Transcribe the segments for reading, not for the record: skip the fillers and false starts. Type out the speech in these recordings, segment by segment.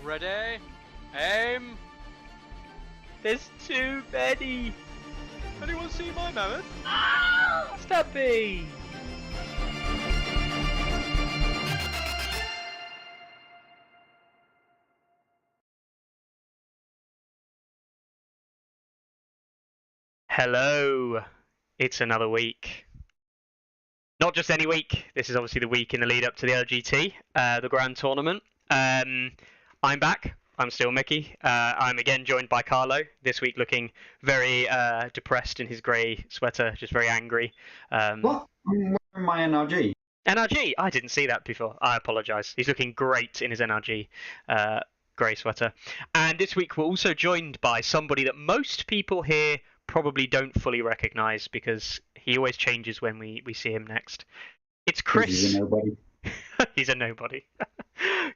Ready? Aim! There's too many! Anyone see my mammoth? Stubby! Hello! It's another week. Not just any week, this is obviously the week in the lead up to the LGT, the Grand Tournament. I'm back. I'm still Mickey. I'm again joined by Carlo, this week looking very depressed in his grey sweater, just very angry. What? I'm wearing my NRG. NRG? I didn't see that before. I apologise. He's looking great in his NRG grey sweater. And this week we're also joined by somebody that most people here probably don't fully recognise because he always changes when we see him next. It's Chris. He's a nobody. He's a nobody.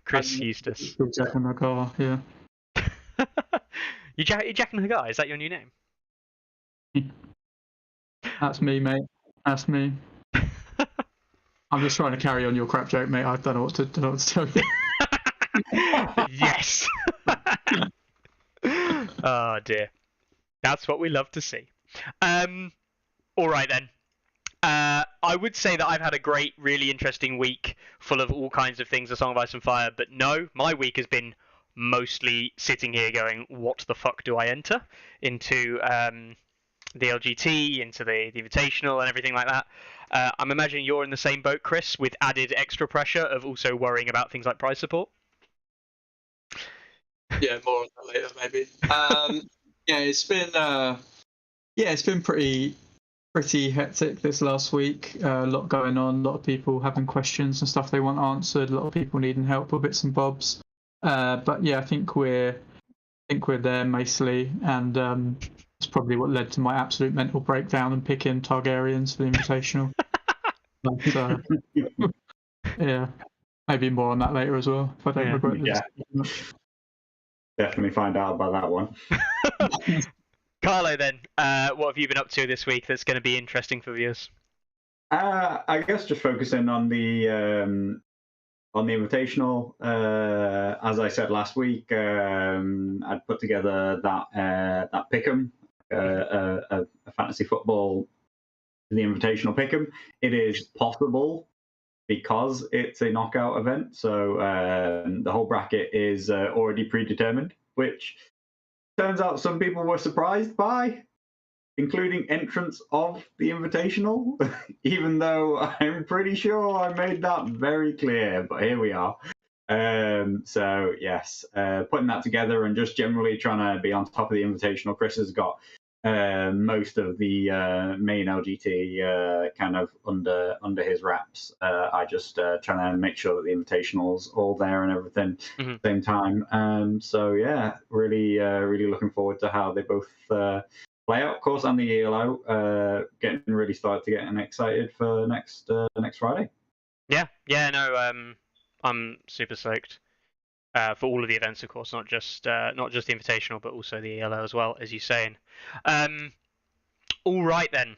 Chris Eustace. Jack and Hagar, yeah. You Jack and Hagar? Is that your new name? That's me, mate. That's me. I'm just trying to carry on your crap joke, mate. I don't know what to tell you. Yes. Oh dear. That's what we love to see. All right then. I would say that I've had a great, really interesting week full of all kinds of things, A Song of Ice and Fire, but no, my week has been mostly sitting here going, what the fuck do I enter into the LGT, into the Invitational and everything like that. I'm imagining you're in the same boat, Chris, with added extra pressure of also worrying about things like prize support. Yeah, more on that later, maybe. It's been pretty hectic this last week. A lot going on. A lot of people having questions and stuff they want answered. A lot of people needing help with bits and bobs. But yeah, I think we're there mostly, and it's probably what led to my absolute mental breakdown and picking Targaryens for the Invitational. But, yeah, maybe more on that later as well. If I don't regret this too much. Definitely find out about that one. Carlo, then, what have you been up to this week that's going to be interesting for viewers? I guess just focusing on the Invitational. As I said last week, I'd put together that pick'em, a fantasy football, the Invitational pick'em. It is possible because it's a knockout event, so the whole bracket is already predetermined, which turns out some people were surprised by, including entrants of the Invitational, even though I'm pretty sure I made that very clear, but here we are. So yes, putting that together and just generally trying to be on top of the Invitational. Chris has got most of the main LGT kind of under his wraps. I just trying to make sure that the Invitational's all there and everything at the same time. So yeah, really looking forward to how they both play out, of course, and the ELO. Getting really excited for next Friday. I'm super stoked for all of the events, of course, not just the Invitational, but also the ELO as well, as you're saying. All right then,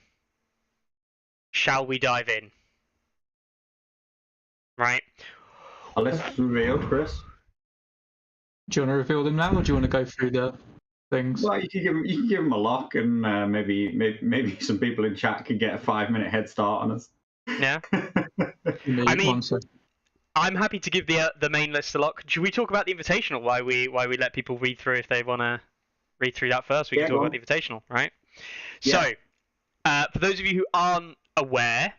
shall we dive in? Right. Let's reveal, Chris. Do you want to reveal them now, or do you want to go through the things? Well, you can give them a lock, and maybe some people in chat can get a 5-minute head start on us. Yeah. I mean, I'm happy to give the main list a lock. Should we talk about the Invitational? Why we let people read through if they want to read through that first? We can talk about the Invitational, right? Yeah. So, for those of you who aren't aware,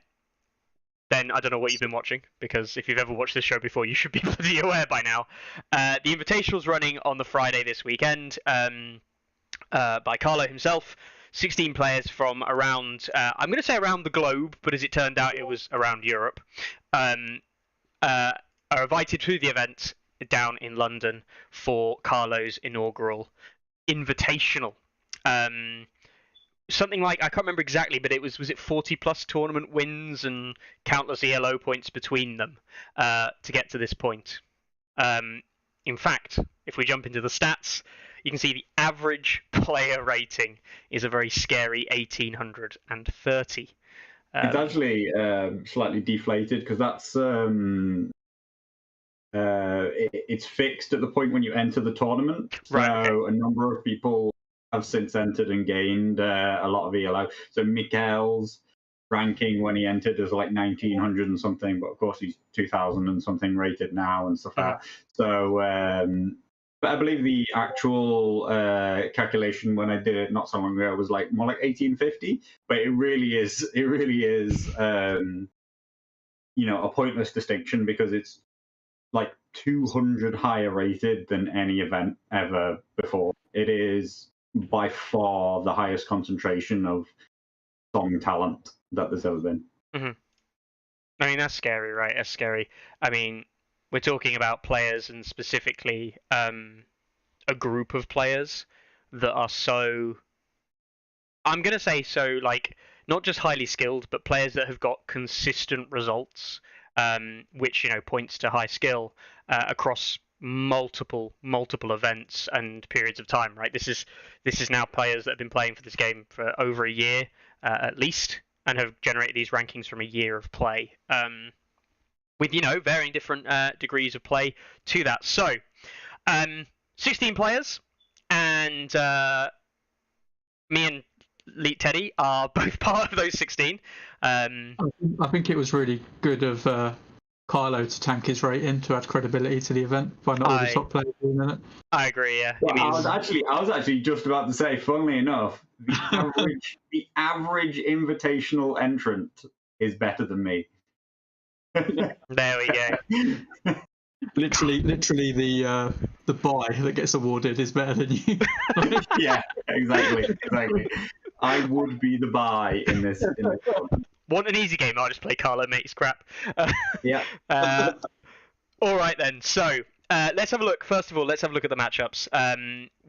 then I don't know what you've been watching, because if you've ever watched this show before, you should be pretty aware by now. The Invitational's running on the Friday this weekend by Carlo himself. 16 players from around, I'm going to say around the globe, but as it turned out, it was around Europe. Are invited to the event down in London for Carlo's inaugural Invitational. Something like, I can't remember exactly, but was it 40 plus tournament wins and countless ELO points between them to get to this point. In fact, if we jump into the stats, you can see the average player rating is a very scary 1830. It's actually slightly deflated because that's it's fixed at the point when you enter the tournament. So Right, okay. a number of people have since entered and gained a lot of ELO. So Mikhail's ranking when he entered was like 1900 and something, but of course he's 2000 and something rated now and stuff like that. So, but I believe the actual calculation when I did it not so long ago was like more like 1850. But it really is, you know, a pointless distinction because it's like 200 higher rated than any event ever before. It is by far the highest concentration of song talent that there's ever been. Mm-hmm. I mean, that's scary, right? That's scary. I mean, we're talking about players and specifically a group of players that are so, I'm going to say so, like, not just highly skilled, but players that have got consistent results, which, you know, points to high skill across multiple events and periods of time, right? This is now players that have been playing for this game for over a year at least, and have generated these rankings from a year of play, with, you know, varying different degrees of play to that. So, 16 players, and me and Leet Teddy are both part of those 16. I think it was really good of Carlo to tank his rating to add credibility to the event by not all the top players being in it. I agree, yeah. Well, I was actually just about to say, funnily enough, the average invitational entrant is better than me. There we go. Literally, the buy that gets awarded is better than you. Yeah, exactly. I would be the buy in this. Want an easy game? I'll just play Carlo, mate. It's crap. Yeah. All right then. So let's have a look. First of all, let's have a look at the matchups.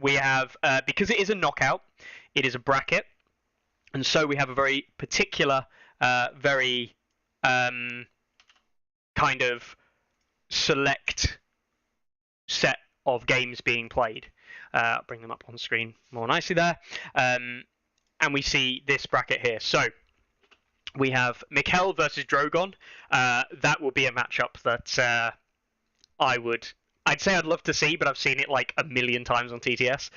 We have because it is a knockout, it is a bracket, and so we have a very particular, very kind of select set of games being played. I'll bring them up on screen more nicely there. And we see this bracket here. So we have Mikhail versus Drogon. That will be a matchup that I'd say I'd love to see, but I've seen it like a million times on TTS.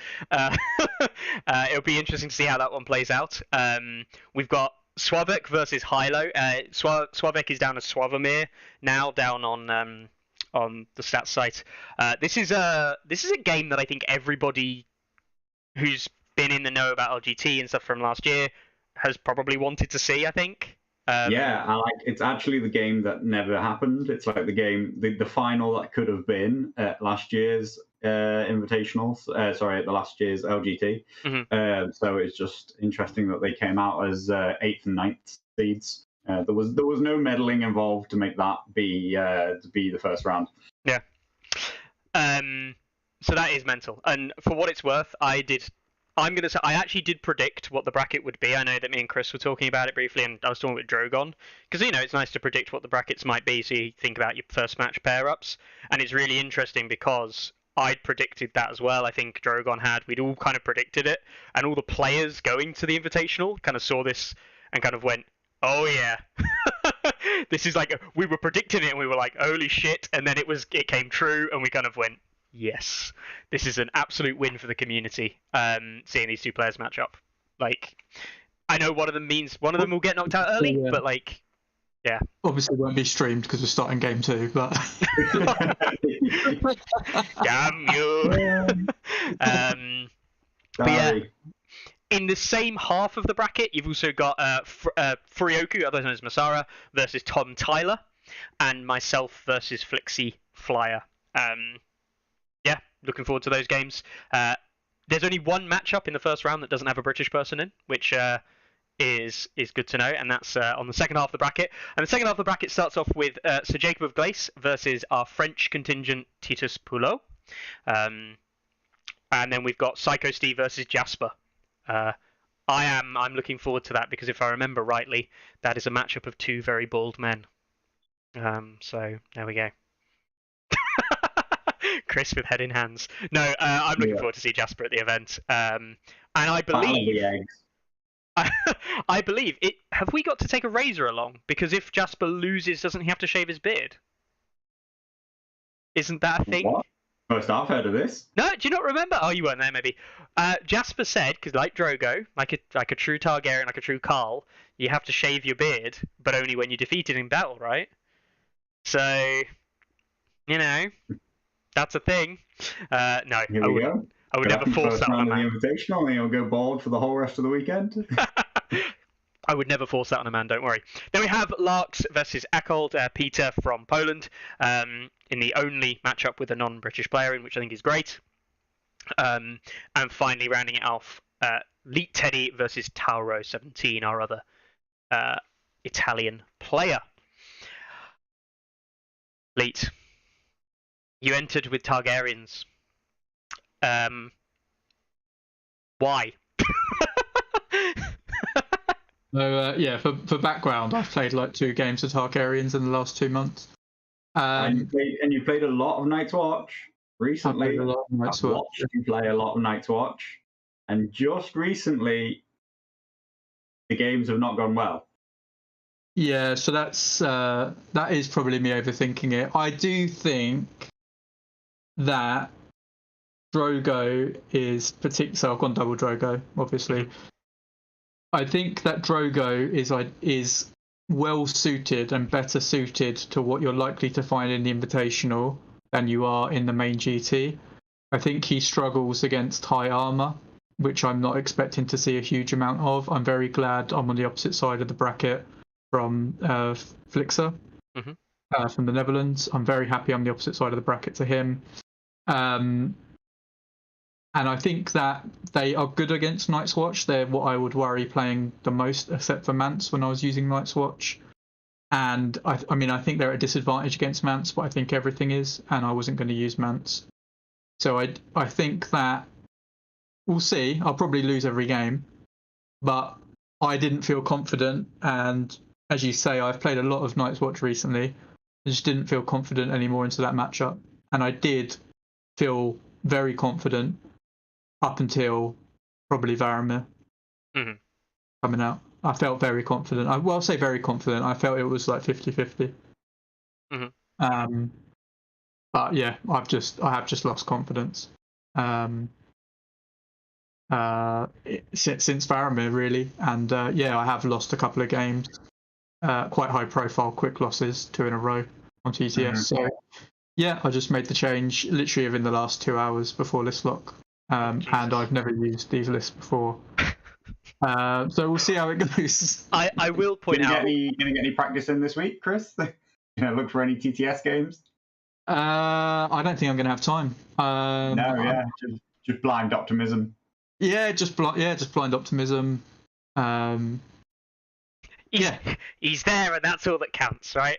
It'll be interesting to see how that one plays out. We've got Swavek versus Hilo. Swavek is down as Swavomir now, down on the stats site. This is a game that I think everybody who's been in the know about LGT and stuff from last year has probably wanted to see, I think. Yeah, it's actually the game that never happened. It's like the final that could have been at last year's Invitationals. Sorry, at the last year's LGT. Mm-hmm. So it's just interesting that they came out as 8th and 9th seeds. There was no meddling involved to make that be the first round. Yeah. So that is mental. And for what it's worth, I'm going to say I actually did predict what the bracket would be. I know that me and Chris were talking about it briefly, and I was talking with Drogon. Because, you know, it's nice to predict what the brackets might be, so you think about your first match pair-ups. And it's really interesting because I'd predicted that as well. I think Drogon had. We'd all kind of predicted it. And all the players going to the Invitational kind of saw this and kind of went, oh, yeah. This is like, we were predicting it, and we were like, holy shit. And then it came true, and we kind of went, yes, this is an absolute win for the community. Seeing these two players match up, like, I know one of them will get knocked out early, yeah. But like, yeah, obviously it won't be streamed because we're starting game 2. But damn you. But yeah, in the same half of the bracket, you've also got Furioku, otherwise known as Masara, versus Tom Tyler, and myself versus Flixie Flyer. Yeah, looking forward to those games. There's only one matchup in the first round that doesn't have a British person in, which is good to know, and that's on the second half of the bracket. And the second half of the bracket starts off with Sir Jacob of Glace versus our French contingent Titus Poulot. And then we've got Psycho Steve versus Jasper. I'm looking forward to that because if I remember rightly, that is a matchup of two very bald men. So there we go. Chris with head in hands. No, I'm looking forward to see Jasper at the event. And I believe, I believe it. Have we got to take a razor along? Because if Jasper loses, doesn't he have to shave his beard? Isn't that a thing? What? First I've heard of this. No, do you not remember? Oh, you weren't there, maybe. Jasper said, because like Drogo, like a true Targaryen, like a true Carl, you have to shave your beard, but only when you're defeated in battle, right? So, that's a thing. No, Here we go. I would never force that on a man. The invitational, and he'll go bald for the whole rest of the weekend. I would never force that on a man, don't worry. Then we have Larks versus Akold, Peter from Poland, in the only matchup with a non-British player in, which I think is great. And finally, rounding it off, Leet Teddy versus Tauro17, our other Italian player. Leet, you entered with Targaryens. Why? So for background, I've played like 2 games of Targaryens in the last 2 months. And you played a lot of Night's Watch recently. I've watched you play a lot of Night's Watch, and just recently, the games have not gone well. Yeah, so that is probably me overthinking it. I do think that Drogo is particular. So I've gone double Drogo, obviously. I think that Drogo is well suited and better suited to what you're likely to find in the Invitational than you are in the main GT. I think he struggles against high armor, which I'm not expecting to see a huge amount of. I'm very glad I'm on the opposite side of the bracket from Flixer from the Netherlands. I'm very happy I'm the opposite side of the bracket to him. And I think that they are good against Night's Watch. They're what I would worry playing the most, except for Mance when I was using Night's Watch. And I mean, I think they're at a disadvantage against Mance, but I think everything is, and I wasn't going to use Mance. So I think that we'll see. I'll probably lose every game, but I didn't feel confident. And as you say, I've played a lot of Night's Watch recently. I just didn't feel confident anymore into that matchup. And I did feel very confident up until probably Varamir coming out. I felt very confident. I'll say very confident. I felt it was like 50-50. But yeah, I have just lost confidence. Since Varamir, really. And I have lost a couple of games. Quite high profile, quick losses, 2 in a row on TTS. So yeah, I just made the change literally within the last 2 hours before list lock. And I've never used these lists before. So we'll see how it goes. I will point out. Gonna get any practice in this week, Chris? Look for any TTS games. I don't think I'm gonna have time. Just blind optimism. Yeah, just blind optimism. He's there, and that's all that counts, right?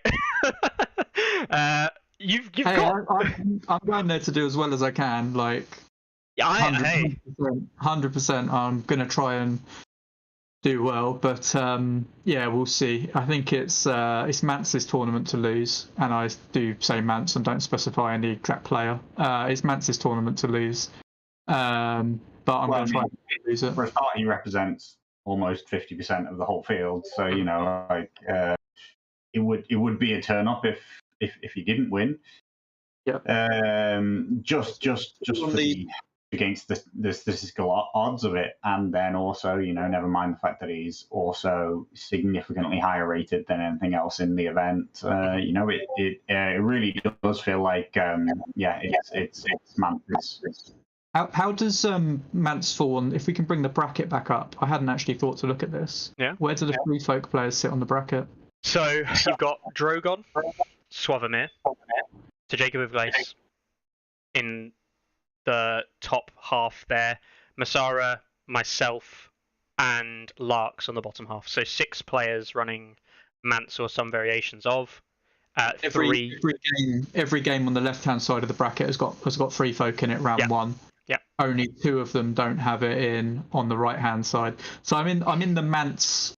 You've hey, got. I'm going there to do as well as I can. Like, 100%. I'm gonna try and do well, but we'll see. I think it's Mance's tournament to lose, and I do say Mance and don't specify any exact player. It's Mance's tournament to lose, but I'm going to try and lose it. For a start, he represents almost 50% of the whole field, so it would be a turn up if he didn't win. Yeah. Just for against the statistical odds of it, and then also, never mind the fact that he's also significantly higher rated than anything else in the event. It really does feel like it's Mance. How does Mance fall on? If we can bring the bracket back up, I hadn't actually thought to look at this. Yeah. Where do the free folk players sit on the bracket? So you've got Drogon, Swavamir, to Jacob of Glace in the top half there, Masara, myself, and Larks on the bottom half. So 6 players running Mance or some variations of. Every game on the left-hand side of the bracket has got free folk in it round 1. Yeah. Only 2 of them don't have it in on the right-hand side. So I'm in the Mance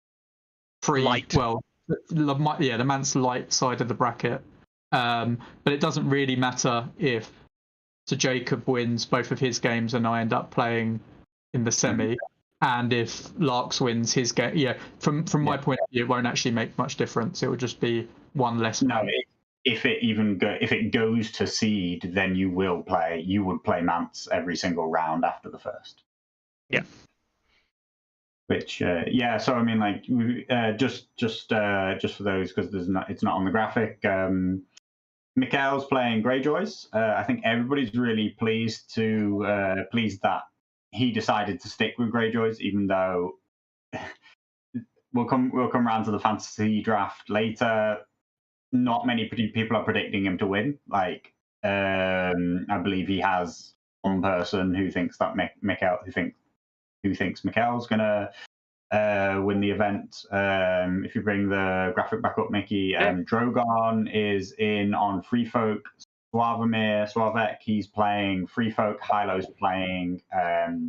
free. Light. Well, the Mance light side of the bracket. But it doesn't really matter if Sir Jacob wins both of his games and I end up playing in the semi, and if Larks wins his game. From my point of view, it won't actually make much difference. It would just be one less. No, if it goes to seed, then you would play Mance every single round after the first. Yeah. Which so I mean, like, just for those, because it's not on the graphic. Mikhail's playing Greyjoys. I think everybody's really pleased that he decided to stick with Greyjoys, even though we'll come around to the fantasy draft later. Not many people are predicting him to win. Like, I believe he has one person who thinks that Mikhail who thinks Mikhail's gonna win the event. If you bring the graphic back up, Mickey, Drogon is in on Free Folk. Suavek, he's playing Free Folk. Hylo's playing as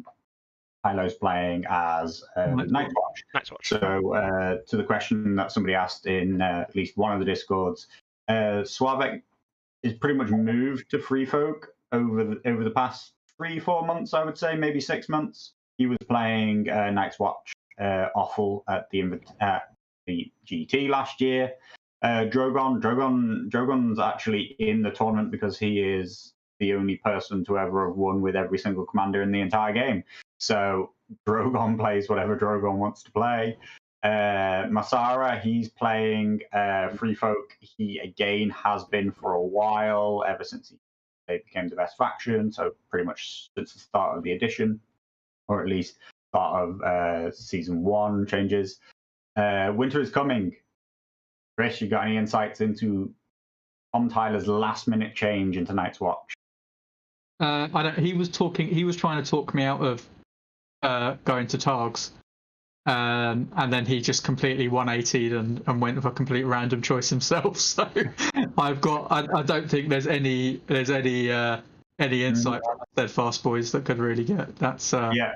Night's Watch. Night's Watch. So to the question that somebody asked in at least one of the Discords, Suavek is pretty much moved to Free Folk over the past 3-4 months, I would say, maybe 6 months. He was playing Night's Watch awful at the GT last year. Drogon's actually in the tournament because he is the only person to ever have won with every single commander in the entire game. So Drogon plays whatever Drogon wants to play. Masara, he's playing Free Folk. He again has been for a while, ever since they became the best faction. So pretty much since the start of the edition, or at least start of season 1 changes. Winter is coming. Chris, you got any insights into Tom Tyler's last-minute change into Night's Watch? I don't. He was trying to talk me out of going to Targs, and then he just completely 180'd and went with a complete random choice himself. So I don't think there's any insight from the Steadfast boys that could really get. That's Yeah.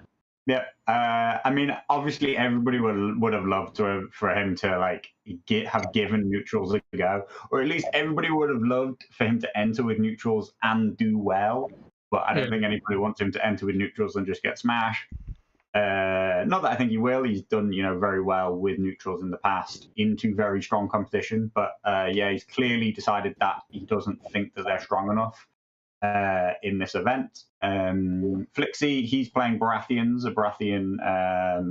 I mean, obviously, everybody would have loved for him to have given neutrals a go, or at least everybody would have loved for him to enter with neutrals and do well. But I don't think anybody wants him to enter with neutrals and just get smashed. Not that I think he will. He's done, very well with neutrals in the past into very strong competition. But he's clearly decided that he doesn't think that they're strong enough in this event. Flixie, he's playing Baratheons, a Baratheon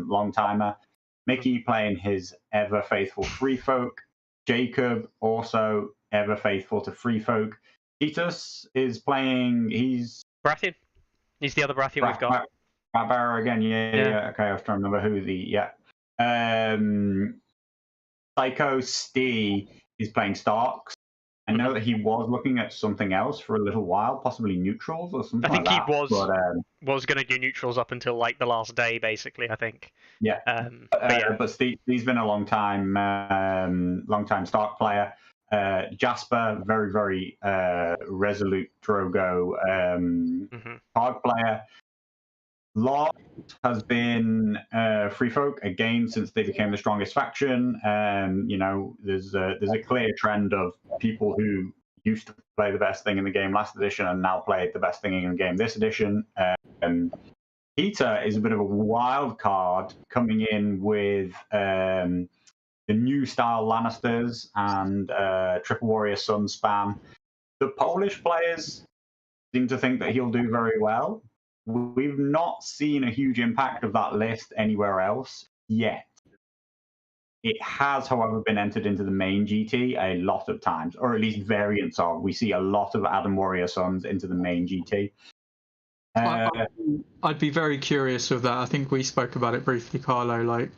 long timer. Mickey playing his ever faithful Free Folk. Jacob also ever faithful to Free Folk. Titus is playing. He's Baratheon. He's the other Baratheon we've got. Barbara again. Yeah. Okay, I was trying to remember who the Psycho Stee is playing Starks. I know that he was looking at something else for a little while, possibly neutrals or something like that. I think he was going to do neutrals up until the last day, basically, I think. Yeah. But Steve's been a long time Stark player. Jasper, very, very resolute Drogo Targ player. Lot has been Free Folk again since they became the strongest faction. There's a clear trend of people who used to play the best thing in the game last edition and now play the best thing in the game this edition. Peter is a bit of a wild card coming in with the new style Lannisters and Triple Warrior Sun spam. The Polish players seem to think that he'll do very well. We've not seen a huge impact of that list anywhere else yet. It has, however, been entered into the main GT a lot of times, or at least variants of. We see a lot of Adam Warrior Sons into the main GT. I'd be very curious with that. I think we spoke about it briefly, Carlo.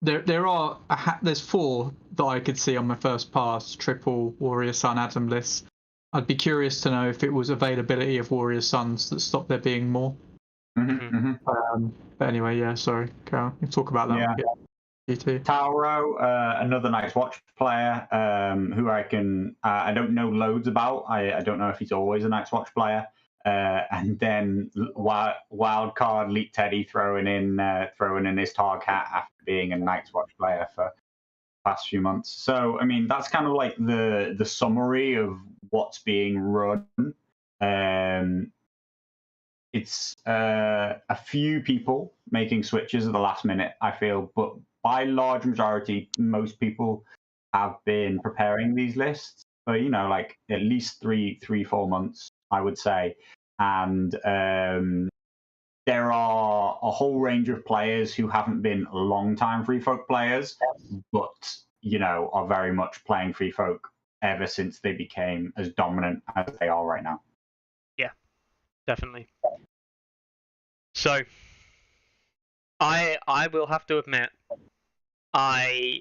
There's 4 that I could see on my first pass, Triple Warrior Sun Adam lists. I'd be curious to know if it was availability of Warrior Sons that stopped there being more. But anyway, sorry, Carol. We'll talk about that. GT. Tauro, another Night's Watch player, who I don't know loads about. I don't know if he's always a Night's Watch player. And then wild card Leak Teddy throwing in his Targ hat after being a Night's Watch player for the past few months. So I mean, that's kind of like the summary of what's being run. It's a few people making switches at the last minute, I feel, but by large majority, most people have been preparing these lists for, like at least 4 months, I would say. And there are a whole range of players who haven't been long-time Free Folk players, but, are very much playing Free Folk ever since they became as dominant as they are right now. Yeah, definitely. So, I will have to admit, I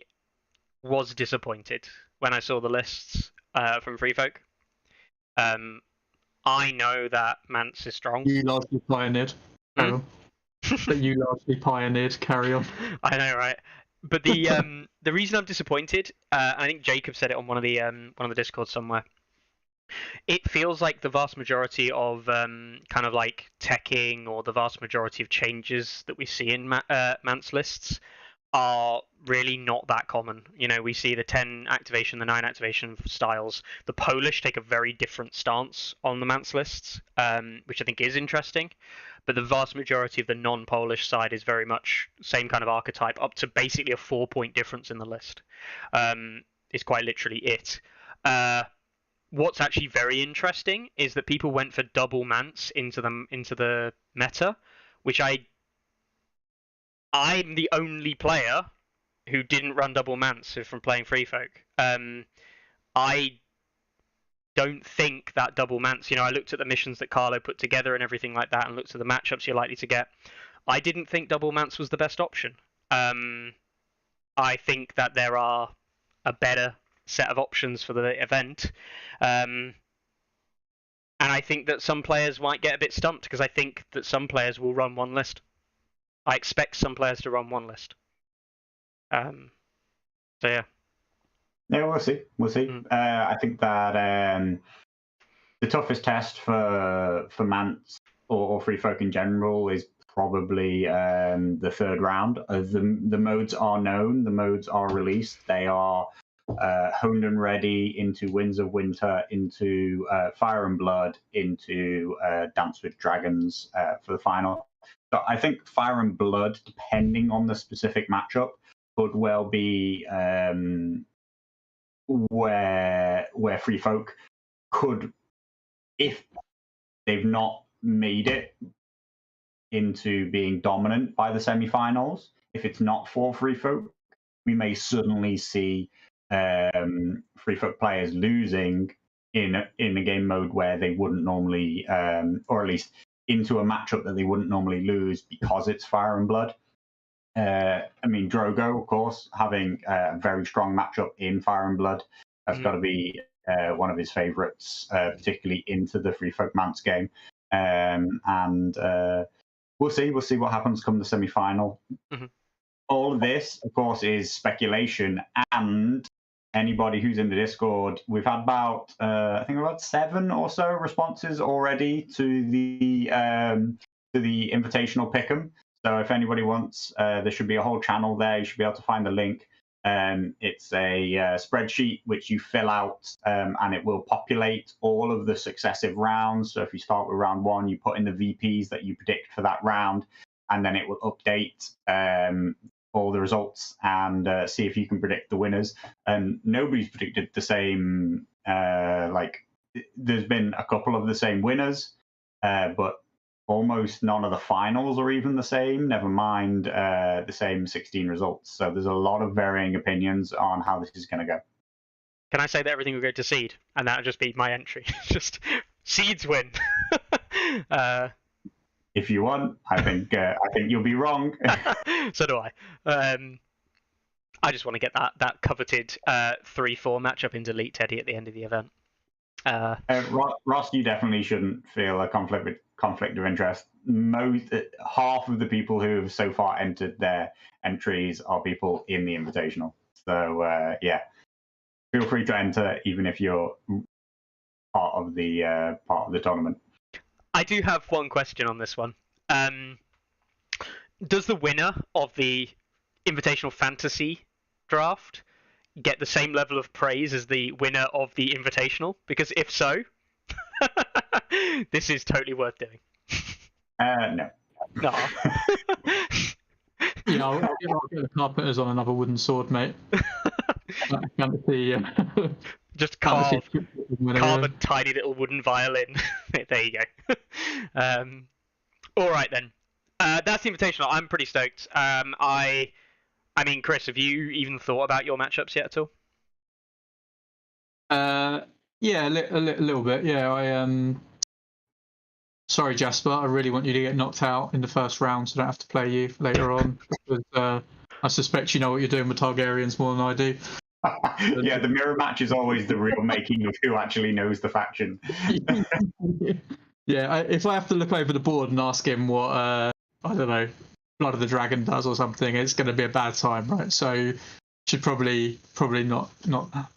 was disappointed when I saw the lists from Free Folk. I know that Mance is strong. You largely pioneered. Carry on. That you largely pioneered. Carry on. I know, right? But the reason I'm disappointed, I think Jacob said it on one of the Discords somewhere. It feels like the vast majority of kind of like teching, or the vast majority of changes that we see in Mance lists are really not that common. We see the 10 activation, the 9 activation styles. The Polish take a very different stance on the Mance lists, which I think is interesting. But the vast majority of the non-Polish side is very much same kind of archetype, up to basically a 4-point difference in the list. Is quite literally it. What's actually very interesting is that people went for double Mance into the meta, which I'm the only player who didn't run double Mance from playing Free Folk. I don't think that double Mance, I looked at the missions that Carlo put together and everything like that, and looked at the matchups you're likely to get. I didn't think double Mance was the best option. I think that there are a better set of options for the event. And I think that some players might get a bit stumped, because I think that some players will run one list. I expect some players to run one list. So yeah. Yeah, we'll see. I think that the toughest test for Mance or Free Folk in general is probably the third round. The modes are known, the modes are released, they are honed and ready into Winds of Winter, into Fire and Blood, into Dance with Dragons for the final. So I think Fire and Blood, depending on the specific matchup, could well be where Free Folk could, if they've not made it into being dominant by the semi-finals, if it's not for Free Folk, we may suddenly see Free Folk players losing in a game mode where they wouldn't normally, or at least into a matchup that they wouldn't normally lose because it's Fire and Blood. Drogo, of course, having a very strong matchup in Fire and Blood, that's got to be one of his favourites, particularly into the Free Folk Mance game. And we'll see what happens come the semi-final. Mm-hmm. All of this, of course, is speculation, and anybody who's in the Discord, we've had about 7 or so responses already to the invitational pick'em. So if anybody wants, there should be a whole channel there. You should be able to find the link. It's a spreadsheet which you fill out, and it will populate all of the successive rounds. So if you start with round 1, you put in the VPs that you predict for that round, and then it will update all the results and see if you can predict the winners. Nobody's predicted the same. There's been a couple of the same winners, but almost none of the finals are even the same, never mind the same 16 results. So there's a lot of varying opinions on how this is going to go. Can I say that everything will go to seed, and that'll just be my entry? Just seeds win. If you want, I think you'll be wrong. So do I. I just want to get that coveted 3-4 matchup into Elite Teddy at the end of the event. Ross, you definitely shouldn't feel a conflict of interest. Half of the people who have so far entered their entries are people in the Invitational. So feel free to enter, even if you're part of the tournament. I do have one question on this one. Does the winner of the Invitational Fantasy draft get the same level of praise as the winner of the Invitational? Because if so, this is totally worth doing. No. No. Yeah, I'll get the Carpenters on another wooden sword, mate. Fantasy, Just fantasy carve a tiny little wooden violin. There you go. All right then. That's the invitational. I'm pretty stoked. I mean, Chris, have you even thought about your matchups yet at all? Yeah, a little bit. Yeah, sorry, Jasper. I really want you to get knocked out in the first round, so I don't have to play you later on. Because I suspect you know what you're doing with Targaryens more than I do. Yeah, the mirror match is always the real making of who actually knows the faction. Yeah, if I have to look over the board and ask him what I don't know, Blood of the Dragon does or something, it's going to be a bad time, right? So should probably not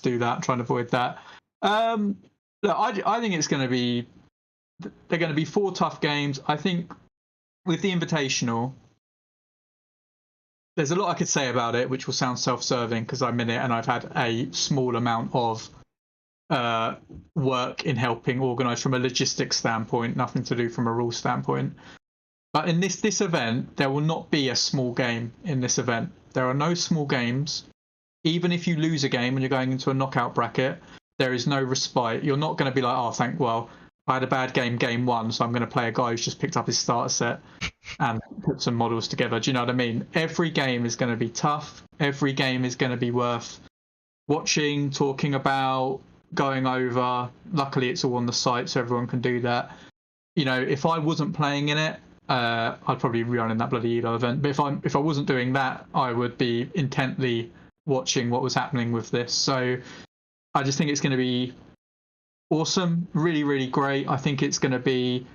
do that. Try and avoid that. Look, I think it's going to be. They're going to be 4 tough games. I think with the Invitational, there's a lot I could say about it, which will sound self-serving because I'm in it and I've had a small amount of work in helping organise from a logistics standpoint, nothing to do from a rule standpoint. But in this event, there will not be a small game in this event. There are no small games. Even if you lose a game and you're going into a knockout bracket, there is no respite. You're not going to be like, oh, I had a bad game 1, so I'm going to play a guy who's just picked up his starter set and put some models together. Do you know what I mean? Every game is going to be tough. Every game is going to be worth watching, talking about, going over. Luckily, it's all on the site, so everyone can do that. You know, if I wasn't playing in it, I'd probably be running that bloody Elo event. But if I wasn't doing that, I would be intently watching what was happening with this. So I just think it's going to be awesome, really, really great. I think it's going to be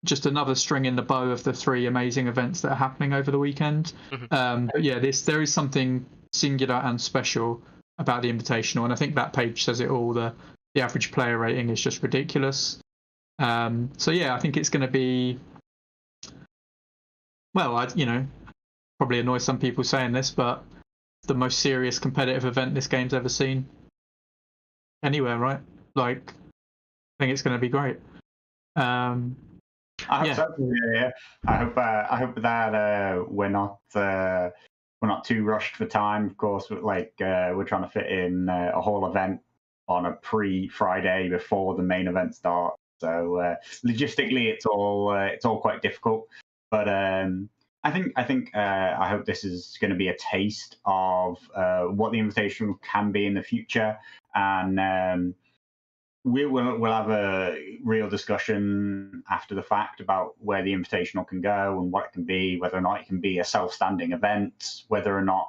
just another string in the bow of the 3 amazing events that are happening over the weekend. But yeah, there is something singular and special about the Invitational, and I think that page says it all. The average player rating is just ridiculous. So yeah, I think it's going to be, well, probably annoy some people saying this, but the most serious competitive event this game's ever seen anywhere, right? Like, I think it's going to be great. I hope so. Yeah. I hope that we're not too rushed for time. Of course, we're trying to fit in a whole event on a pre-Friday before the main event starts. So logistically, it's all quite difficult. But I hope this is going to be a taste of what the Invitational can be in the future, and we'll have a real discussion after the fact about where the Invitational can go and what it can be, whether or not it can be a self-standing event, whether or not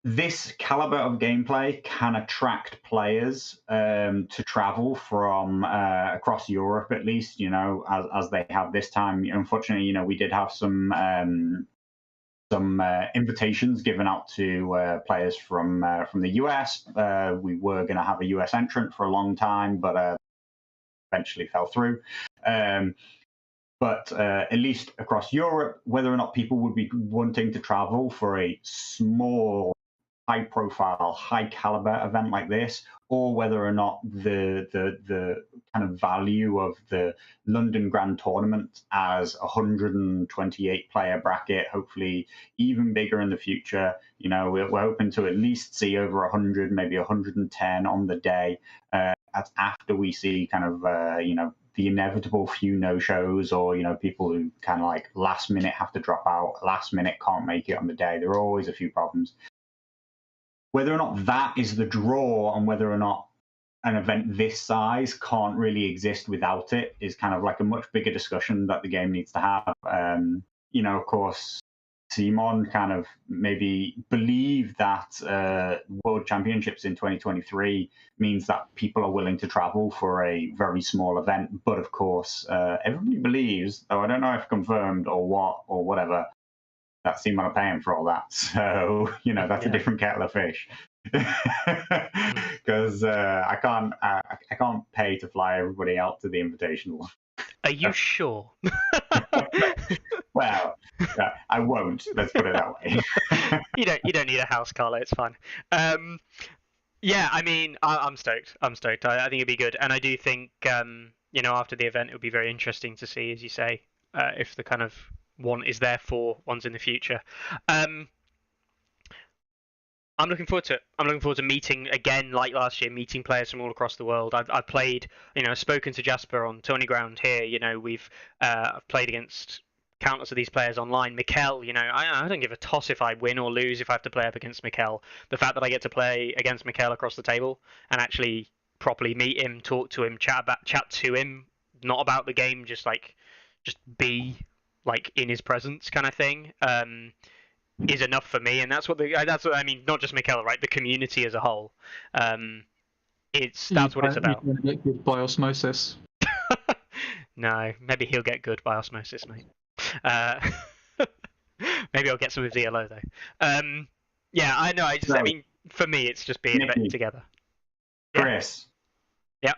this caliber of gameplay can attract players to travel from across Europe, at least, as they have this time. Unfortunately, we did have some invitations given out to players from the US. We were going to have a US entrant for a long time, but eventually fell through. But at least across Europe, whether or not people would be wanting to travel for a small, high-profile, high-caliber event like this, or whether or not the kind of value of the London Grand Tournament as a 128-player bracket, hopefully even bigger in the future. We're hoping to at least see over 100, maybe 110 on the day. That's after we see kind of the inevitable few no-shows, or people who kind of like last minute have to drop out, last minute can't make it on the day. There are always a few problems. Whether or not that is the draw, and whether or not an event this size can't really exist without it, is kind of like a much bigger discussion that the game needs to have. Of course, Simon kind of maybe believe that World Championships in 2023 means that people are willing to travel for a very small event. But of course, everybody believes, though I don't know if confirmed or whatever, that Simon are paying for all that. So, that's a different kettle of fish. Because I can't pay to fly everybody out to the Invitational. Are you sure? Well, I won't. Let's put it that way. You don't need a house, Carlo. It's fine. Yeah, I mean, I'm stoked. I think it'd be good, and I do think after the event, it would be very interesting to see, as you say, if the kind of want is there for ones in the future. I'm looking forward to it. I'm looking forward to meeting again, like last year, meeting players from all across the world. I've played, spoken to Jasper on Tourney Ground here. We've I've played against countless of these players online. Mikel, I don't give a toss if I win or lose if I have to play up against Mikel. The fact that I get to play against Mikel across the table and actually properly meet him, talk to him, chat to him, not about the game, just be like in his presence kind of thing. Is enough for me, and that's what I mean. Not just Mikel, right? The community as a whole. That's what it's about. You get good by osmosis. No, maybe he'll get good by osmosis, mate. Maybe I'll get some of his ELO though. Yeah, I know. I mean, for me, it's just being Nicky, together. Chris. Yeah.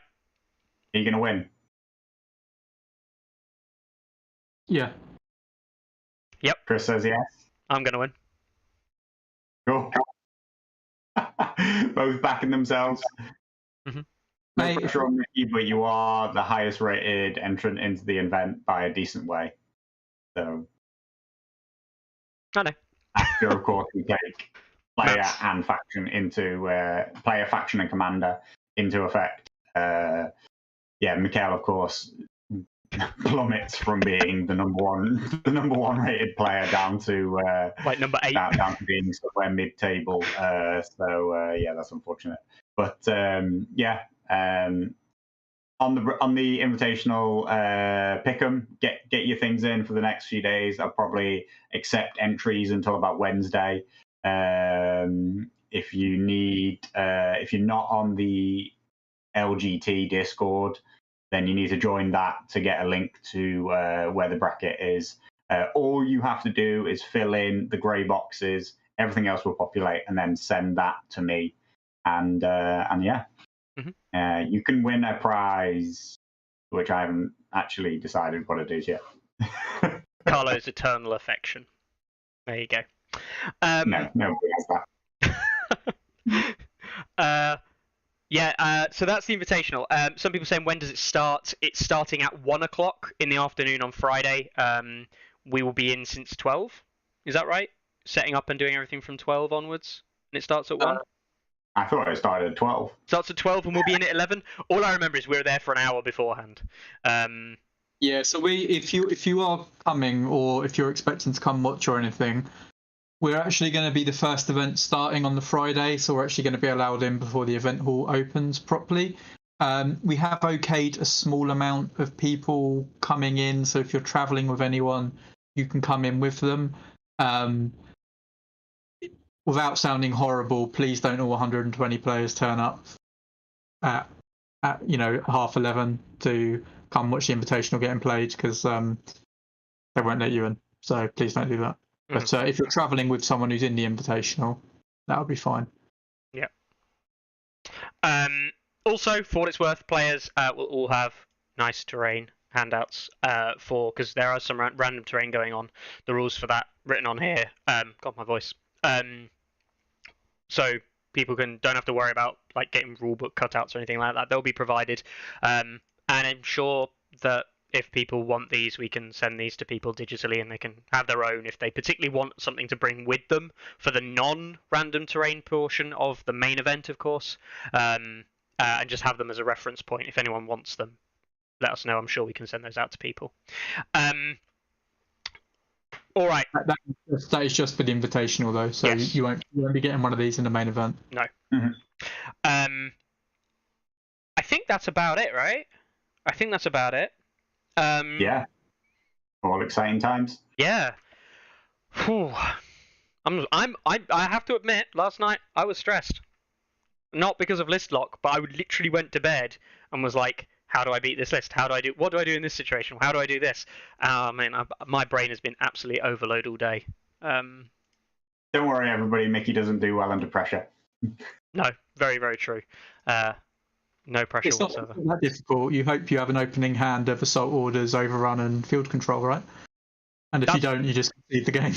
Are you gonna win? Yeah. Yep. Chris says yes. I'm gonna win. Cool. Both backing themselves. Mm-hmm. No pressure on Mickey, but you are the highest rated entrant into the event by a decent way. So, I know. After, of course, we take player and faction into player, faction, and commander into effect. Mikel, of course, plummets from being the number one rated player down to like number 8, down to being somewhere mid-table. That's unfortunate. But on the invitational, pick 'em, get your things in for the next few days. I'll probably accept entries until about Wednesday. If you're not on the LGT Discord, then you need to join that to get a link to where the bracket is. All you have to do is fill in the grey boxes. Everything else will populate, and then send that to me. And yeah. Mm-hmm. You can win a prize, which I haven't actually decided what it is yet. Carlo's eternal affection. There you go. No, nobody has that. So that's the invitational. Some people saying, when does it start? It's starting at 1:00 in the afternoon on Friday. We will be in since 12. Is that right? Setting up and doing everything from 12 onwards, and it starts at 1. I thought it started at 12. Starts at 12 and we'll be in at 11. All I remember is we were there for an hour beforehand. Yeah, so if you are coming, or if you're expecting to come watch or anything, we're actually going to be the first event starting on the Friday, so we're actually going to be allowed in before the event hall opens properly. We have okayed a small amount of people coming in, so if you're travelling with anyone, you can come in with them. Without sounding horrible, please don't all 120 players turn up at 11:30 to come watch the invitational getting played, because they won't let you in. So please don't do that. But if you're travelling with someone who's in the invitational, that'll be fine. Yeah. Also, for what it's worth, players will all have nice terrain handouts because there are some random terrain going on. The rules for that written on here. Got my voice. So people don't have to worry about like getting rulebook cutouts or anything like that. They'll be provided. And I'm sure that if people want these, we can send these to people digitally, and they can have their own if they particularly want something to bring with them for the non-random terrain portion of the main event, of course, and just have them as a reference point. If anyone wants them, let us know. I'm sure we can send those out to people. All right. That is just for the invitational, though, so yes. you won't be getting one of these in the main event. No. Mm-hmm. I think that's about it, right? I think that's about it. Yeah. All exciting times. Yeah. Whew. I have to admit, last night I was stressed. Not because of list lock, but I literally went to bed and was like, how do I beat this list? What do I do in this situation? How do I do this? My brain has been absolutely overloaded all day. Don't worry, everybody. Mickey doesn't do well under pressure. No, very, very true. No pressure whatsoever. It's not that difficult. You hope you have an opening hand of assault orders, overrun, and field control, right? And if you don't, you just concede the game.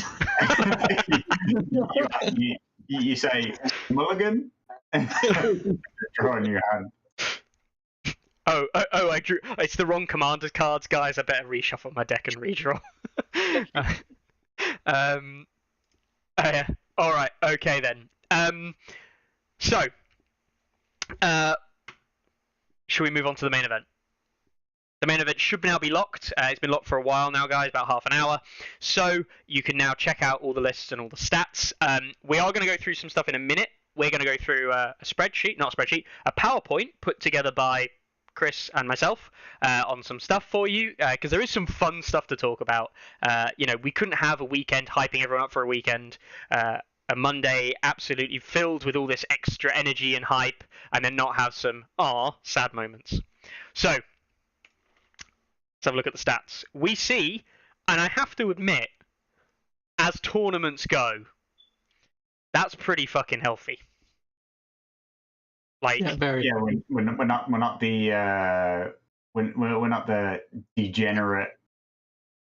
you say, mulligan? Draw a new hand. I drew. It's the wrong commander cards, guys. I better reshuffle my deck and redraw. Yeah. All right. Okay then. So, should we move on to the main event? The main event should now be locked. It's been locked for a while now, guys, about half an hour. So you can now check out all the lists and all the stats. We are going to go through some stuff in a minute. We're going to go through a PowerPoint put together by Chris and myself on some stuff for you, because there is some fun stuff to talk about. We couldn't have a weekend hyping everyone up for a weekend. A Monday absolutely filled with all this extra energy and hype, and then not have some sad moments. So let's have a look at the stats. We see, and I have to admit, as tournaments go, that's pretty fucking healthy. Like, we're not the degenerate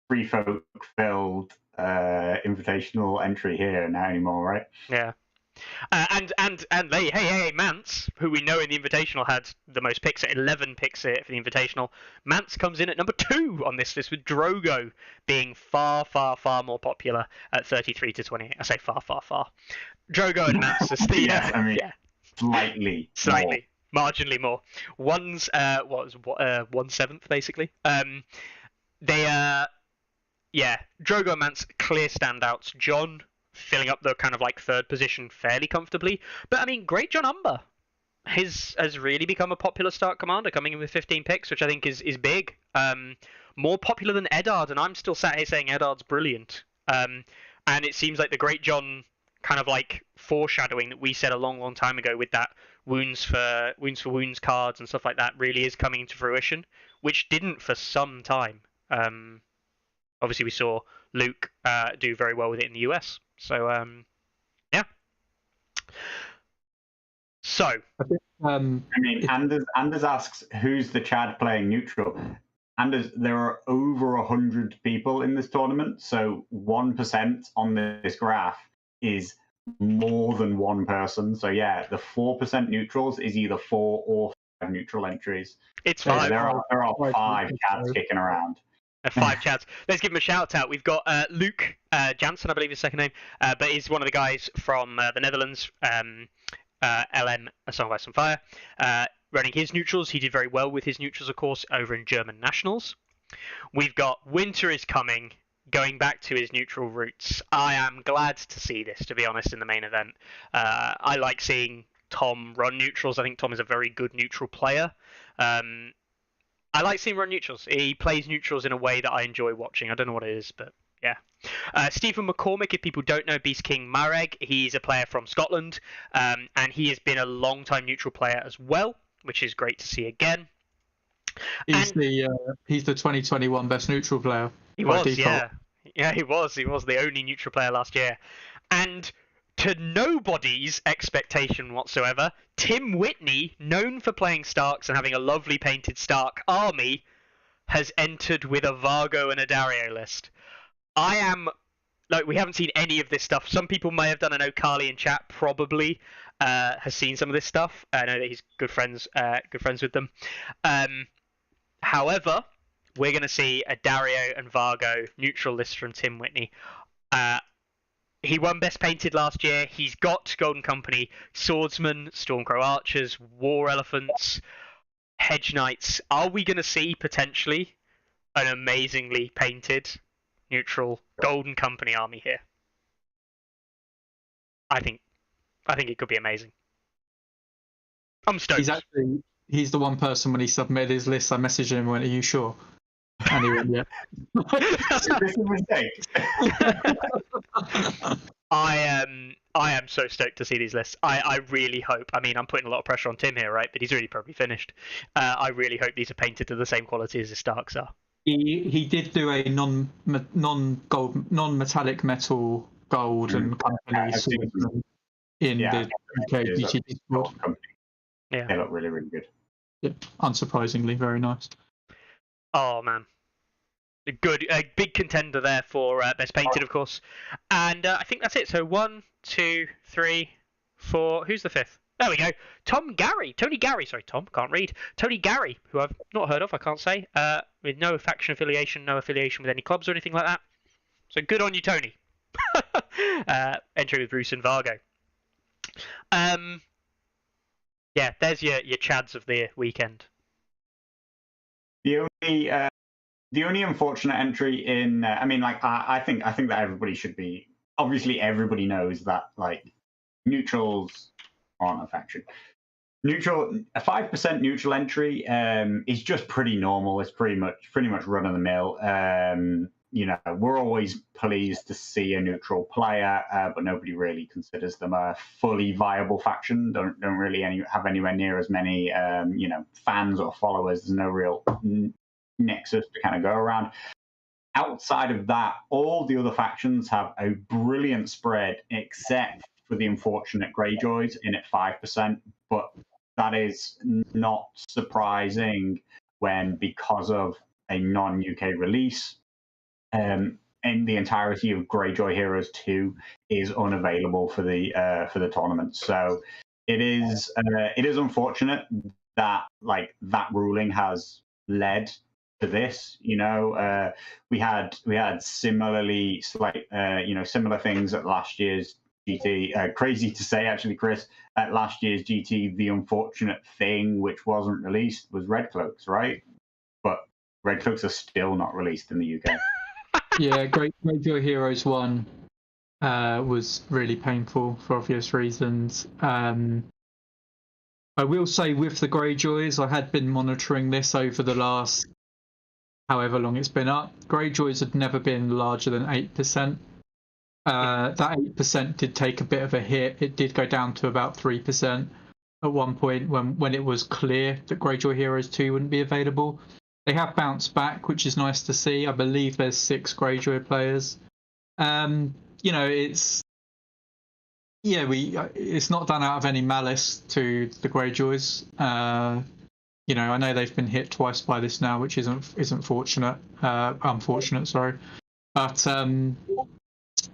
free folk filled invitational entry here now anymore, right? Yeah. And hey, Mance, who we know in the Invitational had the most picks at 11 picks for the Invitational. Mance comes in at number 2 on this list, with Drogo being far, far, far more popular at 33 to 28. I say far, far, far. Drogo and Mance is the slightly, marginally more. One's 1/7 basically. Drogo and Mance clear standouts. John filling up the kind of like third position fairly comfortably. But I mean, Great John Umber has really become a popular start commander, coming in with 15 picks, which I think is big. More popular than Eddard, and I'm still sat here saying Eddard's brilliant. And it seems like the Great John kind of like foreshadowing that we said a long, long time ago with that wounds for wounds cards and stuff like that really is coming into fruition, which didn't for some time. Obviously, we saw Luke do very well with it in the US. So, yeah. So, Anders asks, who's the Chad playing neutral? Anders, there are over 100 people in this tournament, so 1% on this graph is more than one person. So yeah, the 4% neutrals is either 4 or 5 neutral entries. It's 5. There are 5 Chads kicking around. 5 Chads. Let's give him a shout out. We've got Luke Jansen, I believe his second name, but he's one of the guys from the Netherlands, LM, A Song of Ice and Fire, running his neutrals. He did very well with his neutrals, of course, over in German Nationals. We've got Winter is coming, going back to his neutral roots. I am glad to see this, to be honest, in the main event. I like seeing Tom run neutrals. I think Tom is a very good neutral player. I like seeing him run neutrals. He plays neutrals in a way that I enjoy watching. I don't know what it is, but yeah. Stephen McCormick, if people don't know Beast King Mareg, he's a player from Scotland, and he has been a long-time neutral player as well, which is great to see again. He's the 2021 best neutral player. He was, default. Yeah, he was. He was the only neutral player last year. And to nobody's expectation whatsoever, Tim Whitney, known for playing Starks and having a lovely painted Stark army, has entered with a Vargo and a Dario list. We haven't seen any of this stuff. Some people may have done. I know Carly in chat probably has seen some of this stuff. I know that he's good friends with them. However, we're going to see a Dario and Vargo neutral list from Tim Whitney. He won Best Painted last year. He's got Golden Company, Swordsman, Stormcrow Archers, War Elephants, Hedge Knights. Are we going to see potentially an amazingly painted neutral Golden Company army here? I think it could be amazing. I'm stoked. He's the one person when he submitted his list, I messaged him and went, "Are you sure?" And he went, "Yeah." I am so stoked to see these lists. I really hope. I mean, I'm putting a lot of pressure on Tim here, right? But he's really probably finished. I really hope these are painted to the same quality as the Starks are. He did do a non-metallic metal gold and company in the UK GT squad. Yeah, they look really, really good. Yeah, unsurprisingly, very nice. Oh man, a big contender there for Best Painted, of course. And I think that's it. So 1, 2, 3, 4. Who's the 5th? There we go. Tony Gary, sorry, Tom, can't read. Tony Gary, who I've not heard of, I can't say, with no faction affiliation, no affiliation with any clubs or anything like that. So good on you, Tony. Entry with Bruce and Vargo. Yeah, there's your chads of the weekend. The only unfortunate entry in, I mean, like, I think that everybody should be. Obviously, everybody knows that like neutrals aren't a faction. Neutral, a 5% neutral entry is just pretty normal. It's pretty much run of the mill. You know, we're always pleased to see a neutral player, but nobody really considers them a fully viable faction. Don't really have anywhere near as many you know, fans or followers. There's no real nexus to kind of go around. Outside of that, all the other factions have a brilliant spread, except for the unfortunate Greyjoys in at 5%. But that is not surprising when, because of a non-UK release, and the entirety of Greyjoy Heroes 2 is unavailable for the tournament. So it is unfortunate that like that ruling has led to this. You know, we had similarly similar things at last year's GT. Crazy to say, actually, Chris, at last year's GT, the unfortunate thing which wasn't released was Red Cloaks, right? But Red Cloaks are still not released in the UK. Yeah, Greyjoy Heroes 1 was really painful for obvious reasons. I will say with the Greyjoys, I had been monitoring this over the last however long it's been up. Greyjoys had never been larger than 8%. That 8% did take a bit of a hit. It did go down to about 3% at one point when it was clear that Greyjoy Heroes 2 wouldn't be available. They have bounced back, which is nice to see. I believe there's 6 Greyjoy players. You know, it's not done out of any malice to the Greyjoys. You know, I know they've been hit twice by this now, which isn't fortunate. Unfortunate, sorry. But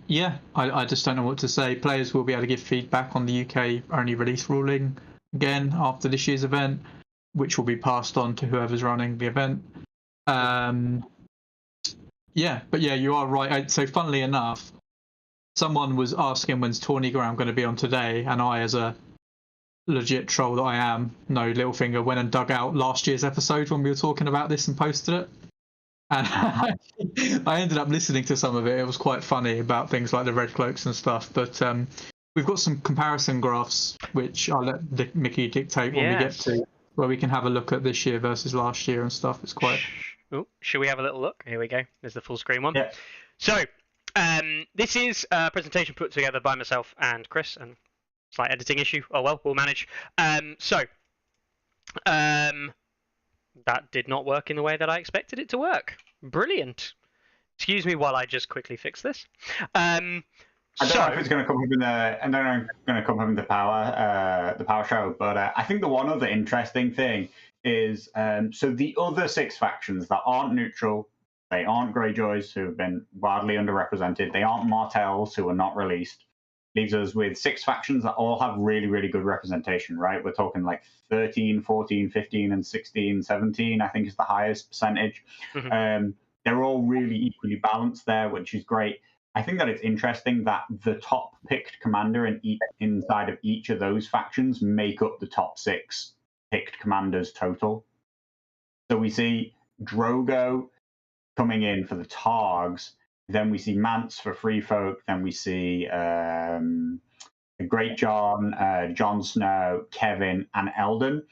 yeah, I just don't know what to say. Players will be able to give feedback on the UK only release ruling again after this year's event, which will be passed on to whoever's running the event. Yeah, but yeah, you are right. So funnily enough, someone was asking when's Tourney Ground going to be on today, and I, as a legit troll that I am, no Littlefinger, went and dug out last year's episode when we were talking about this and posted it. And I ended up listening to some of it. It was quite funny about things like the Red Cloaks and stuff. But we've got some comparison graphs, which I'll let Mickey dictate when we get to, where we can have a look at this year versus last year and stuff. It's quite. Oh, should we have a little look? Here we go. There's the full screen one. Yeah. So this is a presentation put together by myself and Chris, and slight editing issue. Oh well, we'll manage. That did not work in the way that I expected it to work. Brilliant. Excuse me while I just quickly fix this. I don't know if it's going to come up in the power show, but I think the one other interesting thing is so the other 6 factions that aren't neutral, they aren't Greyjoys, who have been wildly underrepresented, they aren't Martells, who are not released, leaves us with 6 factions that all have really, really good representation, right? We're talking like 13, 14, 15, and 16, 17, I think is the highest percentage. Mm-hmm. They're all really equally balanced there, which is great. I think that it's interesting that the top picked commander inside of each of those factions make up the top 6 picked commanders total. So we see Drogo coming in for the Targs, then we see Mance for Free Folk, then we see Great John, Jon Snow, Kevin, and Eldon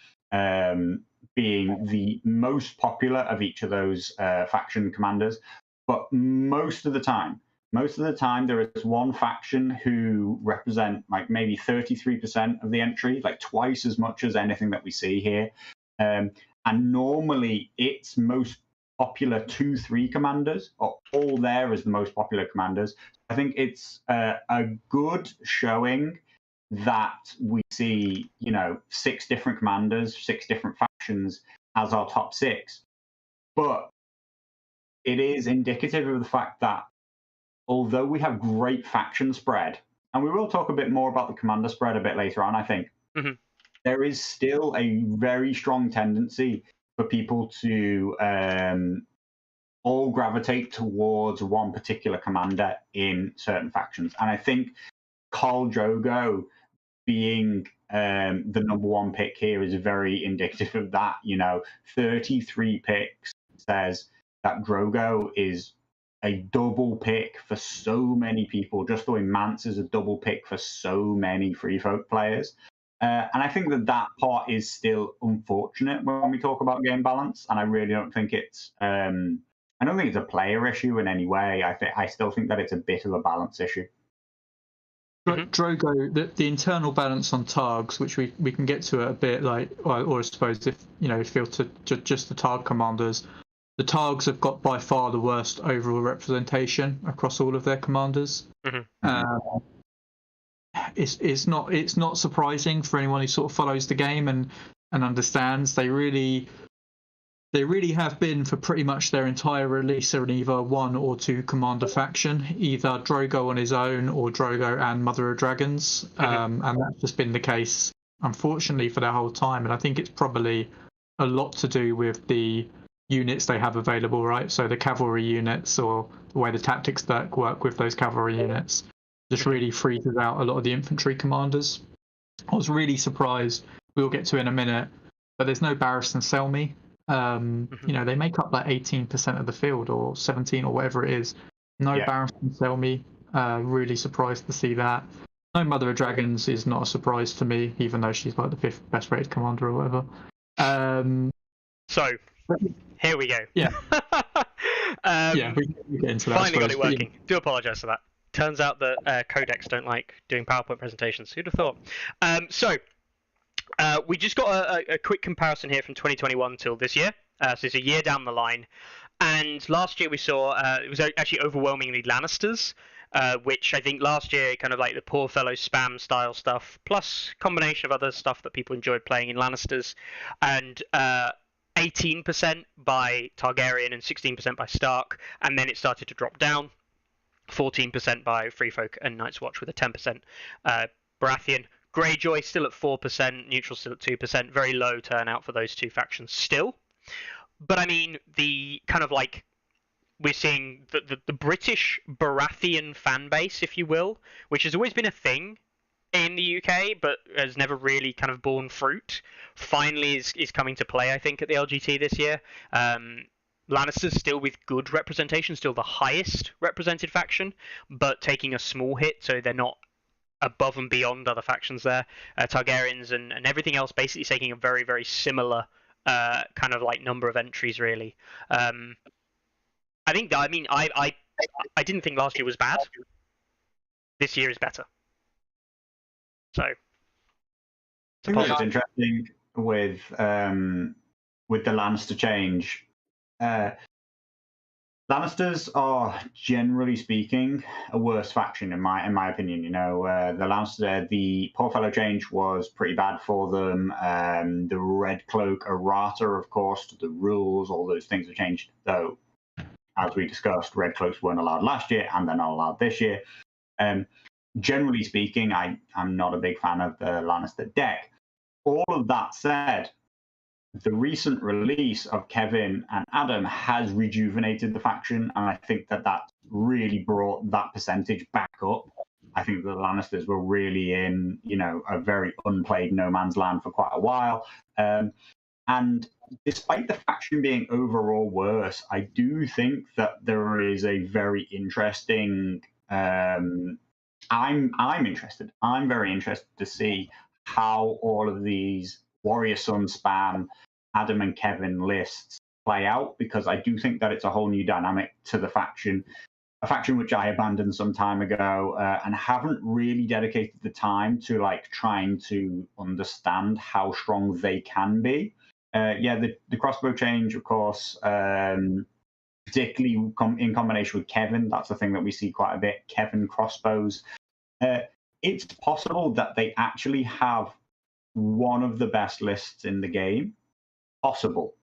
being the most popular of each of those faction commanders. But most of the time, there is one faction who represent like maybe 33% of the entry, like twice as much as anything that we see here. And normally its most popular 2-3 commanders are all there as the most popular commanders. I think it's a good showing that we see, 6 different commanders, 6 different factions as our top 6. But it is indicative of the fact that although we have great faction spread, and we will talk a bit more about the commander spread a bit later on, I think, mm-hmm. there is still a very strong tendency for people to all gravitate towards one particular commander in certain factions. And I think Khal Drogo being the number one pick here is very indicative of that. 33 picks says that Drogo is a double pick for so many people, just the way Mance is a double pick for so many Free Folk players. And I think that part is still unfortunate when we talk about game balance. And I really don't think it's I don't think it's a player issue in any way. I still think that it's a bit of a balance issue. Drogo, the internal balance on Targs, which we can get to it a bit, or I suppose if feel to just the Targ commanders, the Targs have got by far the worst overall representation across all of their commanders. It's not surprising for anyone who sort of follows the game and understands. They really have been for pretty much their entire release in either one or two commander faction, either Drogo on his own or Drogo and Mother of Dragons, and that's just been the case, unfortunately, for their whole time. And I think it's probably a lot to do with the units they have available, right? So the cavalry units, or the way the tactics that work with those cavalry units, just really freezes out a lot of the infantry commanders. I was really surprised, we'll get to in a minute, but there's no Barriss and Selmy. They make up like 18% of the field, or 17, or whatever it is. No Barriss and Selmy. Really surprised to see that. No Mother of Dragons is not a surprise to me, even though she's like the 5th best rated commander or whatever. So here we go. Yeah. We get into that. Finally got it working. Do apologise for that. Turns out that codecs don't like doing PowerPoint presentations. Who'd have thought? We just got a quick comparison here from 2021 till this year. So it's a year down the line. And last year we saw it was actually overwhelmingly Lannisters, which I think last year kind of like the poor fellow spam style stuff, plus combination of other stuff that people enjoyed playing in Lannisters, and 18% by Targaryen and 16% by Stark, and then it started to drop down. 14% by Free Folk and Night's Watch with a 10% Baratheon. Greyjoy still at 4%, Neutral still at 2%. Very low turnout for those two factions still. But I mean, the kind of like, we're seeing the British Baratheon fan base, if you will, which has always been a thing in the UK, but has never really kind of borne fruit, finally is coming to play, I think, at the LGT this year. Lannisters still with good representation, still the highest represented faction, but taking a small hit, so they're not above and beyond other factions there. Targaryens and everything else basically taking a very, very similar kind of like number of entries, really. I didn't think last year was bad. This year is better. So I think what's interesting with the Lannister change, Lannisters are, generally speaking, a worse faction in my opinion. The poor fellow change was pretty bad for them. The Red Cloak errata, of course, the rules, all those things have changed. Though, as we discussed, Red Cloaks weren't allowed last year, and they're not allowed this year. Generally speaking, I'm not a big fan of the Lannister deck. All of that said, the recent release of Kevin and Adam has rejuvenated the faction, and I think that really brought that percentage back up. I think the Lannisters were really in, a very unplayed no man's land for quite a while. And despite the faction being overall worse, I do think that there is a very interesting. I'm interested. I'm very interested to see how all of these Warrior Sun spam Adam and Kevin lists play out, because I do think that it's a whole new dynamic to the faction, a faction which I abandoned some time ago and haven't really dedicated the time to trying to understand how strong they can be. The crossbow change, of course, particularly in combination with Kevin, that's the thing that we see quite a bit. Kevin crossbows. It's possible that they actually have one of the best lists in the game. Possible.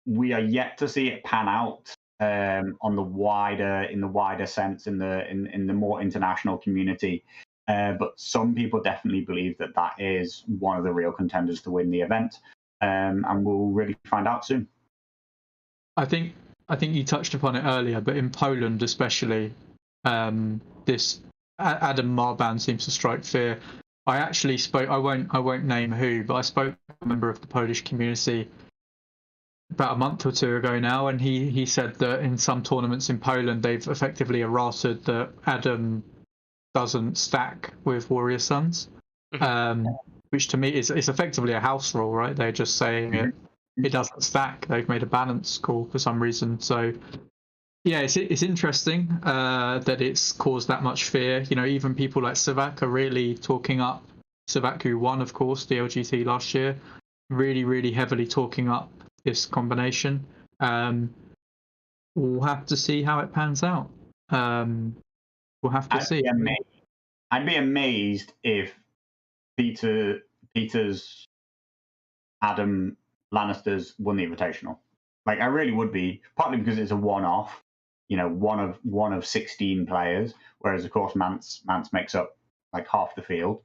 We are yet to see it pan out in the wider sense, in the more international community. but some people definitely believe that that is one of the real contenders to win the event, and we'll really find out soon. I think you touched upon it earlier, but in Poland especially, this Adam Marban seems to strike fear. I actually spoke. I won't name who, but I spoke to a member of the Polish community about a month or two ago now, and he said that in some tournaments in Poland they've effectively errated that Adam doesn't stack with Warrior Sons, which to me is effectively a house rule, right? They're just saying it doesn't stack. They've made a balance call for some reason. So yeah, it's interesting that it's caused that much fear. You know, even people like Savak are really talking up. Savak, who won, of course, the LGT last year, really heavily talking up this combination. We'll have to see how it pans out. We'll have to see. I'd be amazed if Peter's Adam Lannisters won the Invitational. Like, I really would be, partly because it's a one-off, you know, one of 16 players, whereas of course Mance makes up like half the field.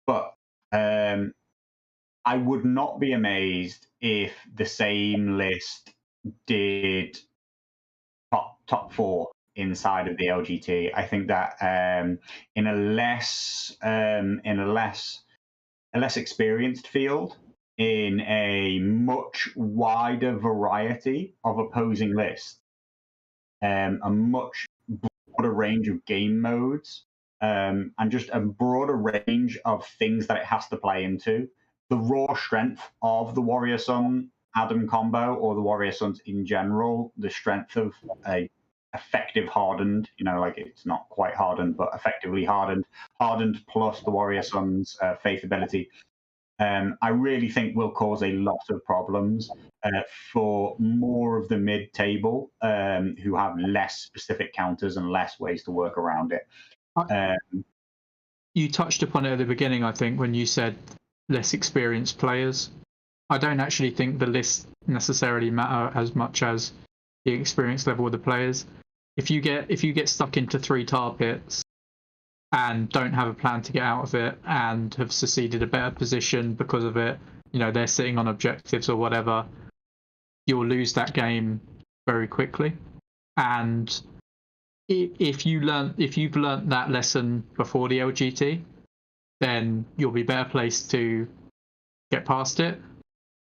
But I would not be amazed if the same list did top 4 inside of the LGT. I think that in a less experienced field, in a much wider variety of opposing lists, a much broader range of game modes, and just a broader range of things that it has to play into. The raw strength of the Warrior Sun Adam combo, or the Warrior Suns in general, the strength of a effective hardened, you know, like it's not quite hardened, but effectively hardened plus the Warrior Sun's faith ability, I really think will cause a lot of problems for more of the mid-table who have less specific counters and less ways to work around it. You touched upon it at the beginning, I think, when you said less experienced players. I don't actually think the lists necessarily matter as much as the experience level of the players. If you get stuck into 3 tar pits and don't have a plan to get out of it and have seceded a better position because of it, you know, they're sitting on objectives or whatever, you'll lose that game very quickly. And if you've learnt that lesson before the LGT, then you'll be better placed to get past it.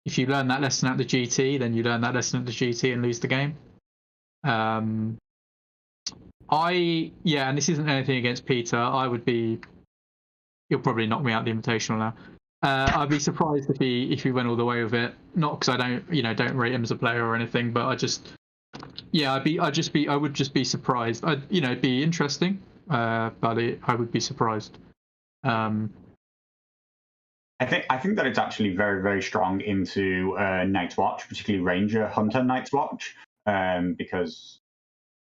If you learn that lesson at the GT, then you learn that lesson at the GT and lose the game. And this isn't anything against Peter. He'll probably knock me out the Invitational now. I'd be surprised if he went all the way with it. Not because I don't rate him as a player or anything, but I would just be surprised. It'd be interesting, but I would be surprised. I think that it's actually very, very strong into Night's Watch, particularly Ranger Hunter Night's Watch, because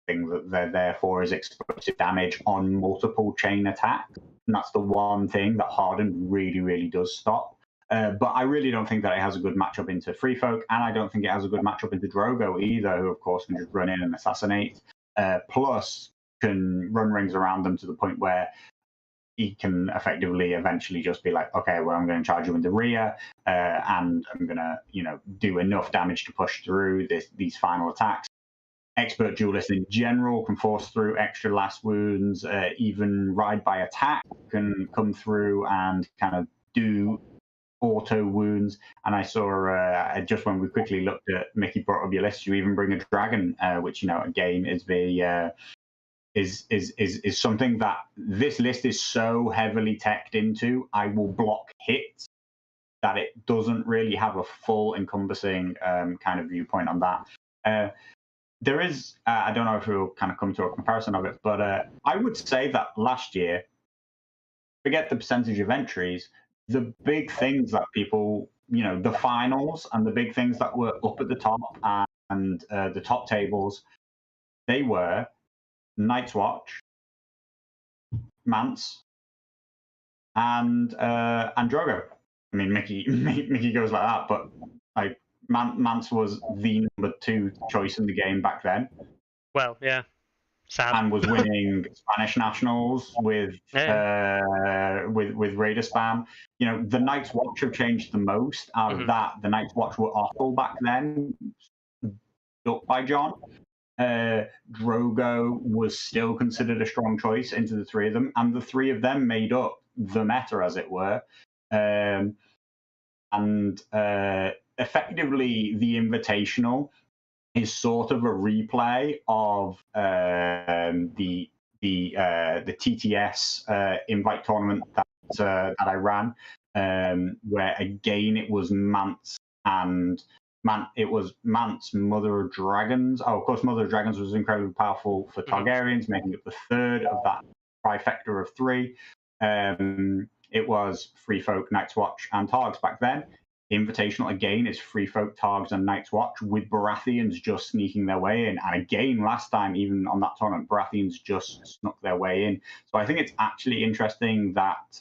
thing that they're there for is explosive damage on multiple chain attacks, and that's the one thing that Hardened really, really does stop. But I really don't think that it has a good matchup into Free Folk, and I don't think it has a good matchup into Drogo either, who of course can just run in and assassinate, plus can run rings around them to the point where he can effectively eventually just be like, okay, well, I'm going to charge you in the rear, and I'm going to, do enough damage to push through these final attacks. Expert duelists in general can force through extra last wounds, even ride by attack can come through and kind of do auto wounds. And I saw just when we quickly looked at Mickey brought up your list, you even bring a dragon, which again is the is something that this list is so heavily teched into. I will block hits that it doesn't really have a full encompassing kind of viewpoint on that. There is, I don't know if we'll kind of come to a comparison of it, but I would say that last year, forget the percentage of entries, the big things that people, the finals and the big things that were up at the top and the top tables, they were Night's Watch, Mance, and Drogo. I mean, Mickey goes like that, but like Mance was the number 2 choice in the game back then. Well, yeah. Sad. and was winning Spanish nationals with Raider spam. You know, the Night's Watch have changed the most. Out of that, the Night's Watch were awful back then, built by John. Drogo was still considered a strong choice into the three of them, and the three of them made up the meta, as it were. Effectively, the Invitational is sort of a replay of the TTS invite tournament that I ran, where again it was Mance and Mother of Dragons. Oh, of course, Mother of Dragons was incredibly powerful for Targaryens, making it the third of that trifecta of three. It was Free Folk, Night's Watch, and Targs back then. Invitational again is Free Folk, Targs, and Night's Watch, with Baratheons just sneaking their way in. And again, last time, even on that tournament, Baratheons just snuck their way in. So I think it's actually interesting that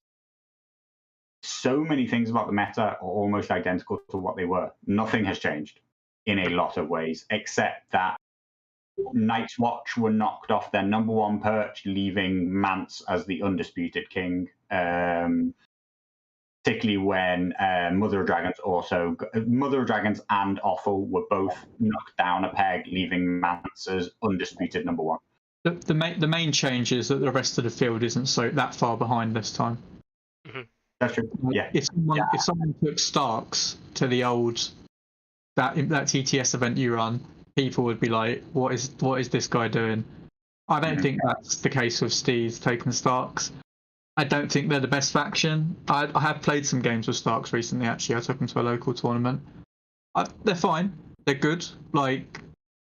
so many things about the meta are almost identical to what they were. Nothing has changed in a lot of ways, except that Night's Watch were knocked off their number one perch, leaving Mance as the undisputed king. Particularly when Mother of Dragons and Othel were both knocked down a peg, leaving Mance as undisputed number one. The main change is that the rest of the field isn't so that far behind this time. That's true. Yeah. If someone took Starks to the old that TTS event you run, people would be like, "What is this guy doing?" I don't think that's the case with Steve taking Starks. I don't think they're the best faction. I have played some games with Starks recently, actually. I took them to a local tournament. They're fine. They're good. Like,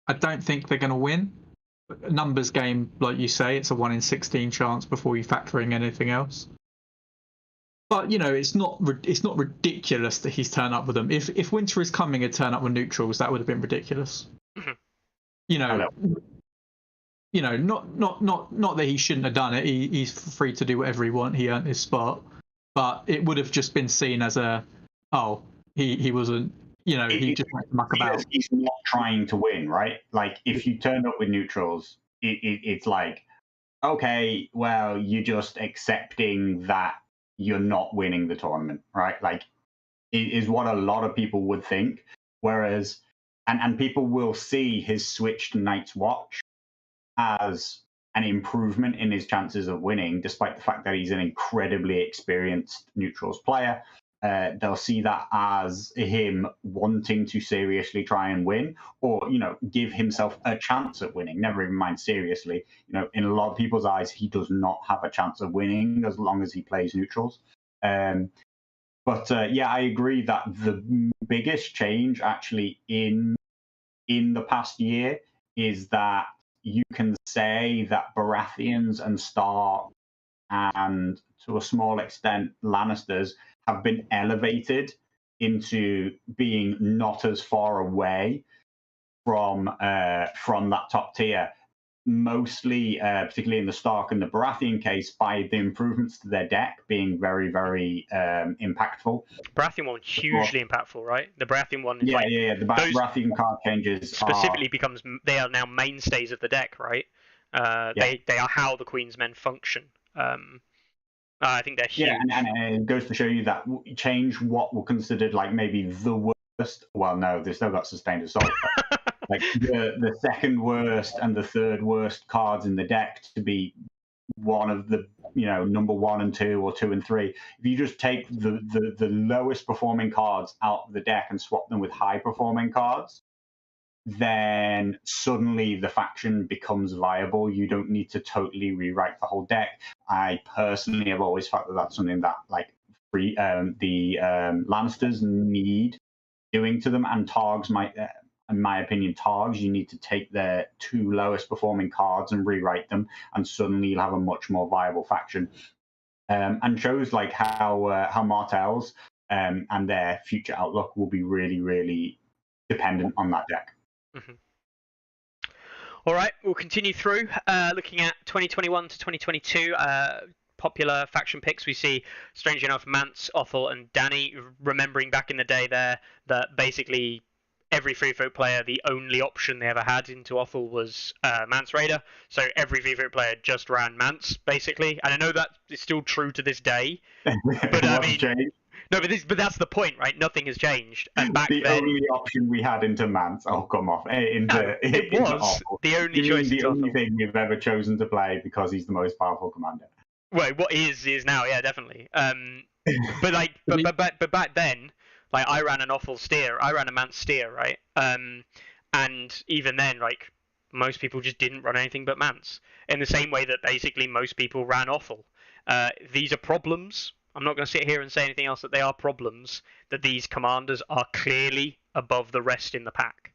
I don't think they're going to win. A numbers game, like you say, it's a 1 in 16 chance before you factor in anything else. But, you know, it's not ridiculous that he's turned up with them. If Winter is Coming had turned up with neutrals, that would have been ridiculous. You know... You know, not that he shouldn't have done it. He's free to do whatever he wants. He earned his spot, but it would have just been seen as he wasn't. You know, he just went to muck about. He's not trying to win, right? Like, if you turned up with neutrals, it's like, okay, well, you're just accepting that you're not winning the tournament, right? Like, it is what a lot of people would think. Whereas, and people will see his switch to Night's Watch as an improvement in his chances of winning, despite the fact that he's an incredibly experienced neutrals player. They'll see that as him wanting to seriously try and win, or, you know, give himself a chance at winning. Never even mind seriously. You know, in a lot of people's eyes, he does not have a chance of winning as long as he plays neutrals. But I agree that the biggest change actually in the past year is that you can say that Baratheons and Stark, and to a small extent Lannisters, have been elevated into being not as far away from that top tier. Mostly, particularly in the Stark and the Baratheon case, by the improvements to their deck being very, very impactful. Baratheon one hugely impactful, right? The Baratheon one, the Baratheon card changes specifically they are now mainstays of the deck, right? They are how the Queen's Men function. I think they're huge. Yeah, and it goes to show you that change what were considered like maybe the worst. Well, no, they've still got sustained assault. Like the second worst and the third worst cards in the deck to be one of the, you know, number 1 and 2 or 2 and 3. If you just take the lowest performing cards out of the deck and swap them with high performing cards, then suddenly the faction becomes viable. You don't need to totally rewrite the whole deck. I personally have always felt that that's something that like the Lannisters need doing to them, and Targs might. In my opinion, Targs, you need to take their 2 lowest performing cards and rewrite them, and suddenly you'll have a much more viable faction. And shows like how Martells and their future outlook will be really, really dependent on that deck. All right, we'll continue through looking at 2021 to 2022. Popular faction picks, we see, strangely enough, Mance, Othel, and Dany. Remembering back in the day there that basically every free folk player, the only option they ever had into Othel was Mance Raider. So every free folk player just ran Mance, basically. And I know that is still true to this day. But I mean, changed? no, but that's the point, right? Nothing has changed. And back The then, only option we had into Mance. Oh, come off. it was the only choice. The only thing we've ever chosen to play because he's the most powerful commander. Well, what is now, yeah, definitely. But like, but back then, like I ran an Offal steer, I ran a Mance steer, right? And even then, like most people just didn't run anything but Mance. In the same way that basically most people ran Offal. These are problems. I'm not going to sit here and say anything else. That they are problems. That these commanders are clearly above the rest in the pack.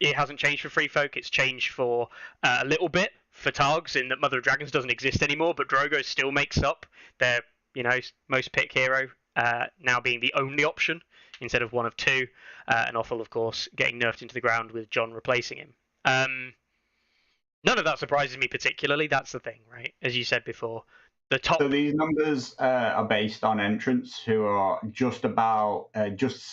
It hasn't changed for Free Folk. It's changed for a little bit for Targs in that Mother of Dragons doesn't exist anymore, but Drogo still makes up their, most pick hero, now being the only option instead of one of two, and Offal, of course, getting nerfed into the ground with Jon replacing him. None of that surprises me particularly. That's the thing, right? As you said before, the top. So these numbers are based on entrants who are just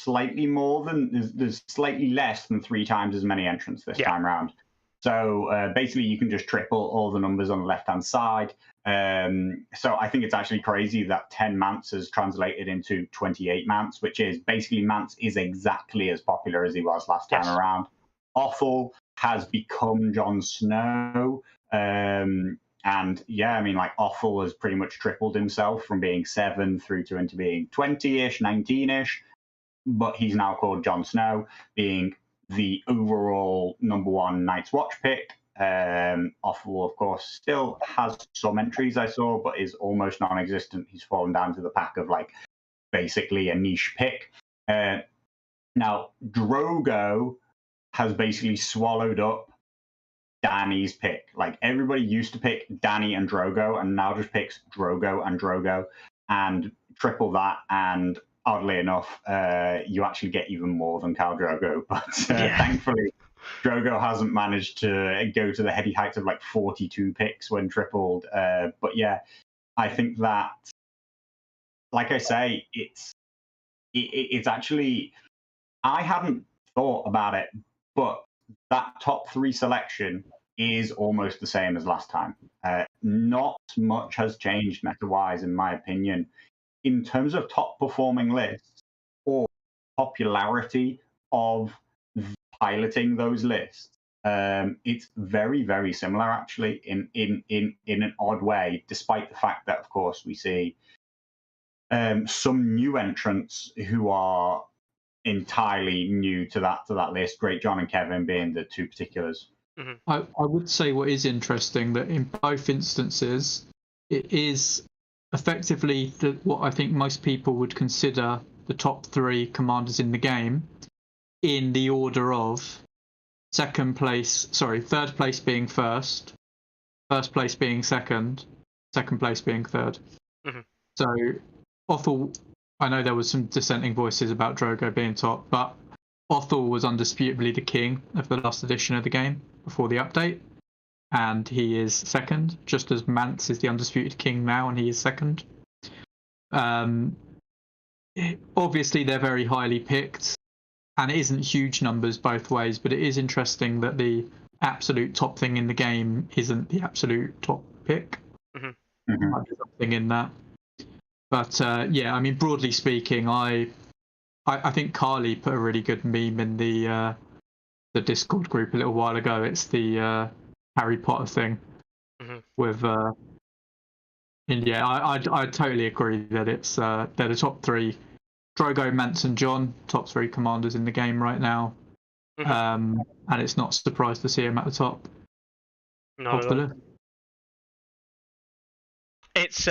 slightly more than, there's slightly less than 3 times as many entrants this time round. So basically, you can just triple all the numbers on the left-hand side. So I think it's actually crazy that 10 Mance has translated into 28 Mance, which is basically Mance is exactly as popular as he was last time around. Offal has become Jon Snow. And yeah, I mean, like Offal has pretty much tripled himself from being 7 through to into being 20-ish, 19-ish. But he's now called Jon Snow, being the overall #1 Night's Watch pick. Offal, of course, still has some entries I saw, but is almost non-existent. He's fallen down to the pack of like basically a niche pick. Now, Drogo has basically swallowed up Dany's pick. Like everybody used to pick Dany and Drogo, and now just picks Drogo and triple that. And oddly enough, you actually get even more than Khal Drogo. But thankfully, Drogo hasn't managed to go to the heady heights of like 42 picks when tripled. But yeah, I think that, like I say, it's actually, I hadn't thought about it, but that top 3 selection is almost the same as last time. Not much has changed meta-wise, in my opinion. In terms of top performing lists or popularity of piloting those lists, it's very, very similar actually in an odd way, despite the fact that, of course, we see some new entrants who are entirely new to that list. Great John and Kevin being the 2 particulars. Mm-hmm. I would say what is interesting that in both instances, it is effectively what I think most people would consider the top 3 commanders in the game, in the order of third place being first place being second place being third. Mm-hmm. So Othel, I know there was some dissenting voices about Drogo being top, but Othel was undisputably the king of the last edition of the game before the update, and he is second, just as Mance is the undisputed king now, and he is second. Obviously, they're very highly picked, and it isn't huge numbers both ways, but it is interesting that the absolute top thing in the game isn't the absolute top pick. Mm-hmm. Mm-hmm. Might be something in that. But yeah, I mean, broadly speaking, I think Carly put a really good meme in the Discord group a little while ago. It's the Harry Potter thing with, and yeah, I totally agree that it's they're the top 3. Drogo, Mance, and Jon, top 3 commanders in the game right now, and it's not a surprise to see him at the top of the list. It's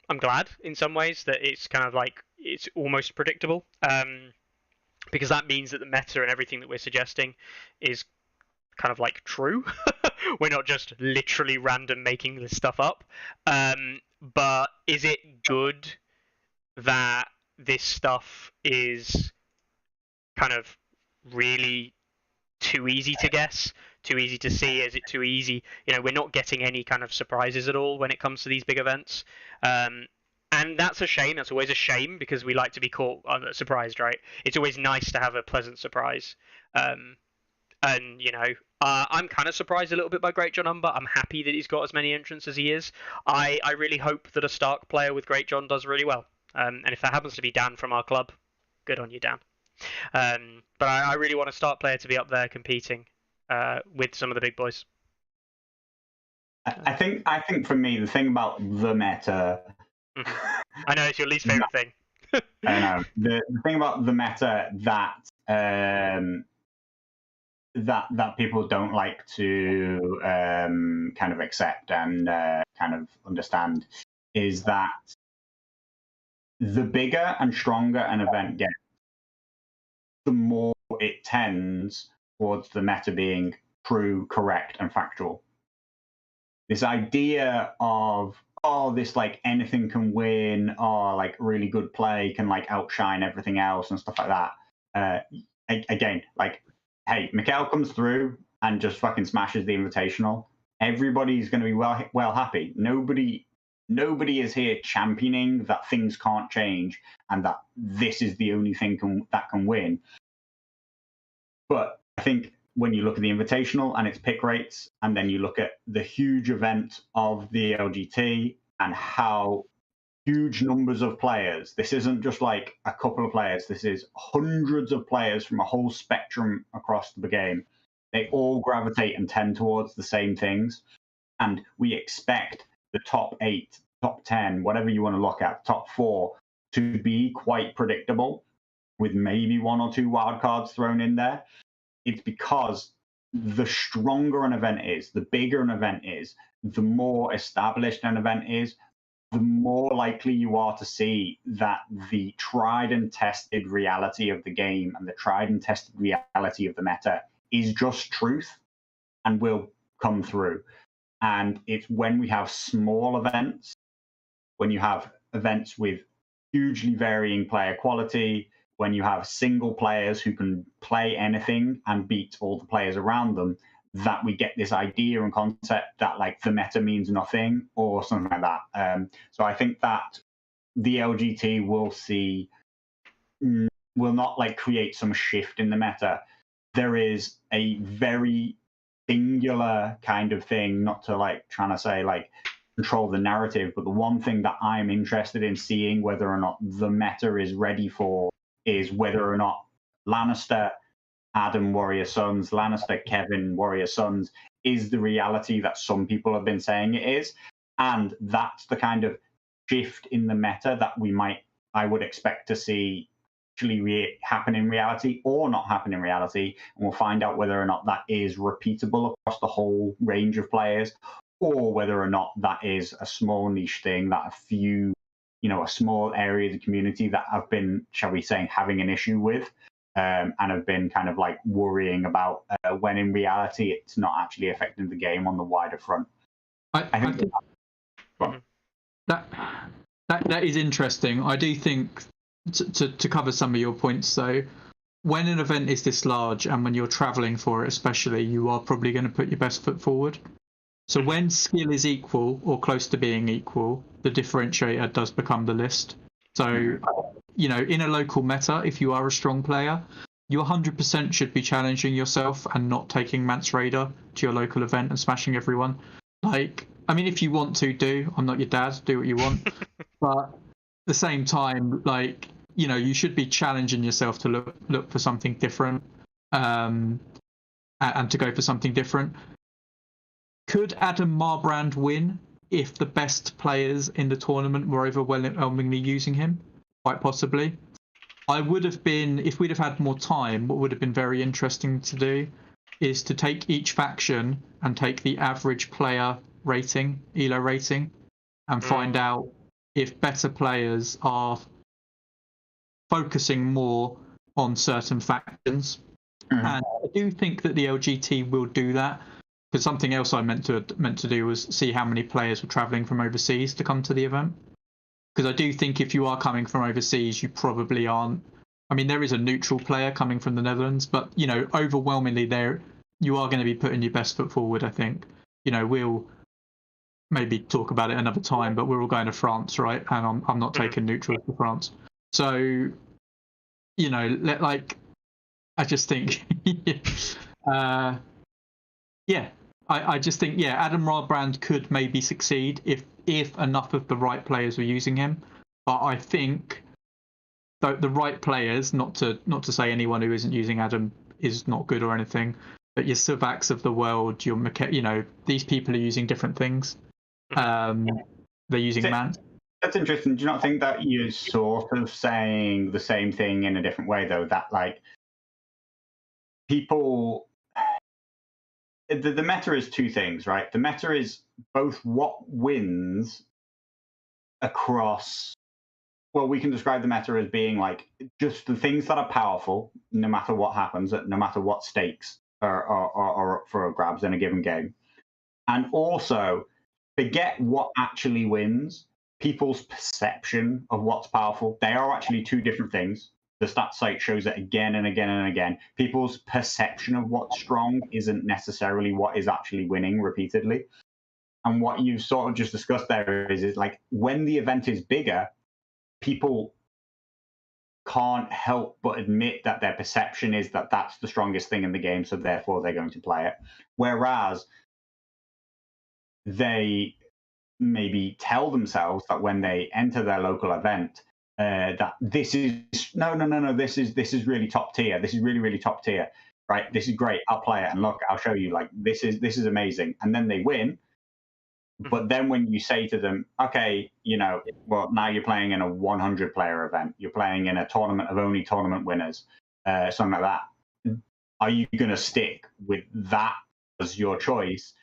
I'm glad in some ways that it's kind of like it's almost predictable, because that means that the meta and everything that we're suggesting is kind of like true. We're not just literally random making this stuff up. But is it good that this stuff is kind of really too easy to guess, too easy to see? Is it too easy? We're not getting any kind of surprises at all when it comes to these big events. And And that's a shame. That's always a shame because we like to be caught surprised, right? It's always nice to have a pleasant surprise. And I'm kind of surprised a little bit by Great John Umber. I'm happy that he's got as many entrants as he is. I really hope that a Stark player with Great John does really well. And if that happens to be Dan from our club, good on you, Dan. But I really want a Stark player to be up there competing with some of the big boys. I think for me, the thing about the meta. I know it's your least favorite thing. I know the thing about the meta that people don't like to kind of accept and kind of understand is that the bigger and stronger an event gets, the more it tends towards the meta being true, correct, and factual. This idea of this like anything can win, or like really good play can like outshine everything else and stuff like that. Again, like, hey, Mikhail comes through and just fucking smashes the invitational. Everybody's going to be well happy. Nobody is here championing that things can't change and that this is the only thing that can win. But I think when you look at the invitational and its pick rates, and then you look at the huge event of the LGT and how huge numbers of players, this isn't just like a couple of players, this is hundreds of players from a whole spectrum across the game. They all gravitate and tend towards the same things. And we expect the top 8, top 10, whatever you want to look at, top 4, to be quite predictable with maybe 1 or 2 wildcards thrown in there. It's because the stronger an event is, the bigger an event is, the more established an event is, the more likely you are to see that the tried and tested reality of the game and the tried and tested reality of the meta is just truth and will come through. And it's when we have small events, when you have events with hugely varying player quality, when you have single players who can play anything and beat all the players around them, that we get this idea and concept that like the meta means nothing or something like that. So I think that the LGT will not like create some shift in the meta. There is a very singular kind of thing, not to like trying to say like control the narrative, but the one thing that I'm interested in seeing whether or not the meta is ready for is whether or not Lannister, Adam Warrior Sons, Lannister, Kevin Warrior Sons is the reality that some people have been saying it is. And that's the kind of shift in the meta that I would expect to see actually happen in reality or not happen in reality. And we'll find out whether or not that is repeatable across the whole range of players, or whether or not that is a small niche thing that a few, a small area of the community that have been, shall we say, having an issue with. And have been kind of like worrying about when in reality it's not actually affecting the game on the wider front. I think that is interesting. I do think to cover some of your points though, when an event is this large and when you're traveling for it especially, you are probably going to put your best foot forward. So when skill is equal or close to being equal, the differentiator does become the list. So in a local meta, if you are a strong player, you 100% should be challenging yourself and not taking Mance Raider to your local event and smashing everyone. Like, I mean, if you want to I'm not your dad, do what you want. But at the same time, like, you should be challenging yourself to look for something different and to go for something different. Could Adam Marbrand win if the best players in the tournament were overwhelmingly using him? Quite possibly. I would have been, if we'd have had more time, what would have been very interesting to do is to take each faction and take the average player rating, ELO rating, and find out if better players are focusing more on certain factions. And I do think that the LGT will do that, because something else I meant to do was see how many players were traveling from overseas to come to the event. Because I do think if you are coming from overseas, you probably aren't. I mean, there is a neutral player coming from the Netherlands, but overwhelmingly you are going to be putting your best foot forward. I think we'll maybe talk about it another time. But we're all going to France, right? And I'm not taking neutrals to France. So, you know, like, I just think, yeah, I just think, yeah, Adam Rarbrand could maybe succeed if enough of the right players were using him. But I think the right players, not to say anyone who isn't using Adam is not good or anything, but your Savaks of the world, your you know, these people are using different things. They're using man. That's interesting. Do you not think that you're sort of saying the same thing in a different way, though? That, like, people, the meta is two things, right? The meta is both what wins across, well, we can describe the meta as being like just the things that are powerful, no matter what happens, no matter what stakes are up for grabs in a given game. And also, forget what actually wins. People's perception of what's powerful, they are actually two different things. The stat site shows it again and again and again. People's perception of what's strong isn't necessarily what is actually winning repeatedly. And what you sort of just discussed there is like when the event is bigger, people can't help but admit that their perception is that that's the strongest thing in the game, so therefore they're going to play it. Whereas they maybe tell themselves that when they enter their local event, that this is this is really top tier. This is really top tier, right? This is great. I'll play it and look, I'll show you. Like this is amazing, and then they win. But then when you say to them, okay, you know, well, now you're playing in a 100 player event, you're playing in a tournament of only tournament winners, something like that. Are you going to stick with that as your choice?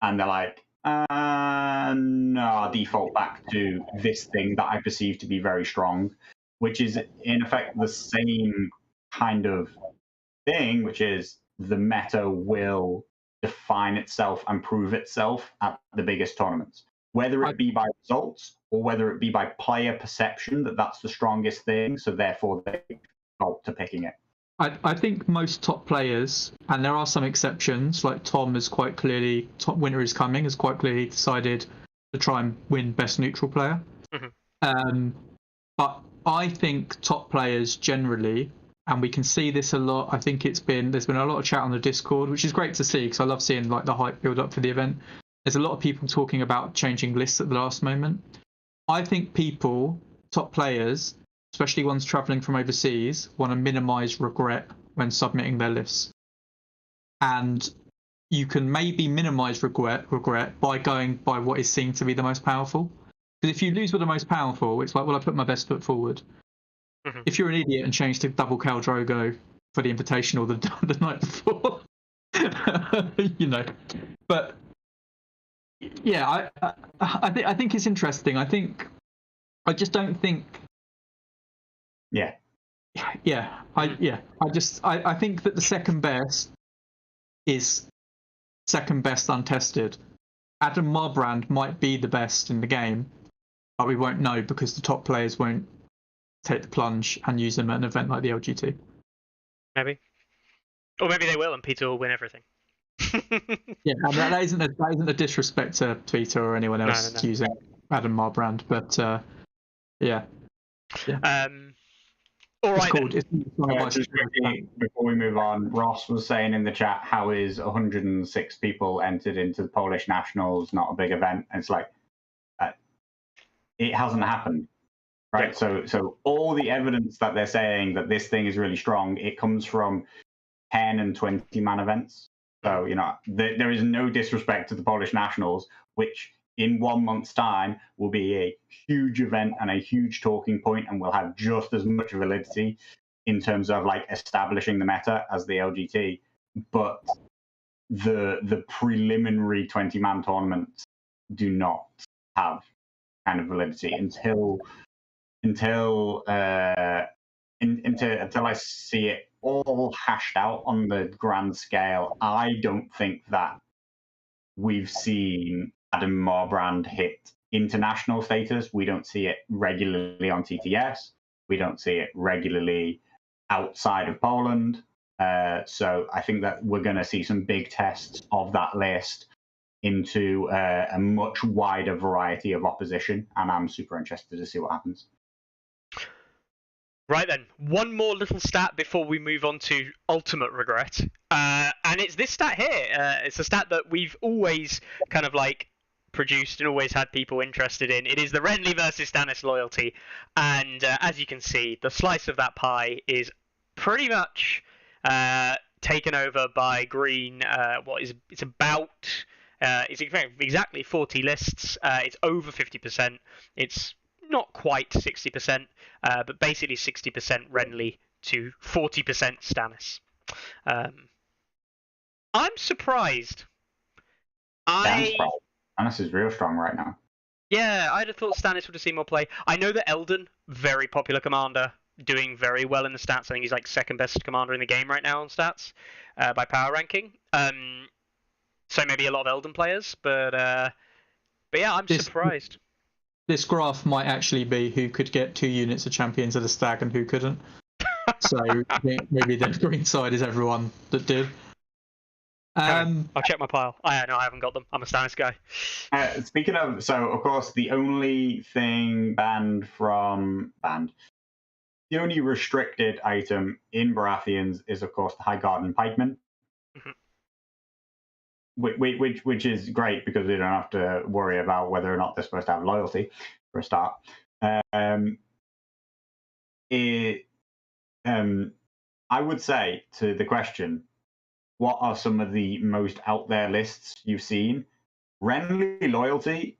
And they're like, no, I'll default back to this thing that I perceive to be very strong, which is in effect the same kind of thing, which is the meta will define itself and prove itself at the biggest tournaments, whether it be by results or whether it be by player perception that that's the strongest thing, so therefore they default to picking it. I think most top players, and there are some exceptions, like Tom is quite clearly, top winter is coming, has quite clearly decided to try and win best neutral player. But I think top players generally, and we can see this a lot, I think there's been a lot of chat on the Discord, which is great to see because I love seeing like the hype build up for the event. There's a lot of people talking about changing lists at the last moment. I think people, top players, especially ones traveling from overseas, want to minimize regret when submitting their lists. And you can maybe minimize regret by going by what is seen to be the most powerful. Because if you lose with the most powerful, it's like, well, I put my best foot forward. If you're an idiot and change to double Khal Drogo for the Invitational the night before, you know. But yeah, I think it's interesting. I just don't think. Yeah. I think that the second best is second best untested. Adam Marbrand might be the best in the game, but we won't know because the top players won't take the plunge and use them at an event like the LGT. Maybe. Or maybe they will and Peter will win everything. Yeah, and that isn't a disrespect to Peter or anyone else using Adam Marbrand, but yeah. All right. Just quickly, before we move on, Ross was saying in the chat, how is 106 people entered into the Polish Nationals not a big event? And it's like, it hasn't happened, right? Yeah. So all the evidence that they're saying that this thing is really strong, it comes from 10 and 20 man events. So, you know, there is no disrespect to the Polish Nationals, which in 1 month's time will be a huge event and a huge talking point and will have just as much validity in terms of like establishing the meta as the LGT. But the preliminary 20-man tournaments do not have kind of validity until I see it all hashed out on the grand scale. I don't think that we've seen Adam Marbrand hit international status. We don't see it regularly on TTS. We don't see it regularly outside of Poland. So I think that we're going to see some big tests of that list into a much wider variety of opposition, and I'm super interested to see what happens. Right then, one more little stat before we move on to ultimate regret, and it's this stat here. It's a stat that we've always kind of like produced and always had people interested in. It is the Renly versus Stannis loyalty, and as you can see, the slice of that pie is pretty much taken over by Green. It's about it's exactly 40 lists. It's over 50%. It's not quite 60%, but basically 60% Renly to 40% Stannis. I'm surprised. Stannis is real strong right now. Yeah, I'd have thought Stannis would have seen more play. I know that Eldon, very popular commander, doing very well in the stats. I think he's like second best commander in the game right now on stats by power ranking. So maybe a lot of Eldon players, but yeah, I'm surprised. This graph might actually be who could get 2 units of Champions of the Stag and who couldn't. So maybe the green side is everyone that did. I'll check my pile. I haven't got them. I'm a Stannis guy. Speaking of, so of course the only thing the only restricted item in Baratheons is of course the High Garden Pikemen. Which is great because we don't have to worry about whether or not they're supposed to have loyalty for a start. I would say to the question, what are some of the most out there lists you've seen? Renly loyalty,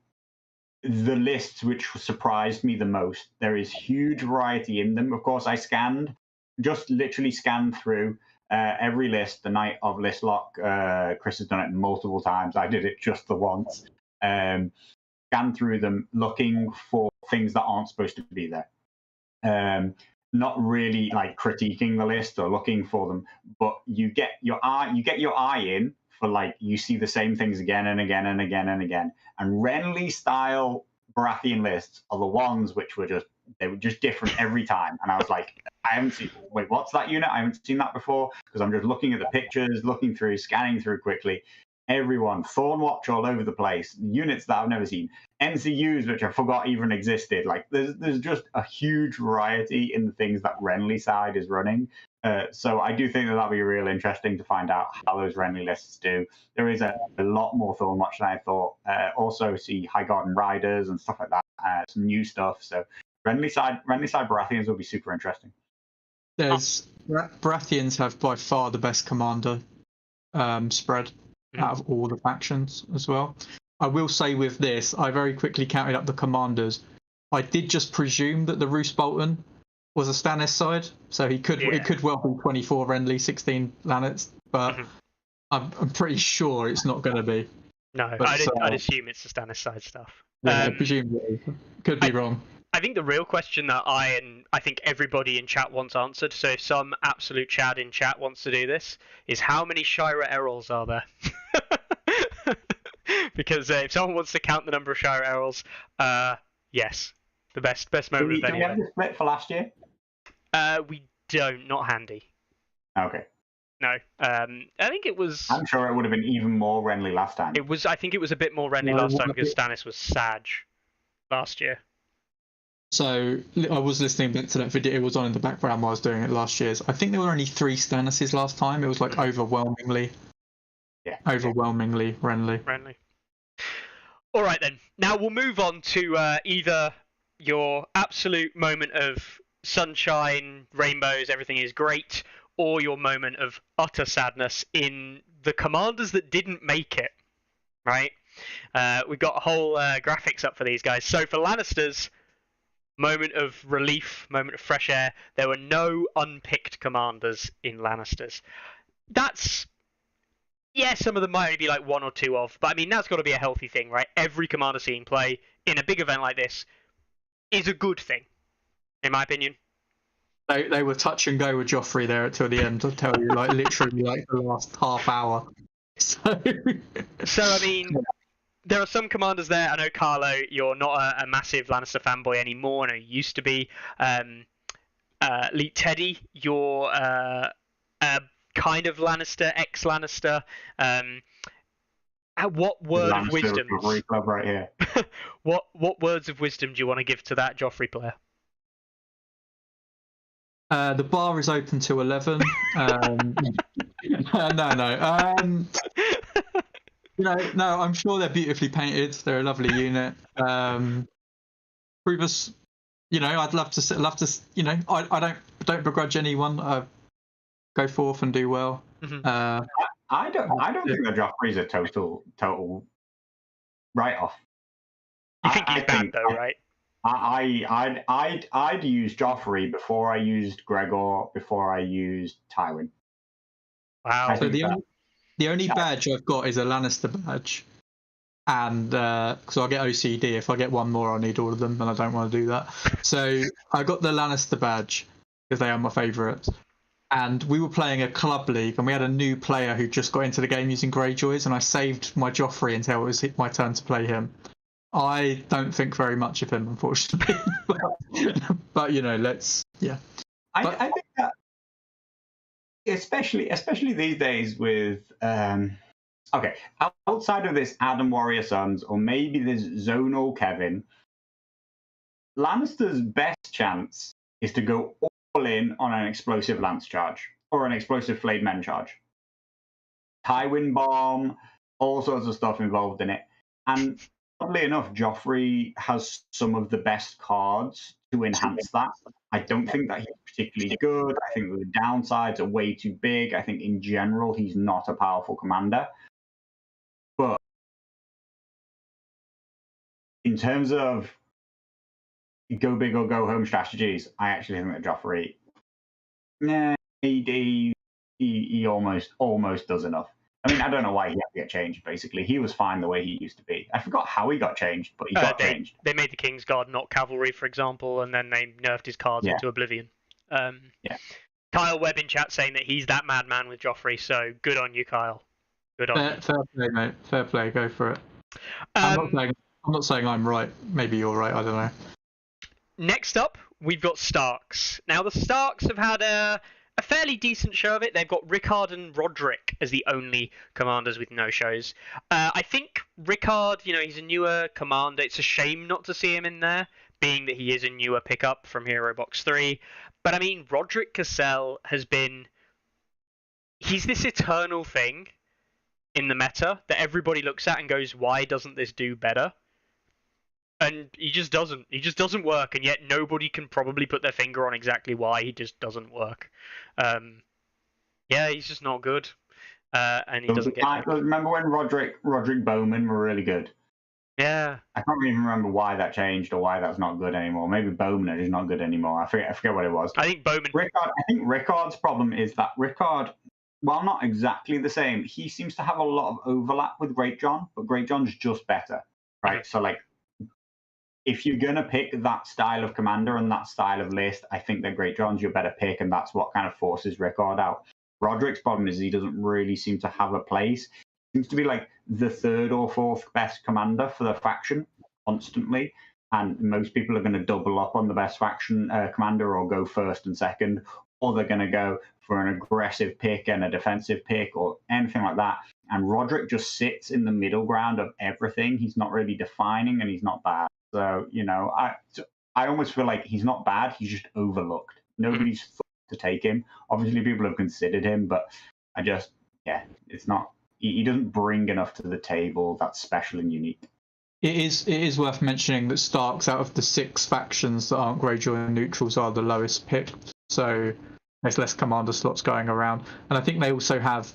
the lists which surprised me the most. There is huge variety in them. Of course, I literally scanned through every list the night of list lock. Chris has done it multiple times. I did it just the once. Scanned through them looking for things that aren't supposed to be there. Not really like critiquing the list or looking for them, but you get your eye in for like you see the same things again and again and again and again. And Renly style Baratheon lists are the ones which were just different every time. And I was like, wait, what's that unit? I haven't seen that before, because I'm just looking at the pictures, looking through, scanning through quickly. Everyone, Thornwatch all over the place, units that I've never seen, NCUs which I forgot even existed. Like there's just a huge variety in the things that Renly side is running. So I do think that'll be real interesting to find out how those Renly lists do. There is a lot more Thornwatch than I thought. Also see High Garden Riders and stuff like that. Some new stuff. So Renly side Baratheons will be super interesting. Baratheons have by far the best commander spread out of all the factions as well. I will say with this, I very quickly counted up the commanders. I did just presume that the Roose Bolton was a Stannis side, so it could well be 24 Renly, 16 Lannets, but I'm pretty sure it's not going to be. No, I'd assume it's the Stannis side stuff. Yeah, presumably. Could be wrong. I think the real question that I think everybody in chat wants answered, so if some absolute Chad in chat wants to do this, is how many Shira Errols are there? Because if someone wants to count the number of Shira Errols, yes, the best moment of any. Did we have the split for last year? We don't, not handy. Okay. No, I think it was. I'm sure it would have been even more Renly last time. I think it was a bit more Renly last time because Stannis was Sag last year. So I was listening back to that video. It was on in the background while I was doing it last year's. I think there were only 3 Stannises last time. It was like overwhelmingly Renly. All right then. Now we'll move on to either your absolute moment of sunshine, rainbows, everything is great, or your moment of utter sadness in the commanders that didn't make it. Right? We've got a whole graphics up for these guys. So for Lannisters, moment of relief, moment of fresh air. There were no unpicked commanders in Lannisters. Some of them might only be like 1 or 2 of, but I mean, that's got to be a healthy thing, right? Every commander seeing play in a big event like this is a good thing, in my opinion. They were touch and go with Joffrey there until the end, I'll tell you, like literally like the last half hour. So I mean, there are some commanders there. I know, Carlo, you're not a massive Lannister fanboy anymore. I know you used to be. Leet Teddy, you're kind of Lannister, ex-Lannister. What word of Lannister wisdom? Recovery Club right here. What words of wisdom do you want to give to that Joffrey player? The bar is open to 11. No. No, I'm sure they're beautifully painted. They're a lovely unit. Prove us, I'd love to, I don't begrudge anyone. Go forth and do well. Mm-hmm. I don't think the Joffrey is a total write-off. You think he's bad though, right? I'd use Joffrey before I used Gregor, before I used Tywin. Wow. So the only badge I've got is a Lannister badge, and because I'll get OCD if I get one more, I'll need all of them, and I don't want to do that. So I got the Lannister badge because they are my favourites. And we were playing a club league, and we had a new player who just got into the game using Greyjoys, and I saved my Joffrey until it was my turn to play him. I don't think very much of him, unfortunately. but let's. I think that, especially these days with outside of this Adam Warrior Sons, or maybe this Zonal Kevin, Lannister's best chance is to go all in on an explosive lance charge or an explosive flayed men charge. Tywin bomb, all sorts of stuff involved in it. And oddly enough, Joffrey has some of the best cards to enhance that. I don't think that he's particularly good. I think the downsides are way too big. I think in general, he's not a powerful commander. But in terms of go big or go home strategies, I actually think that Joffrey, he almost does enough. I mean, I don't know why he had to get changed, basically. He was fine the way he used to be. I forgot how he got changed, but he got changed. They made the Kingsguard not cavalry, for example, and then they nerfed his cards into oblivion. Kyle Webb in chat saying that he's that madman with Joffrey, so good on you, Kyle. Good on you. Fair play, mate. Fair play. Go for it. I'm not saying I'm right. Maybe you're right. I don't know. Next up, we've got Starks. Now, the Starks have had a fairly decent show of it. They've got Rickard and Roderick as the only commanders with no-shows. I think Rickard, he's a newer commander. It's a shame not to see him in there, being that he is a newer pickup from Hero Box 3. But, I mean, Roderick Cassell has been... He's this eternal thing in the meta that everybody looks at and goes, why doesn't this do better? And he just doesn't. He just doesn't work, and yet nobody can probably put their finger on exactly why he just doesn't work. He's just not good, and he doesn't get. I remember when Roderick Bowman were really good. Yeah. I can't even remember why that changed or why that's not good anymore. Maybe Bowman is not good anymore. I forget what it was. I think Bowman. I think Rickard's problem is that Rickard, while not exactly the same, he seems to have a lot of overlap with Great John, but Great John's just better, right? So if you're going to pick that style of commander and that style of list, I think that Great John's your better pick, and that's what kind of forces Rickard out. Roderick's problem is he doesn't really seem to have a place. He seems to be like the third or fourth best commander for the faction constantly, and most people are going to double up on the best faction commander or go first and second, or they're going to go for an aggressive pick and a defensive pick or anything like that. And Roderick just sits in the middle ground of everything. He's not really defining and he's not bad. So, I almost feel like he's not bad. He's just overlooked. Nobody's thought to take him. Obviously, people have considered him, but it's not. He doesn't bring enough to the table that's special and unique. It is worth mentioning that Starks, out of the 6 factions that aren't Greyjoy and neutrals, are the lowest picked. So there's less commander slots going around, and I think they also have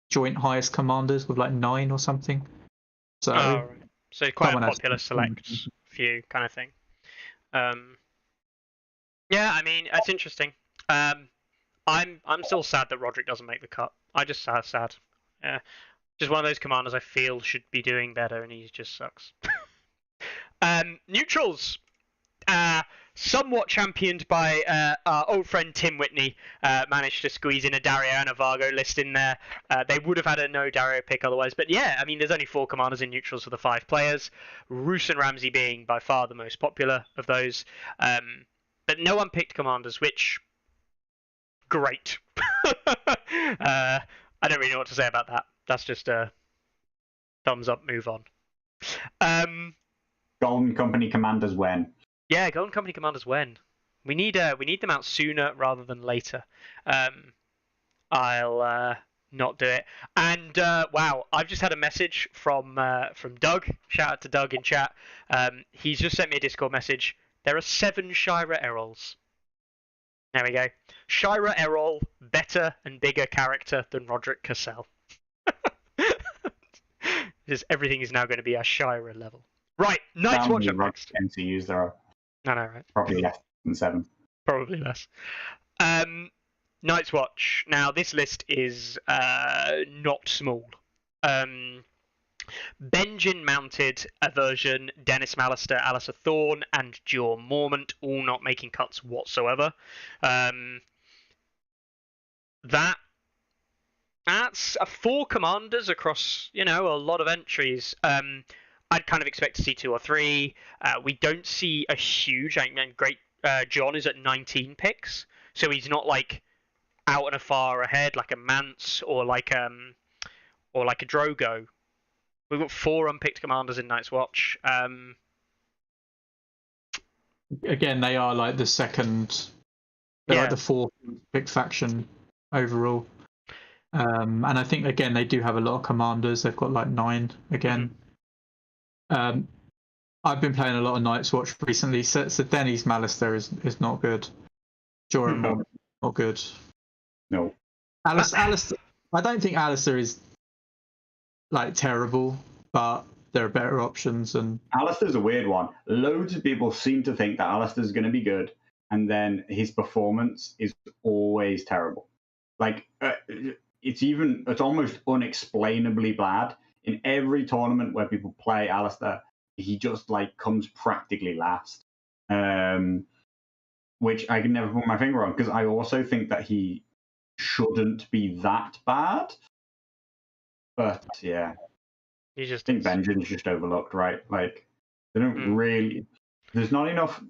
joint highest commanders with 9 or something. So. Right. So quite a popular select few kind of thing. I mean, that's interesting. I'm still sad that Roderick doesn't make the cut. I just sad. Yeah, just one of those commanders I feel should be doing better, and he just sucks. Neutrals. Somewhat championed by our old friend Tim Whitney, managed to squeeze in a Dario and a Vargo list in there. They would have had a no Dario pick otherwise, but I mean, there's only 4 commanders in neutrals for the 5 players, Roose and Ramsay being by far the most popular of those. But no one picked commanders, which, great. I don't really know what to say about that. That's just Thumbs up. Move on. Golden Company commanders when? Yeah, Golden Company commanders when? We need them out sooner rather than later. I'll not do it. And wow, I've just had a message from Doug. Shout out to Doug in chat. He's just sent me a Discord message. There are 7 Shira Errols. There we go. Shira Errol, better and bigger character than Roderick Cassell. Just everything is now going to be a Shira level. Right, Night's Watch up next. MCUs there are. I know, right? Probably less than 7. Probably less. Night's Watch. Now, this list is not small. Benjen mounted a version, Dennis Mallister, Alistair Thorne, and Jor Mormont, all not making cuts whatsoever. That's 4 commanders across, a lot of entries. I'd kind of expect to see 2 or 3. We don't see a huge. Great John is at 19 picks, so he's not like out and afar ahead like a Mance or like a Drogo. We've got 4 unpicked commanders in Night's Watch. Again, they are like the second. They're like the 4th picked faction overall. And I think again they do have a lot of commanders. They've got like 9 again. I've been playing a lot of Night's Watch recently. So Denny's Mallister is not good. Jorah Mormont not good. No. Alistair. I don't think Alistair is like terrible, but there are better options. And Alistair's a weird one. Loads of people seem to think that Alistair's going to be good, and then his performance is always terrible. Like it's almost unexplainably bad. In every tournament where people play Alistair, he just like comes practically last. Which I can never put my finger on, because I also think that he shouldn't be that bad. But yeah, I think Benjen's just overlooked, right? Like they don't really. There's not enough.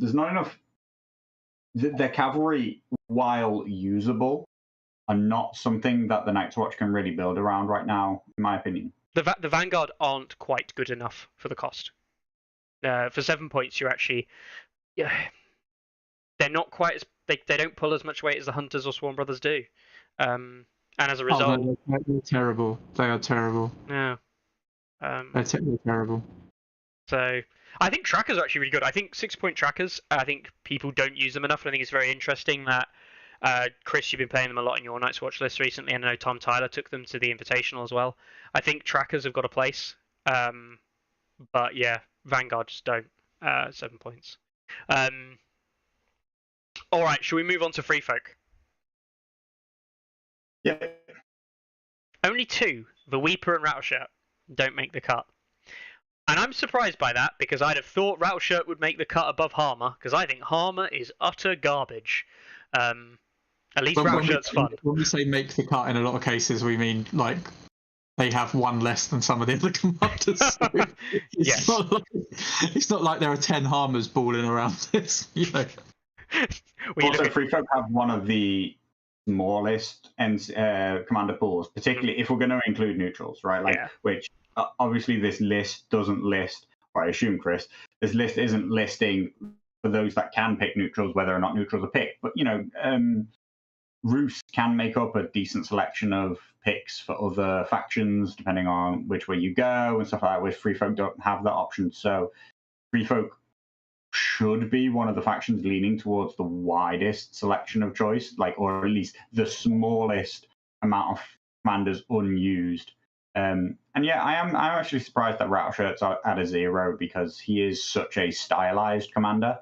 Their cavalry, while usable, are not something that the Night's Watch can really build around right now, in my opinion. The Vanguard aren't quite good enough for the cost. For 7 points, you're actually, they're not quite as they don't pull as much weight as the Hunters or Swarm Brothers do, and as a result, they're terrible. They are terrible. Yeah, they're terrible. So I think trackers are actually really good. I think 6-point trackers. I think people don't use them enough, and I think it's very interesting that. Chris, you've been playing them a lot in your Night's Watch list recently, and I know Tom Tyler took them to the Invitational as well. I think trackers have got a place, but yeah, Vanguard just don't. 7 points. All right, shall we move on to Free Folk? Yeah. Only 2, the Weeper and Rattleshirt, don't make the cut. And I'm surprised by that, because I'd have thought Rattleshirt would make the cut above Harmer, because I think Harmer is utter garbage. At least Rattleshirt's fun. When we say make the cut, in a lot of cases, we mean like they have 1 less than some of the other commanders. So it's not like there are 10 Harmers balling around this, Also, Free Folk have one of the smallest commander pools, particularly if we're going to include neutrals, right? Which obviously this list doesn't list, or I assume, Chris, this list isn't listing for those that can pick neutrals, whether or not neutrals are picked. But, Roos can make up a decent selection of picks for other factions, depending on which way you go and stuff like that, which Free Folk don't have that option. So Free Folk should be one of the factions leaning towards the widest selection of choice, or at least the smallest amount of commanders unused. And yeah, I'm actually surprised that Rattleshirt's at a 0, because he is such a stylized commander,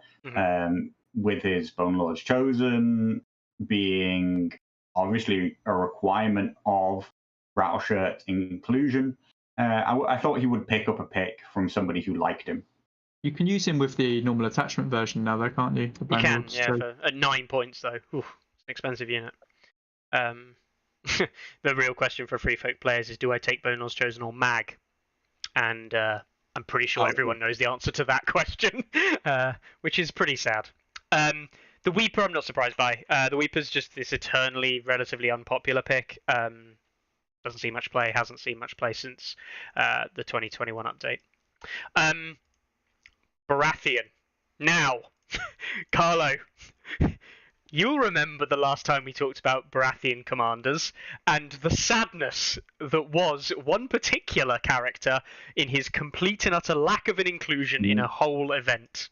with his Bone Lords Chosen being obviously a requirement of Rattleshirt inclusion. I thought he would pick up a pick from somebody who liked him. You can use him with the normal attachment version now, though, can't you? You can, at 9 points, though. Oof, it's an expensive unit. The real question for Free Folk players is, do I take Bone Lords Chosen or Mag? And I'm pretty sure everyone knows the answer to that question, which is pretty sad. The Weeper, I'm not surprised by. The Weeper's just this eternally relatively unpopular pick. So doesn't see much play, hasn't seen much play since the 2021 update. Baratheon. Now, Carlo, you'll remember the last time we talked about Baratheon commanders and the sadness that was one particular character in his complete and utter lack of an inclusion in a whole event.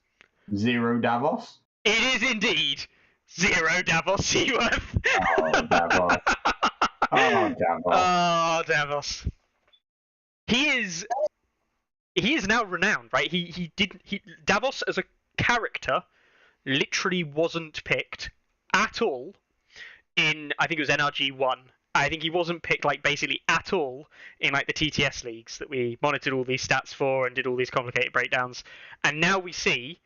Zero Davos? It is indeed Zero Davos Seaworth. Oh, Davos. Oh, Davos. Oh, Davos. He is now renowned, right? Davos as a character literally wasn't picked at all in, I think it was NRG 1. I think he wasn't picked like basically at all in like the TTS leagues that we monitored all these stats for and did all these complicated breakdowns. And now we see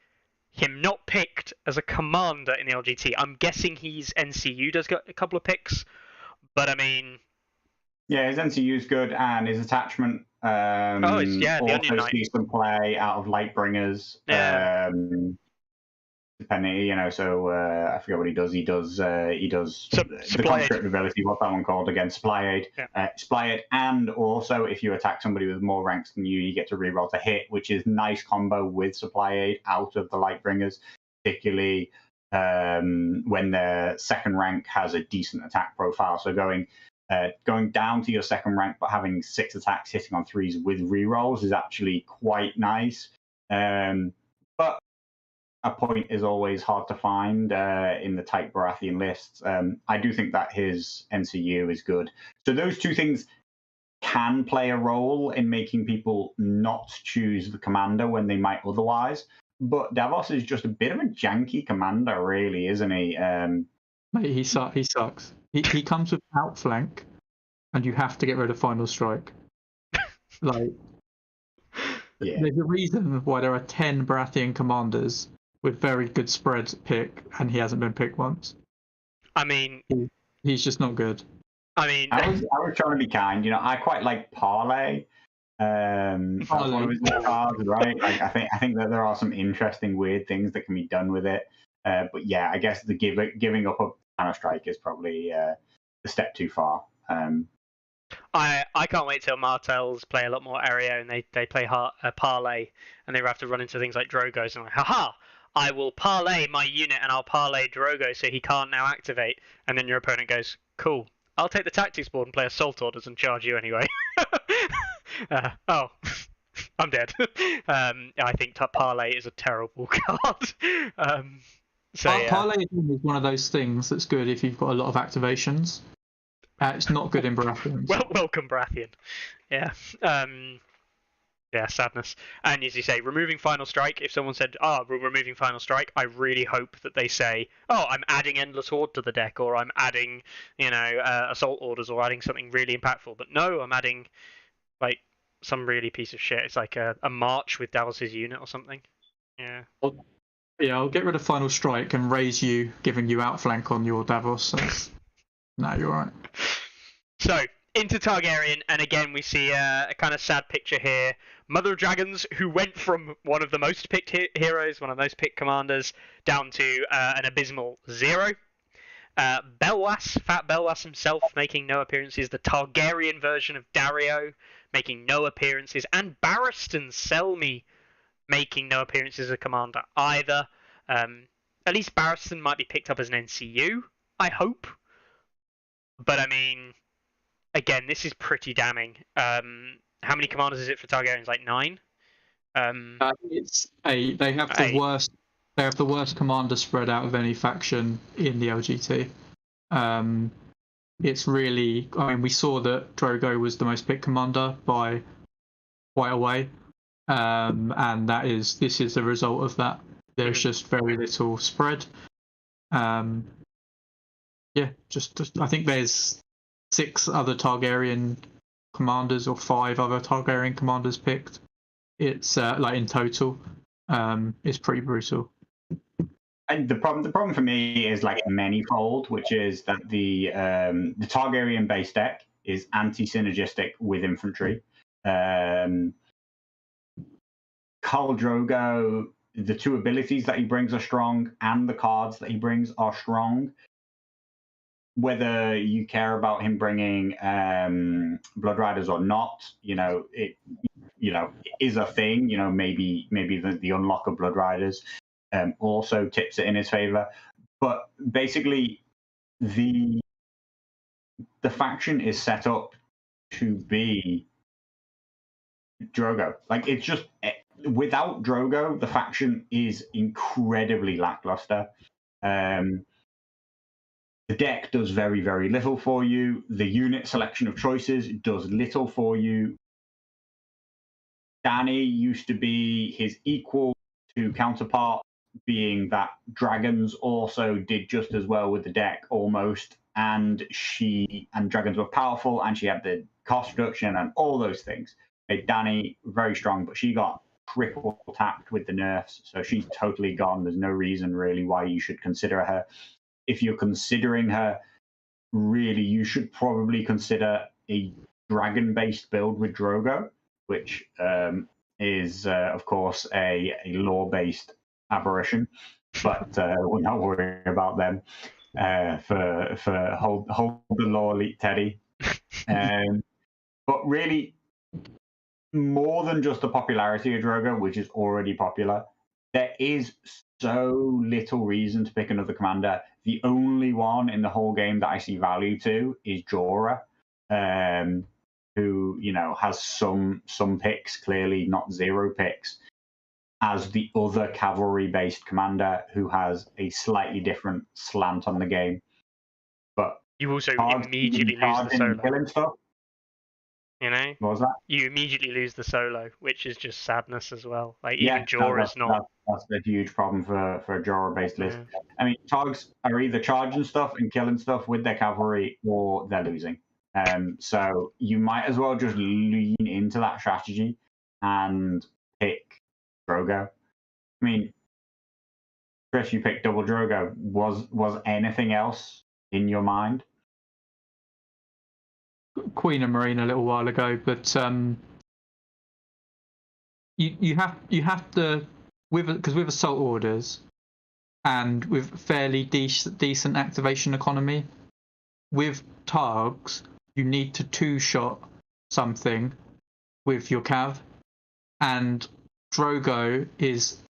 him not picked as a commander in the LGT. I'm guessing he's NCU does get a couple of picks, but I mean, yeah, his NCU's good, and his attachment the Onion Knight sees some play out of Lightbringers. Yeah. Depending, so I forget what he does. He does the Supply conscript ability. What's that one called again? Supply aid. Yeah. Supply aid, and also if you attack somebody with more ranks than you get to reroll to hit, which is nice combo with supply aid out of the Lightbringers, particularly when their second rank has a decent attack profile. So going down to your second rank but having 6 attacks hitting on 3s with rerolls is actually quite nice. But a point is always hard to find in the tight Baratheon lists. I do think that his NCU is good. So those two things can play a role in making people not choose the commander when they might otherwise. But Davos is just a bit of a janky commander, really, isn't he? Mate, he sucks. He comes with outflank, and you have to get rid of final strike. Like, there's a reason why there are 10 Baratheon commanders with very good spread pick, and he hasn't been picked once. I mean, he's just not good. I mean, I was trying to be kind. I quite like Parlay. That's one of his cards, right? Like, I think that there are some interesting, weird things that can be done with it. But yeah, I guess the giving up a final strike is probably a step too far. I can't wait till Martells play a lot more Aereo and they play Parlay, and they have to run into things like Drogo's and like, haha, I will parlay my unit and I'll parlay Drogo so he can't now activate. And then your opponent goes, cool, I'll take the tactics board and play Assault Orders and charge you anyway. I'm dead. I think Parlay is a terrible card. Parlay is one of those things that's good if you've got a lot of activations. It's not good in Baratheon. Welcome Baratheon. Yeah. Yeah, sadness. And as you say, removing Final Strike, if someone said, we're removing Final Strike, I really hope that they say, I'm adding Endless Horde to the deck, or I'm adding, Assault Orders, or adding something really impactful. But no, I'm adding, like, some really piece of shit. It's like a March with Davos's unit or something. Yeah. I'll get rid of Final Strike and raise you, giving you outflank on your Davos. So... No, you're right. So, into Targaryen, and again we see a kind of sad picture here. Mother of Dragons, who went from one of the most picked heroes, one of the most picked commanders, down to an abysmal 0. Belwas, Fat Belwas himself, making no appearances. The Targaryen version of Dario, making no appearances. And Barristan Selmy, making no appearances as a commander either. At least Barristan might be picked up as an NCU, I hope. But I mean, again, this is pretty damning. How many commanders is it for Targaryens? Like 9? It's 8. They have the 8. worst. They have the worst commander spread out of any faction in the LGT. It's really. I mean, we saw that Drogo was the most picked commander by quite a way, and this is the result of that. There's just very little spread. Yeah, just I think there's 6 other Targaryen commanders or 5 other Targaryen commanders picked. It's like in total, it's pretty brutal. And the problem for me is like manifold, which is that the Targaryen base deck is anti-synergistic with infantry. Khal Drogo, the 2 abilities that he brings are strong, and the cards that he brings are strong. whether you care about him bringing Blood Riders or not, it is a thing. Maybe the unlock of Blood Riders also tips it in his favor. But basically, the faction is set up to be Drogo. Like, it's just, without Drogo, the faction is incredibly lackluster. The deck does very, very little for you. The unit selection of choices does little for you. Danny used to be his equal to counterpart, being that dragons also did just as well with the deck, almost. And dragons were powerful, and she had the cost reduction and all those things. Made Danny very strong, but she got triple tapped with the nerfs, so she's totally gone. There's no reason really why you should consider her. If you're considering her, really, you should probably consider a dragon-based build with Drogo, which is, of course, a lore-based aberration. But we're not worrying about them for hold the lore, Teddy. But really, more than just the popularity of Drogo, which is already popular, there is so little reason to pick another commander. The only one in the whole game that I see value to is Jorah, who has some picks, clearly not 0 picks, as the other cavalry-based commander who has a slightly different slant on the game. But you also immediately lose the solo. Killing stuff. What was that? You immediately lose the solo, which is just sadness as well. Like, even Jorah's not. That's a huge problem for a Jorah-based list. I mean, Togs are either charging stuff and killing stuff with their cavalry, or they're losing. So you might as well just lean into that strategy and pick Drogo. I mean, Chris, you picked double Drogo. Was anything else in your mind? Queen and Marine a little while ago, but you have to, because with assault orders and with fairly decent activation economy, with Targs you need to 2-shot something with your cav, and Drogo is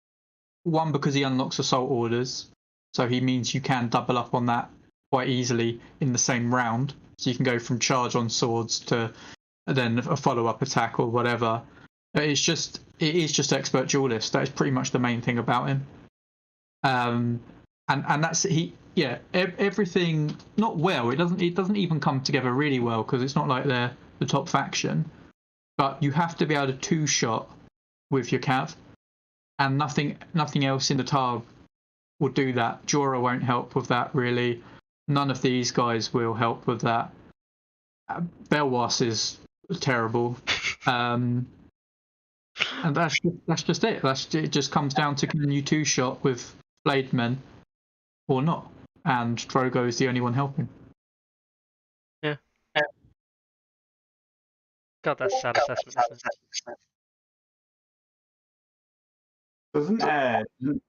one because he unlocks assault orders, so he means you can double up on that quite easily in the same round. So you can go from charge on swords to then a follow-up attack or whatever. It is just expert duelist. That is pretty much the main thing about him. And that's everything not well. It doesn't even come together really well, because it's not like they're the top faction. But you have to be able to 2-shot with your cav, and nothing else in the Targ will do that. Jorah won't help with that really. None of these guys will help with that. Belwas is terrible, and that's just it. It just comes down to, can you 2-shot with blade men or not? And Drogo is the only one helping. Yeah. God, that's a sad assessment, isn't it? Doesn't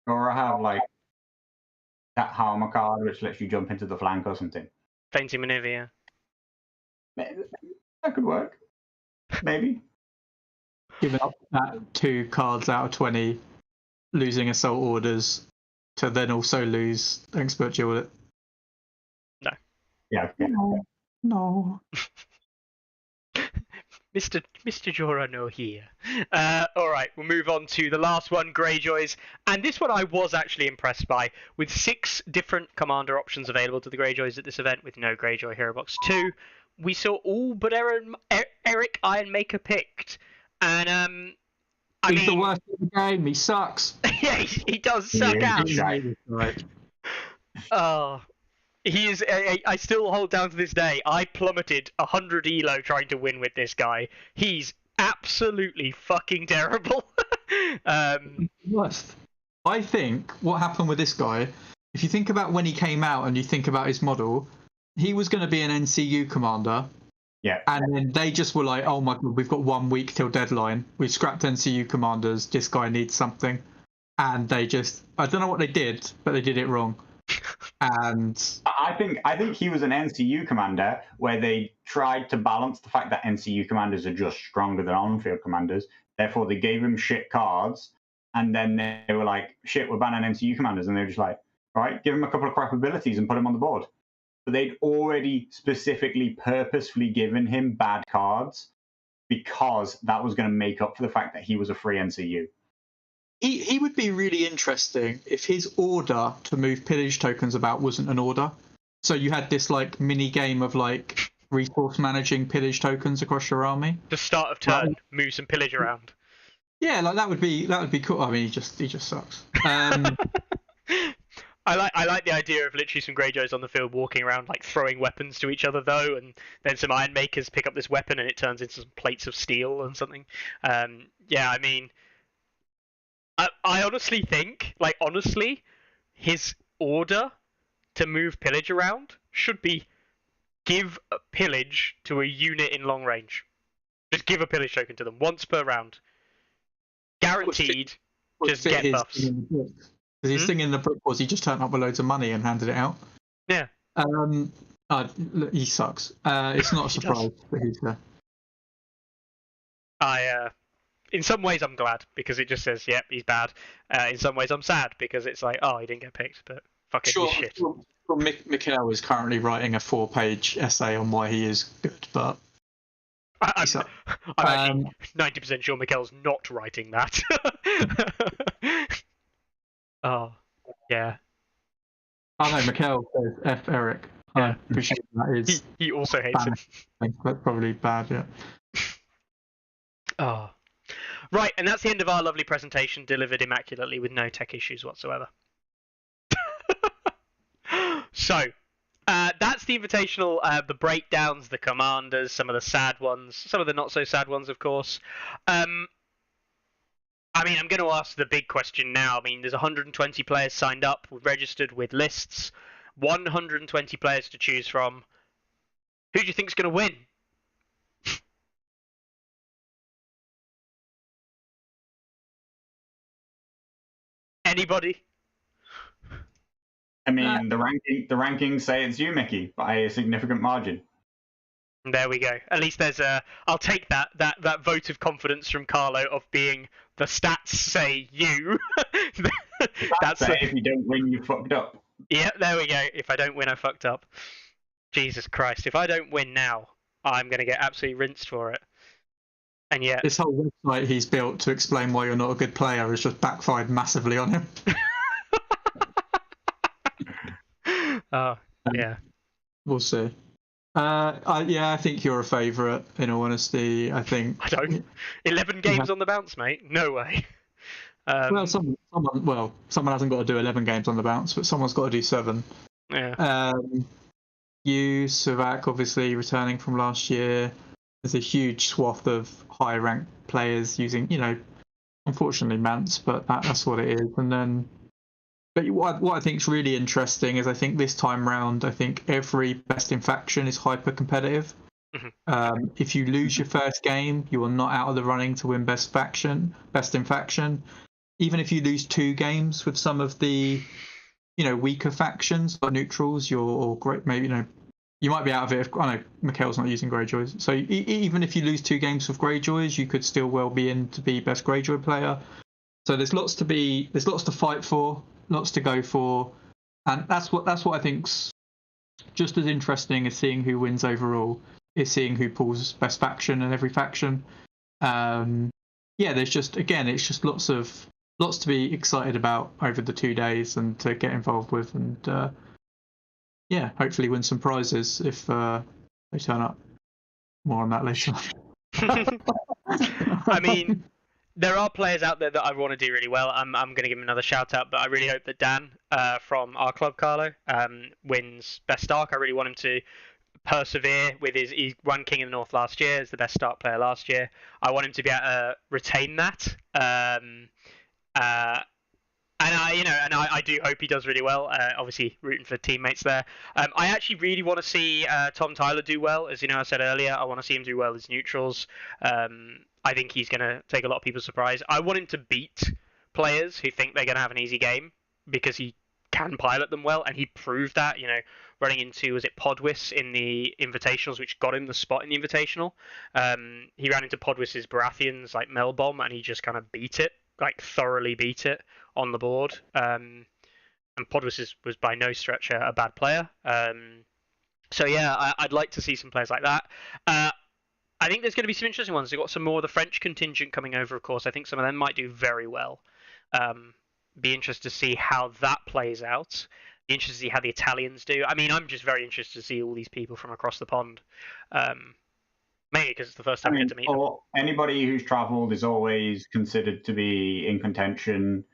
Jorah have like that Harmer card which lets you jump into the flank or something? Fainting maneuver, yeah. That could work. Maybe. Giving up that 2 cards out of 20, losing assault orders, to then also lose expert duel. No. Yeah. No. Mr. Jorah, no here. All right, we'll move on to the last one, Greyjoys. And this one I was actually impressed by, with 6 different commander options available to the Greyjoys at this event, with no Greyjoy Hero Box 2. We saw all but Eric Ironmaker picked. And, He's the worst in the game. He sucks. Yeah, he does suck out. Right. Oh. He is. I still hold down to this day. I plummeted 100 elo trying to win with this guy. He's absolutely fucking terrible. Worst. I think what happened with this guy, if you think about when he came out and you think about his model, he was going to be an NCU commander. Yeah. And then they just were like, oh my god, we've got 1 week till deadline. We've scrapped NCU commanders. This guy needs something. And they just, I don't know what they did, but they did it wrong. And I think he was an NCU commander where they tried to balance the fact that NCU commanders are just stronger than on-field commanders. Therefore, they gave him shit cards, and then they were like, "Shit, we're banning NCU commanders," and they were just like, "All right, give him a couple of crap abilities and put him on the board." But they'd already specifically, purposefully given him bad cards because that was going to make up for the fact that he was a free NCU. He would be really interesting if his order to move pillage tokens about wasn't an order. So you had this like mini game of like resource managing pillage tokens across your army. The start of turn, move some pillage around. Yeah, like that would be cool. I mean, he just sucks. I like the idea of literally some Greyjoys on the field walking around like throwing weapons to each other though, and then some Iron Makers pick up this weapon and it turns into some plates of steel and something. Yeah, I mean, I honestly think, like, his order to move pillage around should be give a pillage to a unit in long range. Just give a pillage token to them once per round. Guaranteed, just get buffs. Because his thing in the book was he just turned up with loads of money and handed it out. Yeah. He sucks. It's not a surprise that he's there. In some ways, I'm glad because it just says, "Yep, he's bad." In some ways, I'm sad because it's like, "Oh, he didn't get picked," but fucking he's shit. Sure, Mikhail is currently writing a 4-page essay on why he is good, but I'm actually 90% sure Mikhail's not writing that. Oh, yeah. Oh no, Mikhail says F Eric. Yeah. I appreciate that. He also hates him. That's probably bad, yeah. Oh. Right, and that's the end of our lovely presentation, delivered immaculately with no tech issues whatsoever. So, that's the Invitational, the breakdowns, the commanders, some of the sad ones, some of the not so sad ones, of course. I mean, I'm going to ask the big question now. I mean, there's 120 players signed up, registered with lists, 120 players to choose from. Who do you think's going to win? Anybody? I mean, the rankings say it's you, Mickey, by a significant margin. There we go. At least there's a. I'll take that vote of confidence from Carlo of being the stats say you. That's if you don't win, you fucked up. Yeah, there we go. If I don't win, I fucked up. Jesus Christ! If I don't win now, I'm gonna get absolutely rinsed for it. And yet, this whole website he's built to explain why you're not a good player has just backfired massively on him. Oh, yeah. We'll see. I think you're a favourite, in all honesty. I don't. 11 games on the bounce, mate. No way. Someone hasn't got to do 11 games on the bounce, but someone's got to do 7. Yeah. You, Savak, obviously returning from last year. There's a huge swath of high-ranked players using, unfortunately, Mance, but that's what it is. And then, but what I think is really interesting is I think this time round, I think every best in faction is hyper-competitive. Mm-hmm. If you lose your first game, you are not out of the running to win best in faction. Even if you lose 2 games with some of the, weaker factions or neutrals, you're great. Maybe you might be out of it. I know Mikhail's not using Greyjoys, so even if you lose 2 games with Greyjoys, you could still well be in to be best Greyjoy player. So there's lots to fight for, lots to go for, and that's what I think's just as interesting as seeing who wins overall is seeing who pulls best faction in every faction. There's just it's just lots to be excited about over the 2 days and to get involved with, and hopefully win some prizes if they turn up. More on that later. I mean, there are players out there that I want to do really well. I'm going to give him another shout out, but I really hope that Dan from our club, Carlo, wins Best Stark. I really want him to persevere with he won King of the North last year as the best Stark player last year. I want him to be able to retain that. I do hope he does really well. Obviously, rooting for teammates there. I actually really want to see Tom Tyler do well. As I said earlier, I want to see him do well as neutrals. I think he's going to take a lot of people's surprise. I want him to beat players who think they're going to have an easy game because he can pilot them well, and he proved that. Running into, was it Podwis in the Invitationals, which got him the spot in the Invitational. He ran into Podwis's Baratheons like Melbomb, and he just kind of beat it, like thoroughly beat it on the board. And Podwis was by no stretch a bad player. So yeah, I'd like to see some players like that. I think there's going to be some interesting ones. They've got some more of the French contingent coming over, of course. I think some of them might do very well. Be interested to see how that plays out. Be interested to see how the Italians do. I mean, I'm just very interested to see all these people from across the pond. Mainly because it's the first time we get to meet them. Anybody who's travelled is always considered to be in contention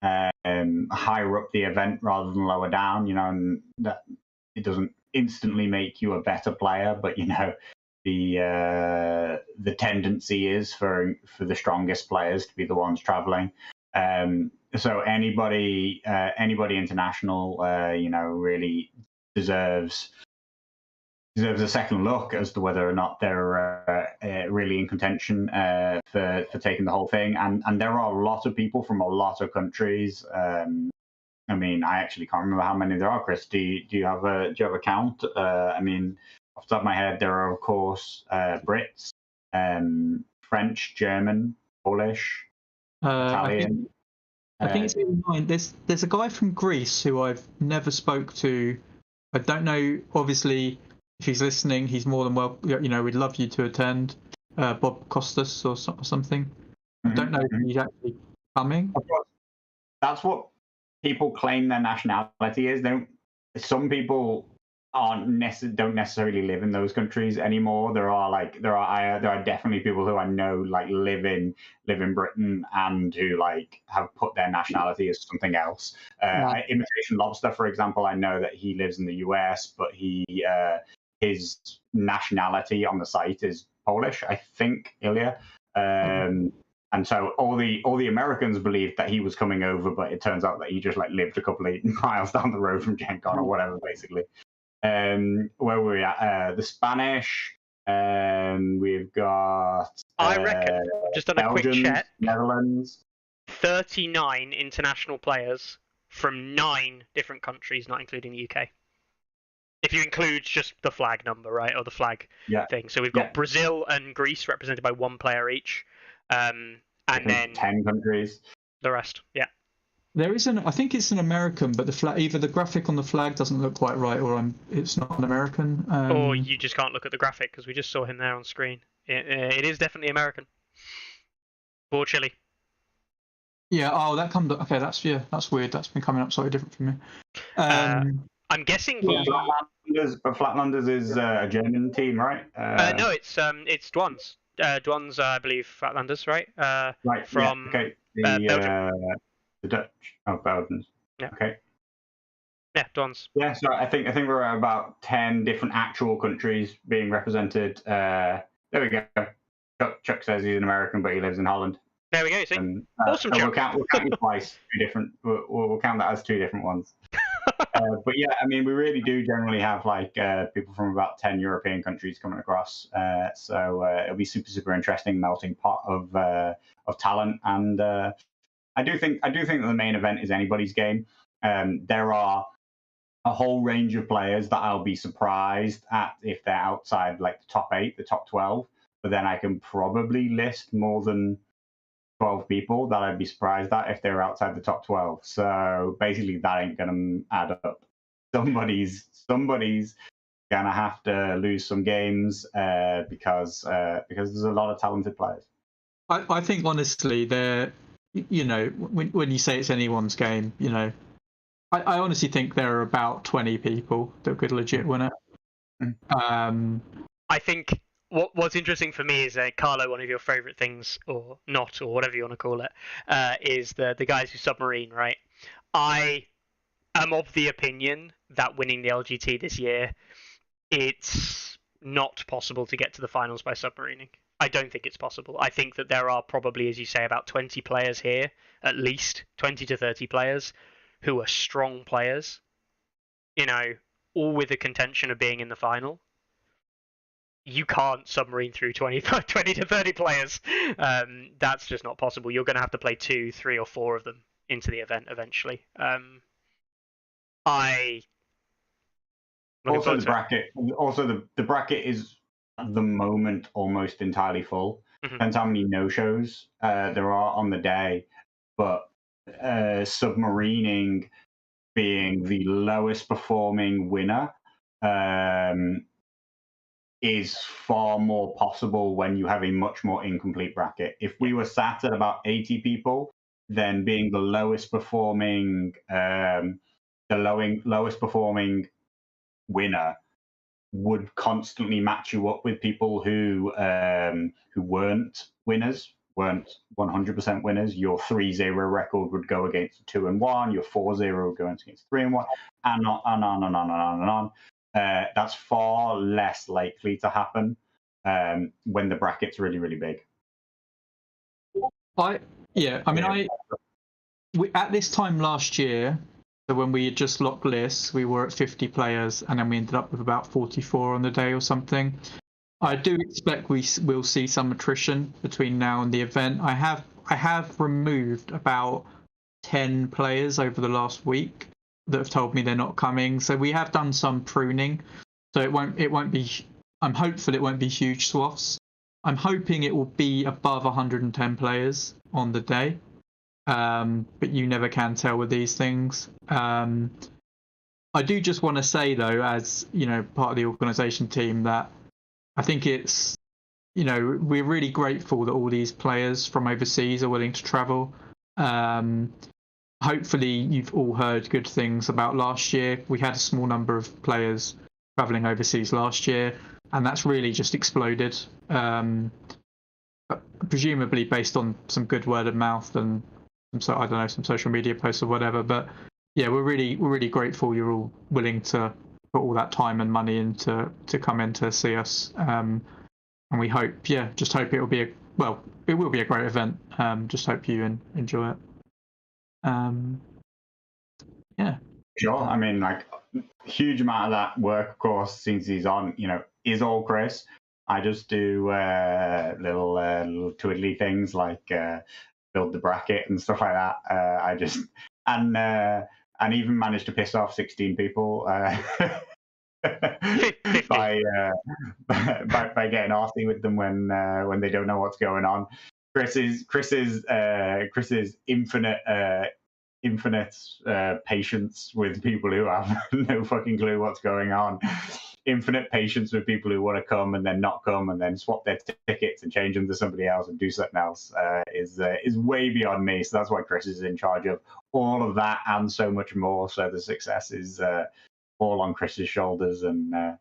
higher up the event rather than lower down, and that it doesn't instantly make you a better player, but the tendency is for the strongest players to be the ones traveling. So anybody international, really deserves a second look as to whether or not they're really in contention for taking the whole thing. And there are a lot of people from a lot of countries. I mean, I actually can't remember how many there are. Chris, do you have a count? I mean, off the top of my head, there are of course Brits, French, German, Polish, Italian. I think it's really annoying. There's a guy from Greece who I've never spoke to. I don't know. Obviously, if he's listening, he's more than welcome. We'd love you to attend. Bob Costas or something. I don't know if he's actually coming. That's what people claim their nationality is. Some people don't necessarily live in those countries anymore. There are definitely people who I know live in Britain and who have put their nationality as something else. Imitation Lobster, for example, I know that he lives in the US, but his nationality on the site is Polish, I think, Ilya. And so all the Americans believed that he was coming over, but it turns out that he just lived a couple of miles down the road from Gen Con or whatever, basically. Where were we at? The Spanish. We've got. I reckon. Just done Belgium, a quick check. Netherlands. 39 international players from 9 different countries, not including the UK. If you include just the flag number, right, or the flag thing. So we've got Brazil and Greece represented by 1 player each. And then 10 countries. The rest, yeah. There is I think it's an American, but the flag, either the graphic on the flag doesn't look quite right, or it's not an American. Or you just can't look at the graphic because we just saw him there on screen. It is definitely American. Poor Chile. Yeah. Oh, that comes. Okay, that's weird. That's been coming up slightly different for me. I'm guessing. Flatlanders is a German team, right? No, it's Dwan's. Dwan's, I believe, Flatlanders, right? Right. From okay. Belgium. The Dutch. Oh, Belgians. Yeah. Okay. Yeah, Dwan's. Yeah, so I think we're at about 10 different actual countries being represented. There we go. Chuck says he's an American, but he lives in Holland. There we go. See, awesome. So we'll count you twice. We'll count that as 2 different ones. But yeah, I mean, we really do generally have people from about 10 European countries coming across. So it'll be super interesting melting pot of talent. And I do think that the main event is anybody's game. There are a whole range of players that I'll be surprised at if they're outside the top 8, the top 12. But then I can probably list more than 12 people that I'd be surprised at if they were outside the top 12. So basically, that ain't gonna add up. Somebody's gonna have to lose some games because there's a lot of talented players. I think honestly, they're when you say it's anyone's game, I honestly think there are about 20 people that could legit win it. I think. What's interesting for me is, Carlo, one of your favourite things, or not, or whatever you want to call it, is the guys who submarine, right? I am of the opinion that winning the LGT this year, it's not possible to get to the finals by submarining. I don't think it's possible. I think that there are probably, as you say, about 20 players here, at least 20 to 30 players, who are strong players, all with the contention of being in the final. You can't submarine through 20 to 30 players. That's just not possible. You're going to have to play 2, 3, or 4 of them into the event eventually. I Also, the bracket is at the moment almost entirely full. Mhm. Depends how many no-shows there are on the day, but submarining being the lowest performing winner is far more possible when you have a much more incomplete bracket. If we were sat at about 80 people, then being the lowest performing winner would constantly match you up with people who weren't winners, weren't 100% winners. Your 3-0 record would go against a 2-1. Your 4-0 would go against 3-1, and on and on and on and on and on. That's far less likely to happen when the bracket's really, really big. At this time last year, so when we had just locked lists, we were at 50 players, and then we ended up with about 44 on the day or something. I do expect we'll see some attrition between now and the event. I have removed about 10 players over the last week that have told me they're not coming. So we have done some pruning. So it won't be. I'm hopeful it won't be huge swaths. I'm hoping it will be above 110 players on the day. But you never can tell with these things. I do just want to say though, as part of the organisation team, that I think it's we're really grateful that all these players from overseas are willing to travel. Hopefully you've all heard good things about last year. We had a small number of players travelling overseas last year, and that's really just exploded. Presumably based on some good word of mouth and some social media posts or whatever. But yeah, we're really grateful you're all willing to put all that time and money into to come in to see us. And we hope, just hope it will be a great event. Just hope you enjoy it. Yeah. Sure. I mean, like, huge amount of that work, of course, since he's on, is all Chris. I just do little twiddly things like build the bracket and stuff like that. I just and even managed to piss off 16 people by getting arsy with them when they don't know what's going on. Chris's infinite patience with people who have no fucking clue what's going on. Infinite patience with people who want to come and then not come and then swap their tickets and change them to somebody else and do something else is way beyond me. So that's why Chris is in charge of all of that and so much more. So the success is all on Chris's shoulders, and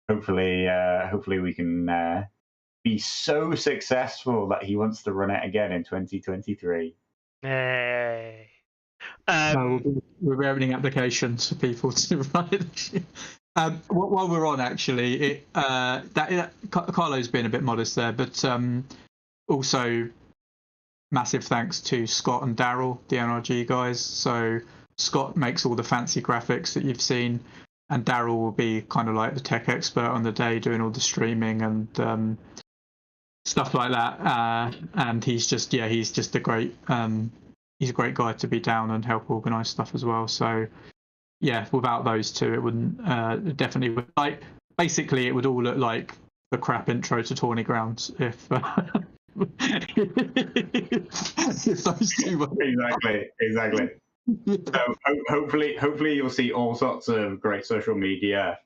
hopefully we can be so successful that he wants to run it again in 2023. Hey. We're opening applications for people to write. While we're on, actually, Carlo's been a bit modest there, but also massive thanks to Scott and Daryl, the NRG guys. So Scott makes all the fancy graphics that you've seen, and Daryl will be kind of like the tech expert on the day, doing all the streaming and stuff like that. And he's just a great he's a great guy to be down and help organise stuff as well. So yeah, without those two, it wouldn't definitely would, like, basically it would all look like the crap intro to Tourney Ground if those two were exactly. So hopefully you'll see all sorts of great social media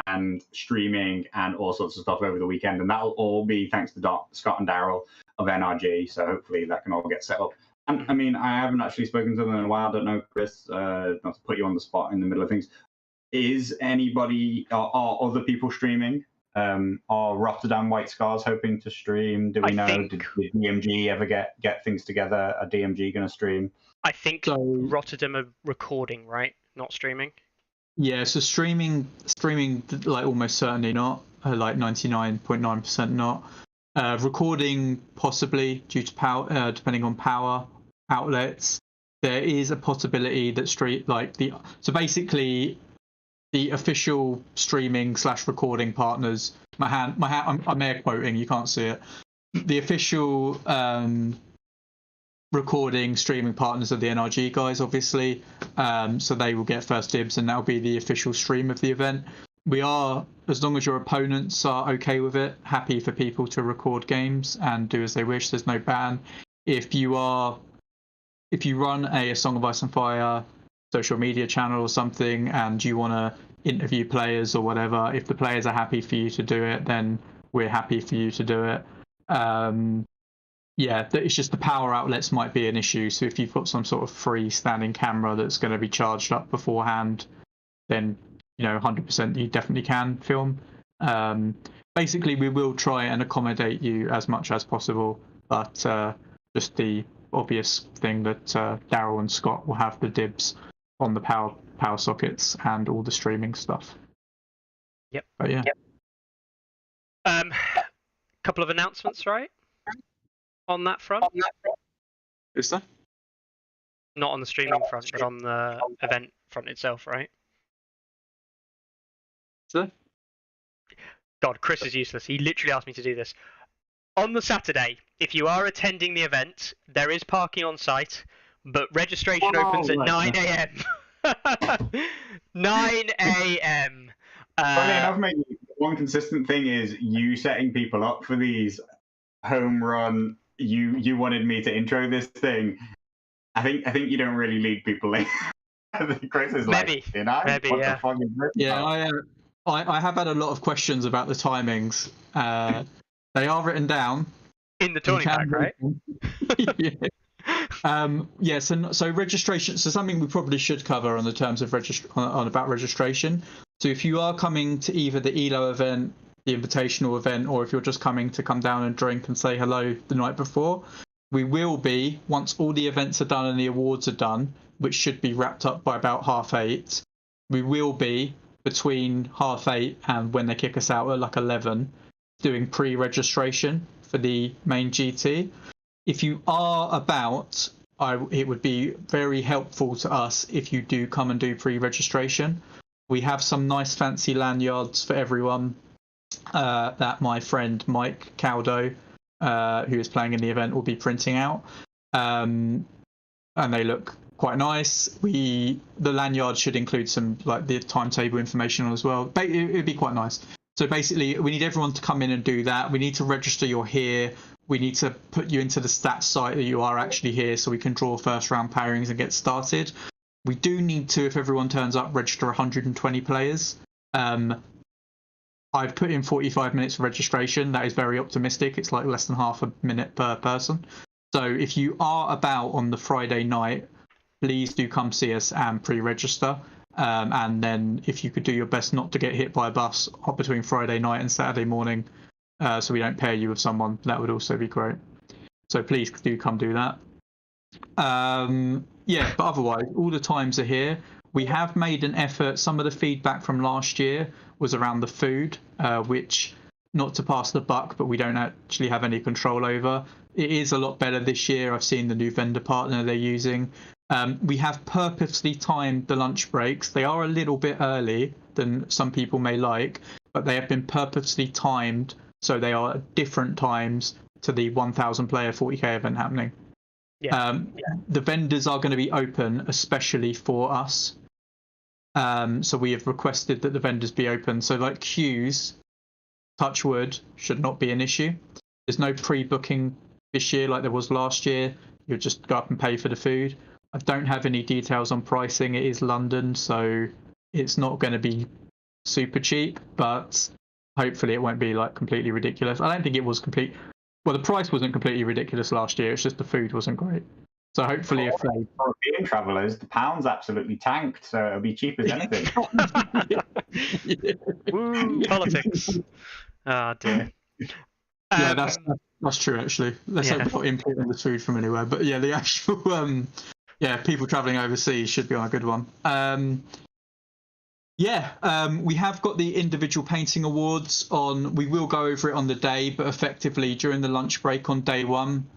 and streaming and all sorts of stuff over the weekend, and that'll all be thanks to Scott and Daryl of NRG. So hopefully that can all get set up. And I mean, I haven't actually spoken to them in a while. I don't know, Chris, not to put you on the spot in the middle of things. Is anybody, are other people streaming? Are Rotterdam White Scars hoping to stream? Do we know? Did DMG ever get things together? Are DMG going to stream? I think Rotterdam are recording, right? Not streaming. Yeah, so streaming, like almost certainly not. Like 99.9% not. Recording possibly due to power, depending on power outlets. There is a possibility that so basically the official streaming / recording partners. I'm air quoting. You can't see it. The official recording streaming partners of the NRG guys, obviously. So they will get first dibs, and that'll be the official stream of the event. We are, as long as your opponents are okay with it, happy for people to record games and do as they wish. There's no ban. If you run a Song of Ice and Fire social media channel or something, and you want to interview players or whatever, if the players are happy for you to do it, then we're happy for you to do it. It's just the power outlets might be an issue. So if you've got some sort of free standing camera that's going to be charged up beforehand, then 100% you definitely can film. Basically, we will try and accommodate you as much as possible, but just the obvious thing that Daryl and Scott will have the dibs on the power sockets and all the streaming stuff. Yep. But yeah. Yep. Couple of announcements, right? On that front? Is there? Not on the streaming front, but on the event front itself, right? Is there? God, Chris is useless. He literally asked me to do this. On the Saturday, if you are attending the event, there is parking on site, but registration opens at 9 a.m. 9 a.m. Funny enough, maybe one consistent thing is you setting people up for these home run. You wanted me to intro this thing. I think you don't really lead people in. I think Chris is maybe, maybe, what yeah. the fuck is this Yeah, I have had a lot of questions about the timings. They are written down in the Tourney Ground, right? So registration. So something we probably should cover on the terms of about registration. So if you are coming to either the ELO event, the invitational event, or if you're just coming to come down and drink and say hello the night before, we will be, once all the events are done and the awards are done, which should be wrapped up by about 8:30, we will be between 8:30 and when they kick us out at like 11, doing pre-registration for the main GT. If you are about, it would be very helpful to us if you do come and do pre-registration. We have some nice fancy lanyards for everyone that my friend Mike Caldo, who is playing in the event, will be printing out, and they look quite nice. The lanyard should include some like the timetable information as well. It would be quite nice. So basically, we need everyone to come in and do that. We need to register you're here. We need to put you into the stats site that you are actually here, so we can draw first round pairings and get started. We do need to, if everyone turns up, register 120 players. I've put in 45 minutes for registration. That is very optimistic. It's like less than half a minute per person. So if you are about on the Friday night, please do come see us and pre-register. And then if you could do your best not to get hit by a bus between Friday night and Saturday morning, so we don't pair you with someone, that would also be great. So please do come do that. But otherwise, all the times are here. We have made an effort. Some of the feedback from last year was around the food, which, not to pass the buck, but we don't actually have any control over. It is a lot better this year. I've seen the new vendor partner they're using. We have purposely timed the lunch breaks. They are a little bit early than some people may like, but they have been purposely timed so they are at different times to the 1,000 player 40k event happening. The vendors are going to be open especially for us. So we have requested that the vendors be open. So like queues, touch wood, should not be an issue. There's no pre-booking this year like there was last year. You'll just go up and pay for the food. I don't have any details on pricing. It is London, so it's not going to be super cheap, but hopefully it won't be like completely ridiculous. I don't think it was the price wasn't completely ridiculous last year. It's just the food wasn't great. So hopefully, if they European travellers, the pound's absolutely tanked, so it'll be cheap as anything. Woo, politics. Oh dear. Yeah, that's true actually. Let's hope we're not importing the food from anywhere. But yeah, the actual people travelling overseas should be on a good one. We have got the individual painting awards on. We will go over it on the day, but effectively during the lunch break on day one,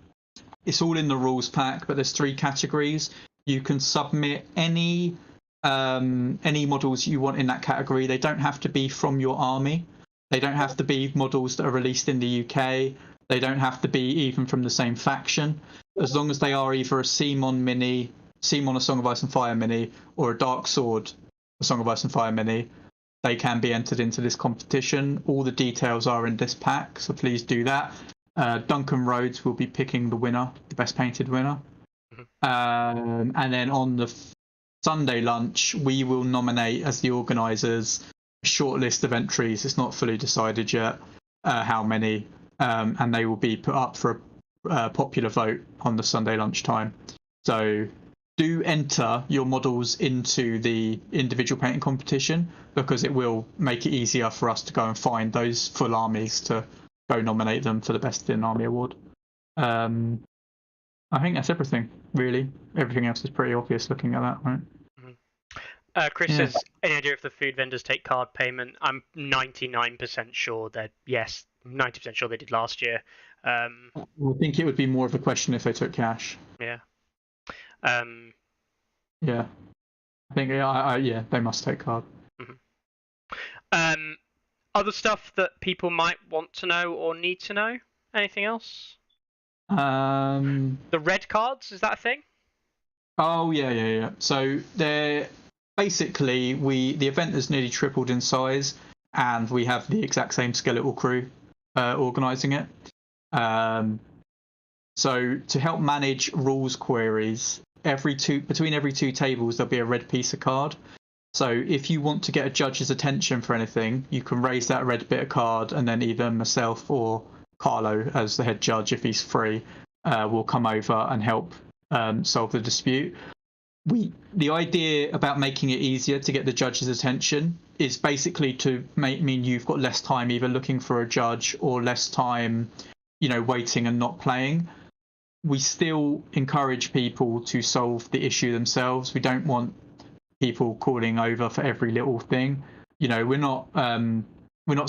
it's all in the rules pack. But there's 3 categories. You can submit any models you want in that category. They don't have to be from your army. They don't have to be models that are released in the UK. They don't have to be even from the same faction. as long as they are either a Simon mini, Simon a Song of Ice and Fire mini, or a Dark Sword a Song of Ice and Fire mini, they can be entered into this competition. All the details are in this pack, so please do that. Duncan Rhodes will be picking the winner, the best painted winner. And then on the Sunday lunch, we will nominate as the organisers a short list of entries. It's not fully decided yet how many, and they will be put up for a popular vote on the Sunday lunchtime. So do enter your models into the individual painting competition, because it will make it easier for us to go and find those full armies to go nominate them for the Best in Army award. I think that's everything, really. Everything else is pretty obvious looking at that, right? Chris says, any idea if the food vendors take card payment? I'm 99% sure that, yes, 90% sure they did last year. I think it would be more of a question if they took cash. Yeah. Yeah. I think, yeah, they must take card. Other stuff that people might want to know or need to know? Anything else? The red cards, is that a thing? Oh, yeah. So they're basically, the event has nearly tripled in size, and we have the exact same skeletal crew organising it. So to help manage rules queries, between every two tables there'll be a red piece of card. So if you want to get a judge's attention for anything, you can raise that red bit of card, and then either myself or Carlo, as the head judge, if he's free, will come over and help solve the dispute. The idea about making it easier to get the judge's attention is basically to mean you've got less time either looking for a judge or less time, waiting and not playing. We still encourage people to solve the issue themselves. We don't want people calling over for every little thing. We're not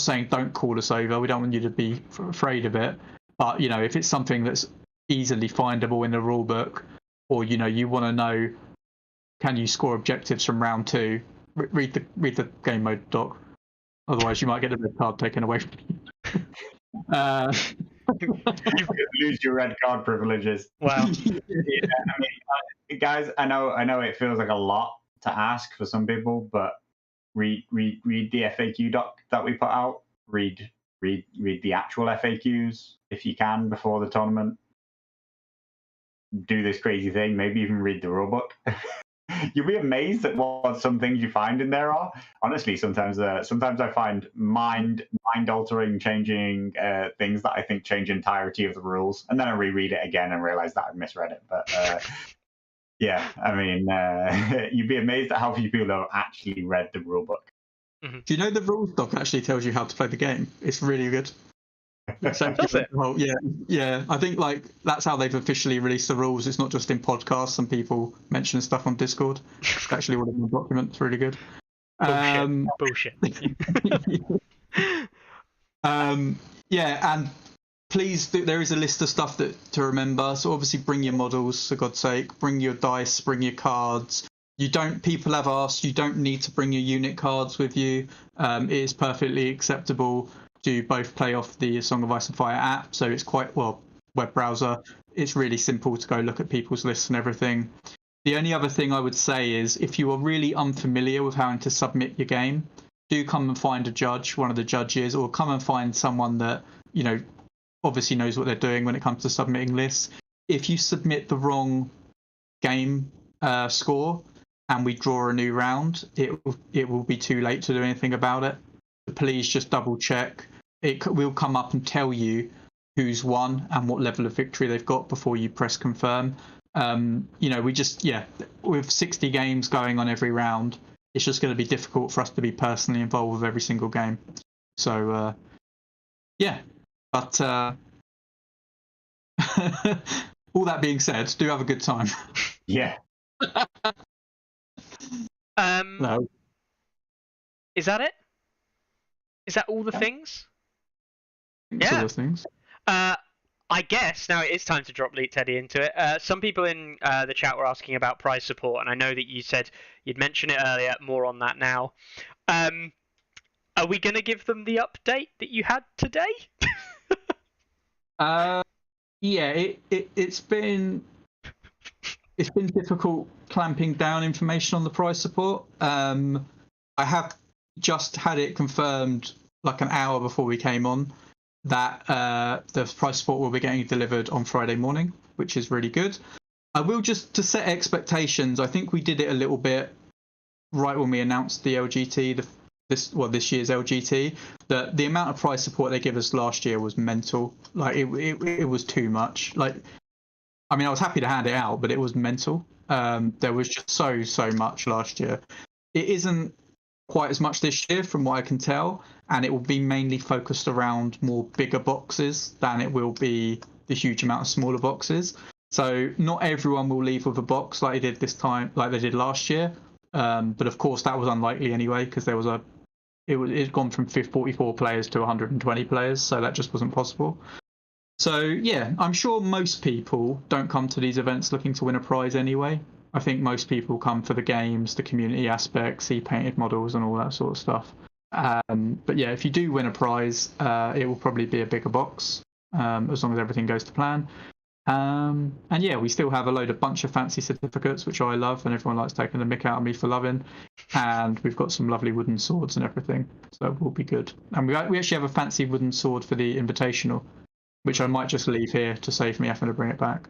saying don't call us over. We don't want you to be afraid of it. But if it's something that's easily findable in the rule book, or you want to know, can you score objectives from round 2? Read the game mode doc. Otherwise, you might get the red card taken away from you. You lose your red card privileges. Wow. Guys, I know it feels like a lot to ask for some people, but read the FAQ doc that we put out. Read the actual FAQs if you can before the tournament. Do this crazy thing. Maybe even read the rulebook. You'll be amazed at what some things you find in there are. Honestly, sometimes I find mind-altering, changing things that I think change entirety of the rules, and then I reread it again and realize that I've misread it. But yeah, you'd be amazed at how few people have actually read the rulebook. Do you know the rules doc actually tells you how to play the game? It's really good. Does it? Yeah. I think that's how they've officially released the rules. It's not just in podcasts and people mentioning stuff on Discord. It's actually all in the document. It's really good. Bullshit. Yeah, and please there is a list of stuff to remember. So obviously bring your models, for God's sake. Bring your dice. Bring your cards. People have asked, you don't need to bring your unit cards with you. It is perfectly acceptable to both play off the Song of Ice and Fire app, so it's quite web browser. It's really simple to go look at people's lists and everything. The only other thing I would say is, if you are really unfamiliar with how to submit your game, do come and find a judge, one of the judges, or come and find someone that obviously knows what they're doing when it comes to submitting lists. If you submit the wrong game score and we draw a new round, it will be too late to do anything about it. Please just double check. It will come up and tell you who's won and what level of victory they've got before you press confirm. With 60 games going on every round, it's just going to be difficult for us to be personally involved with every single game. So, but all that being said, do have a good time. Yeah. No. Is that it? Is that all the things? Yeah. All the things. I guess now it is time to drop Teddy into it. Some people in the chat were asking about prize support, and I know that you said you'd mentioned it earlier. More on that now. Are we going to give them the update that you had today? Yeah, it's been difficult clamping down information on the prize support. I have just had it confirmed like an hour before we came on that the prize support will be getting delivered on Friday morning, which is really good. I will just to set expectations. I think we did it a little bit right when we announced the LGT, this year's LGT. That the amount of prize support they gave us last year was mental. Like it was too much. Like, I mean, I was happy to hand it out, but it was mental. There was just so much last year. It isn't quite as much this year, from what I can tell, and it will be mainly focused around more bigger boxes than it will be the huge amount of smaller boxes. So not everyone will leave with a box like they did this time, like they did last year. But of course, that was unlikely anyway because there was it'd gone from 44 players to 120 players, so that just wasn't possible. So yeah, I'm sure most people don't come to these events looking to win a prize anyway. I think most people come for the games, the community aspects, see painted models and all that sort of stuff. But yeah, if you do win a prize, it will probably be a bigger box, as long as everything goes to plan. And yeah, we still have a bunch of fancy certificates, which I love, and everyone likes taking the mick out of me for loving. And we've got some lovely wooden swords and everything, so it will be good. And we actually have a fancy wooden sword for the invitational, which I might just leave here to save me having to bring it back.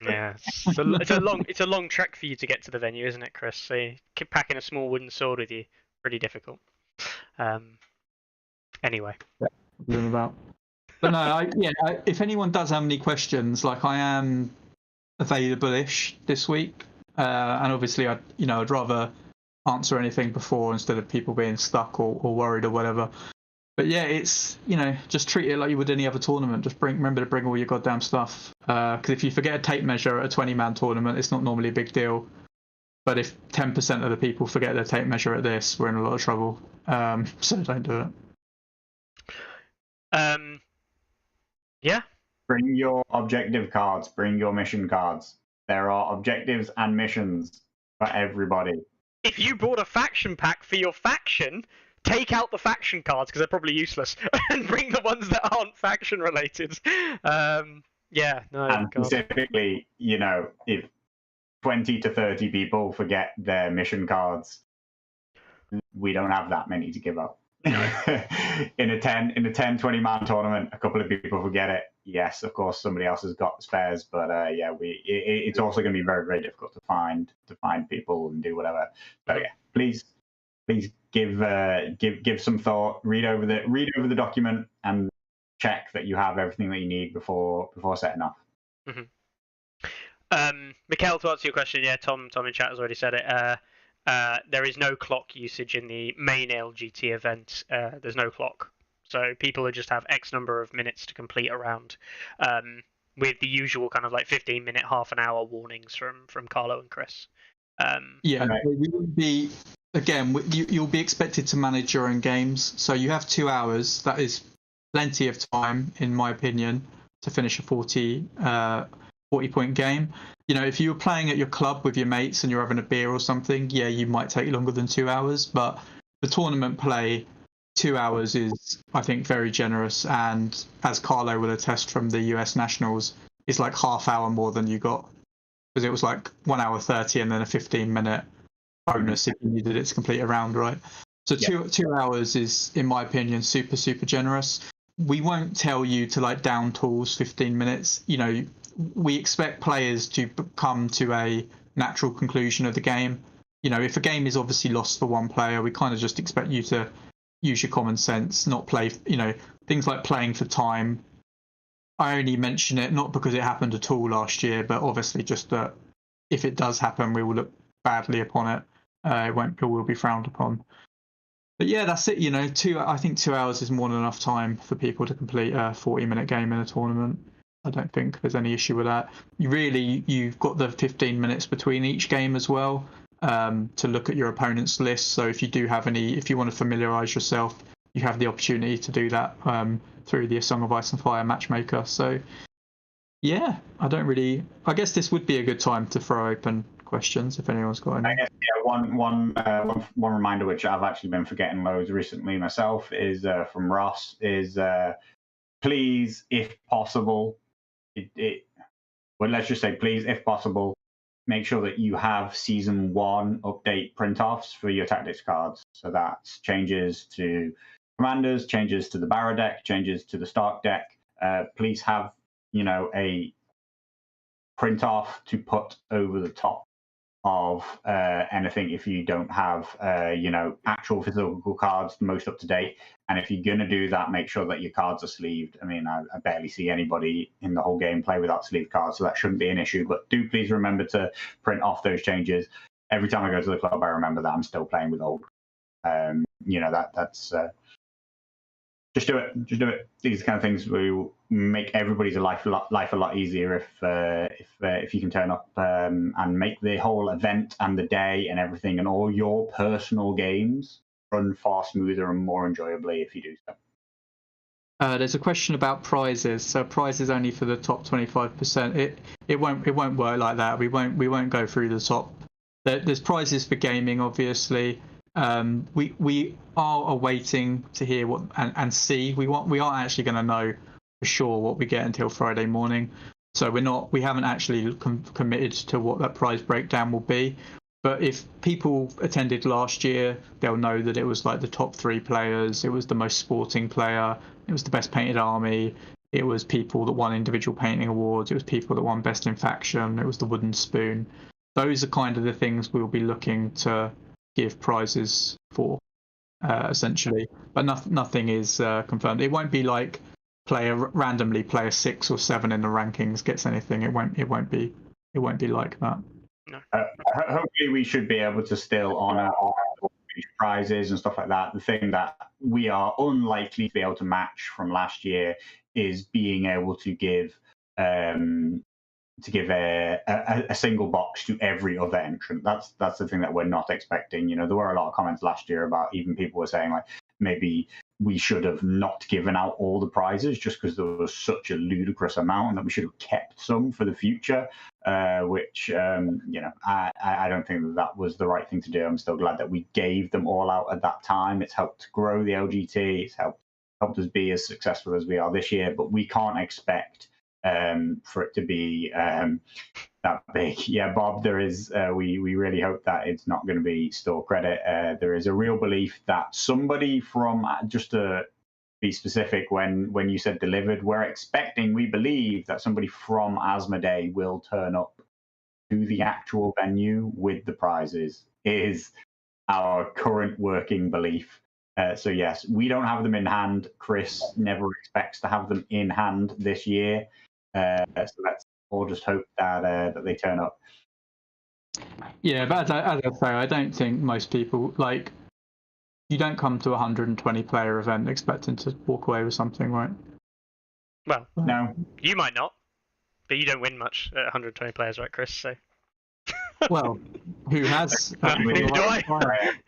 Yeah, it's a long trek for you to get to the venue, isn't it, Chris? So packing a small wooden sword with you, pretty difficult. Anyway. About. But no, if anyone does have any questions, like I am available-ish this week, and obviously I'd rather answer anything before instead of people being stuck or worried or whatever. But yeah, it's just treat it like you would any other tournament. Just remember to bring all your goddamn stuff. Because if you forget a tape measure at a 20-man tournament, it's not normally a big deal. But if 10% of the people forget their tape measure at this, we're in a lot of trouble. So don't do it. Yeah. Bring your objective cards. Bring your mission cards. There are objectives and missions for everybody. If you brought a faction pack for your faction, take out the faction cards because they're probably useless, and bring the ones that aren't faction related. Yeah, no. And specifically, if 20 to 30 people forget their mission cards, we don't have that many to give up. in a 20 man tournament, a couple of people forget it. Yes, of course, somebody else has got spares, but it's also going to be very, very difficult to find people and do whatever. So yeah, please give some thought, read over the document, and check that you have everything that you need before setting off. Mm-hmm. Mikhail, to answer your question, yeah, Tom in chat has already said it. There is no clock usage in the main LGT event. There's no clock, so people will just have X number of minutes to complete a round, with the usual kind of like 15-minute, half an hour warnings from Carlo and Chris. Yeah, we would be again. You'll be expected to manage your own games, so you have 2 hours. That is plenty of time, in my opinion, to finish a 40-point game. If you were playing at your club with your mates and you're having a beer or something, yeah, you might take longer than 2 hours. But the tournament play, 2 hours is, I think, very generous. And as Carlo will attest from the US Nationals, it's like half hour more than you got. Because it was like 1 hour 30 and then a 15-minute bonus if you needed it to complete a round, right? So yeah. 2 hours is, in my opinion, super, super generous. We won't tell you to like down tools 15 minutes. We expect players to come to a natural conclusion of the game. If a game is obviously lost for one player, we kind of just expect you to use your common sense, not play, things like playing for time. I only mention it not because it happened at all last year, but obviously just that if it does happen, we will look badly upon it. It will be frowned upon. But yeah, that's it. I think 2 hours is more than enough time for people to complete a 40-minute game in a tournament. I don't think there's any issue with that. You've got the 15 minutes between each game as well, to look at your opponent's list. So if you want to familiarise yourself, you have the opportunity to do that through the Song of Ice and Fire matchmaker. So yeah, I guess this would be a good time to throw open questions if anyone's got any. I guess, yeah, one reminder which I've actually been forgetting loads recently myself is from Ross is please, if possible, well, let's just say, please, if possible, make sure that you have season 1 update print-offs for your tactics cards. So that's changes to commanders, changes to the Barra deck, changes to the Stark deck. Please have, a print-off to put over the top of anything if you don't have, actual physical cards most up to date. And if you're going to do that, make sure that your cards are sleeved. I mean, I barely see anybody in the whole game play without sleeved cards, so that shouldn't be an issue. But do please remember to print off those changes. Every time I go to the club, I remember that I'm still playing with old. That's just do it. Just do it. These are the kind of things will make everybody's life a lot easier if you can turn up and make the whole event and the day and everything and all your personal games run far smoother and more enjoyably if you do so. There's a question about prizes. So prizes only for the top 25%. It won't work like that. We won't go through the top. There's prizes for gaming, obviously. We are awaiting to hear what and see. We aren't actually going to know for sure what we get until Friday morning. So we haven't actually committed to what that prize breakdown will be. But if people attended last year, they'll know that it was like the top 3 players. It was the most sporting player. It was the best painted army. It was people that won individual painting awards. It was people that won best in faction. It was the wooden spoon. Those are kind of the things we'll be looking to give prizes for, essentially. But nothing is confirmed. It won't be like randomly player 6 or 7 in the rankings gets anything. It won't be like that. No. Hopefully we should be able to still honour all these prizes and stuff like that. The thing that we are unlikely to be able to match from last year is being able to give a single box to every other entrant. That's the thing that we're not expecting. There were a lot of comments last year about even people were saying like maybe we should have not given out all the prizes just because there was such a ludicrous amount and that we should have kept some for the future, which I don't think that was the right thing to do. I'm still glad that we gave them all out at that time. It's helped grow the LGT. It's helped us be as successful as we are this year, but we can't expect for it to be that big. Yeah, Bob, there is, we really hope that it's not going to be store credit. There is a real belief that somebody from, just to be specific, when you said delivered, we believe that somebody from Asmodee will turn up to the actual venue with the prizes, is our current working belief. So yes, we don't have them in hand. Chris never expects to have them in hand this year. So let's all just hope that they turn up. Yeah, but as I say, I don't think most people, like, you don't come to a 120 player event expecting to walk away with something, right? Well, No, you might not, but you don't win much at 120 players, right, Chris? So. Well, who has? Who do I?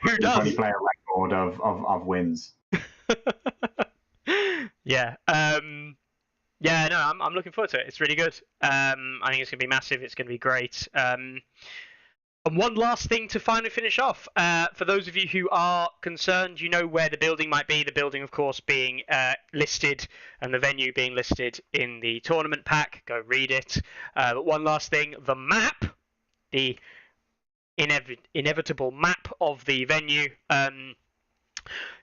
Who does? 20 player record of wins. Yeah. Yeah, no, I'm looking forward to it. It's really good. I think it's going to be massive. It's going to be great. And one last thing to finally finish off. For those of you who are concerned, you know where the building might be. The building, of course, being listed and the venue being listed in the tournament pack. Go read it. But one last thing, the map, the inevitable map of the venue.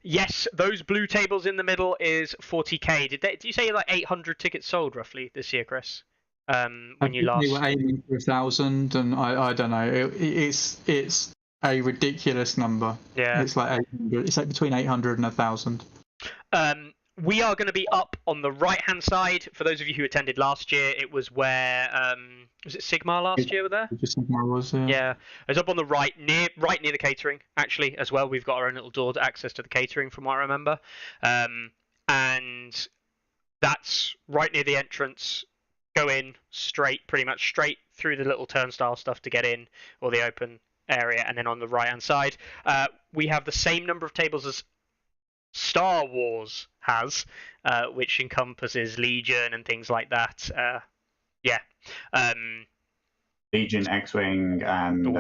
Yes, those blue tables in the middle is 40k. Did you say like 800 tickets sold roughly this year, Chris? When you last? They were aiming for 1,000, and I don't know. It's a ridiculous number. Yeah. It's like 800. It's like between 800 and 1,000. We are going to be up on the right-hand side. For those of you who attended last year, it was where was it Sigmar last year? Were there? Sigmar was, yeah. Yeah, it's up on the right near the catering actually as well. We've got our own little door to access to the catering, from what I remember, and that's right near the entrance. Go in pretty much straight through the little turnstile stuff to get in, or the open area, and then on the right-hand side, we have the same number of tables as Star Wars has, which encompasses Legion and things like that. Legion, X-Wing, and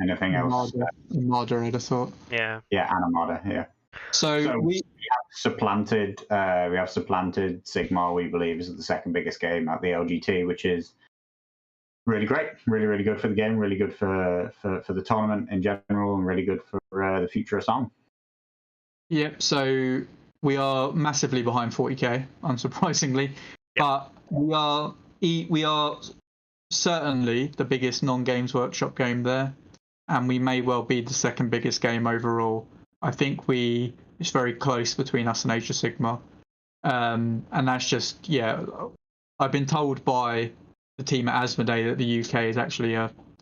anything else. Armada, I'd have thought. Yeah. Yeah, and Armada, yeah. So we have supplanted Sigmar, we believe, as the second biggest game at the LGT, which is really great, really good for the game, really good for the tournament in general, and really good for the future of Song. Yep. So we are massively behind 40k, unsurprisingly, but we are certainly the biggest non-Games Workshop game there, and we may well be the second biggest game overall. I think it's very close between us and Age of Sigmar, and that's just I've been told by the team at Asmodee that the UK is actually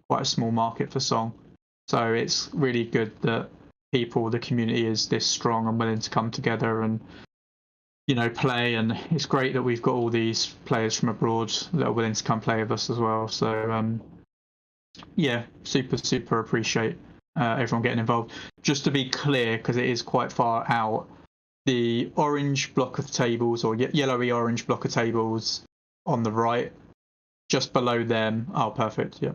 quite a small market for Song, so it's really good that the community is this strong and willing to come together and play, and it's great that we've got all these players from abroad that are willing to come play with us as well. So super appreciate everyone getting involved. Just to be clear, because it is quite far out, the orange block of tables, or yellowy orange block of tables on the right, just below them. Oh, perfect. Yeah.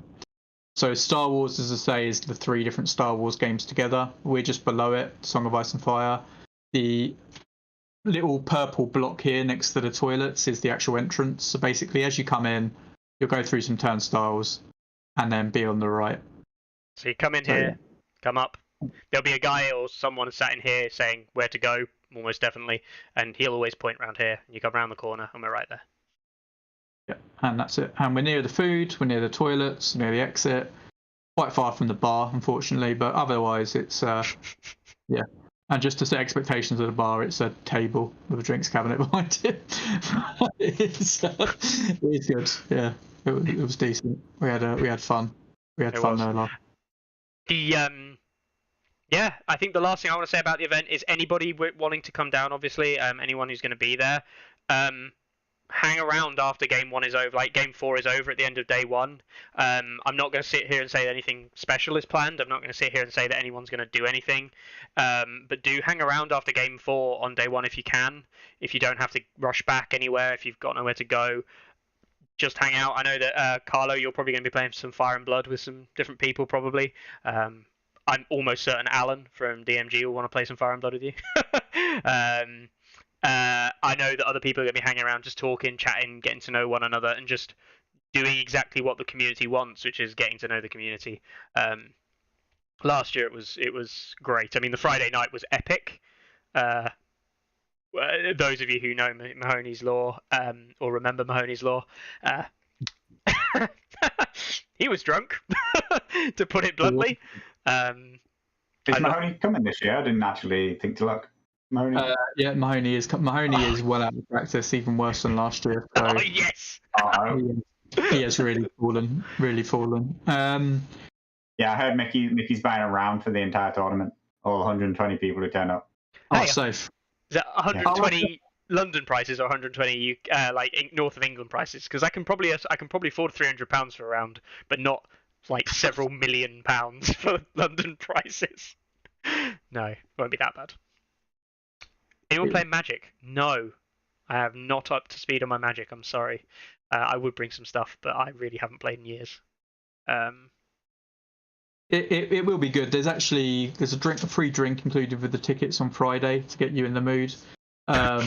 So Star Wars, as I say, is the 3 different Star Wars games together. We're just below it, Song of Ice and Fire. The little purple block here next to the toilets is the actual entrance. So basically, as you come in, you'll go through some turnstiles and then be on the right. So you come in here, come up. There'll be a guy or someone sat in here saying where to go, almost definitely, and he'll always point round here. You come around the corner, and we're right there. Yeah, and that's it. And we're near the food, we're near the toilets, near the exit. Quite far from the bar, unfortunately, but otherwise it's yeah. And just to set expectations of the bar, it's a table with a drinks cabinet behind it. It's good. Yeah, it was decent. We had fun. We had fun there. Yeah, I think the last thing I want to say about the event is anybody wanting to come down, obviously, anyone who's going to be there, hang around after game 1 is over, like game 4 is over at the end of day 1. I'm not going to sit here and say that anything special is planned. I'm not going to sit here and say that anyone's going to do anything. But do hang around after game 4 on day 1 if you can. If you don't have to rush back anywhere, if you've got nowhere to go, just hang out. I know that Carlo, you're probably going to be playing some Fire and Blood with some different people probably. I'm almost certain Alan from DMG will want to play some Fire and Blood with you. I know that other people are going to be hanging around just talking, chatting, getting to know one another, and just doing exactly what the community wants, which is getting to know the community. Last year it was great. I mean, the Friday night was epic. Those of you who know Mahoney's Law or remember Mahoney's Law, he was drunk, to put it bluntly. Is Mahoney coming this year? I didn't actually think to look. Mahoney? Mahoney is well out of practice, even worse than last year. So oh yes! He has really fallen. Yeah, I heard Mickey's buying around for the entire tournament. All 120 people who turn up. Oh, safe. Is that 120 London prices or 120 like North of England prices? Because I can probably afford £300 for a round, but not like several £1 million for London prices. No, it won't be that bad. Anyone playing Magic? No, I am not up to speed on my Magic. I'm sorry. I would bring some stuff, but I really haven't played in years. It will be good. There's a free drink included with the tickets on Friday to get you in the mood. Yeah,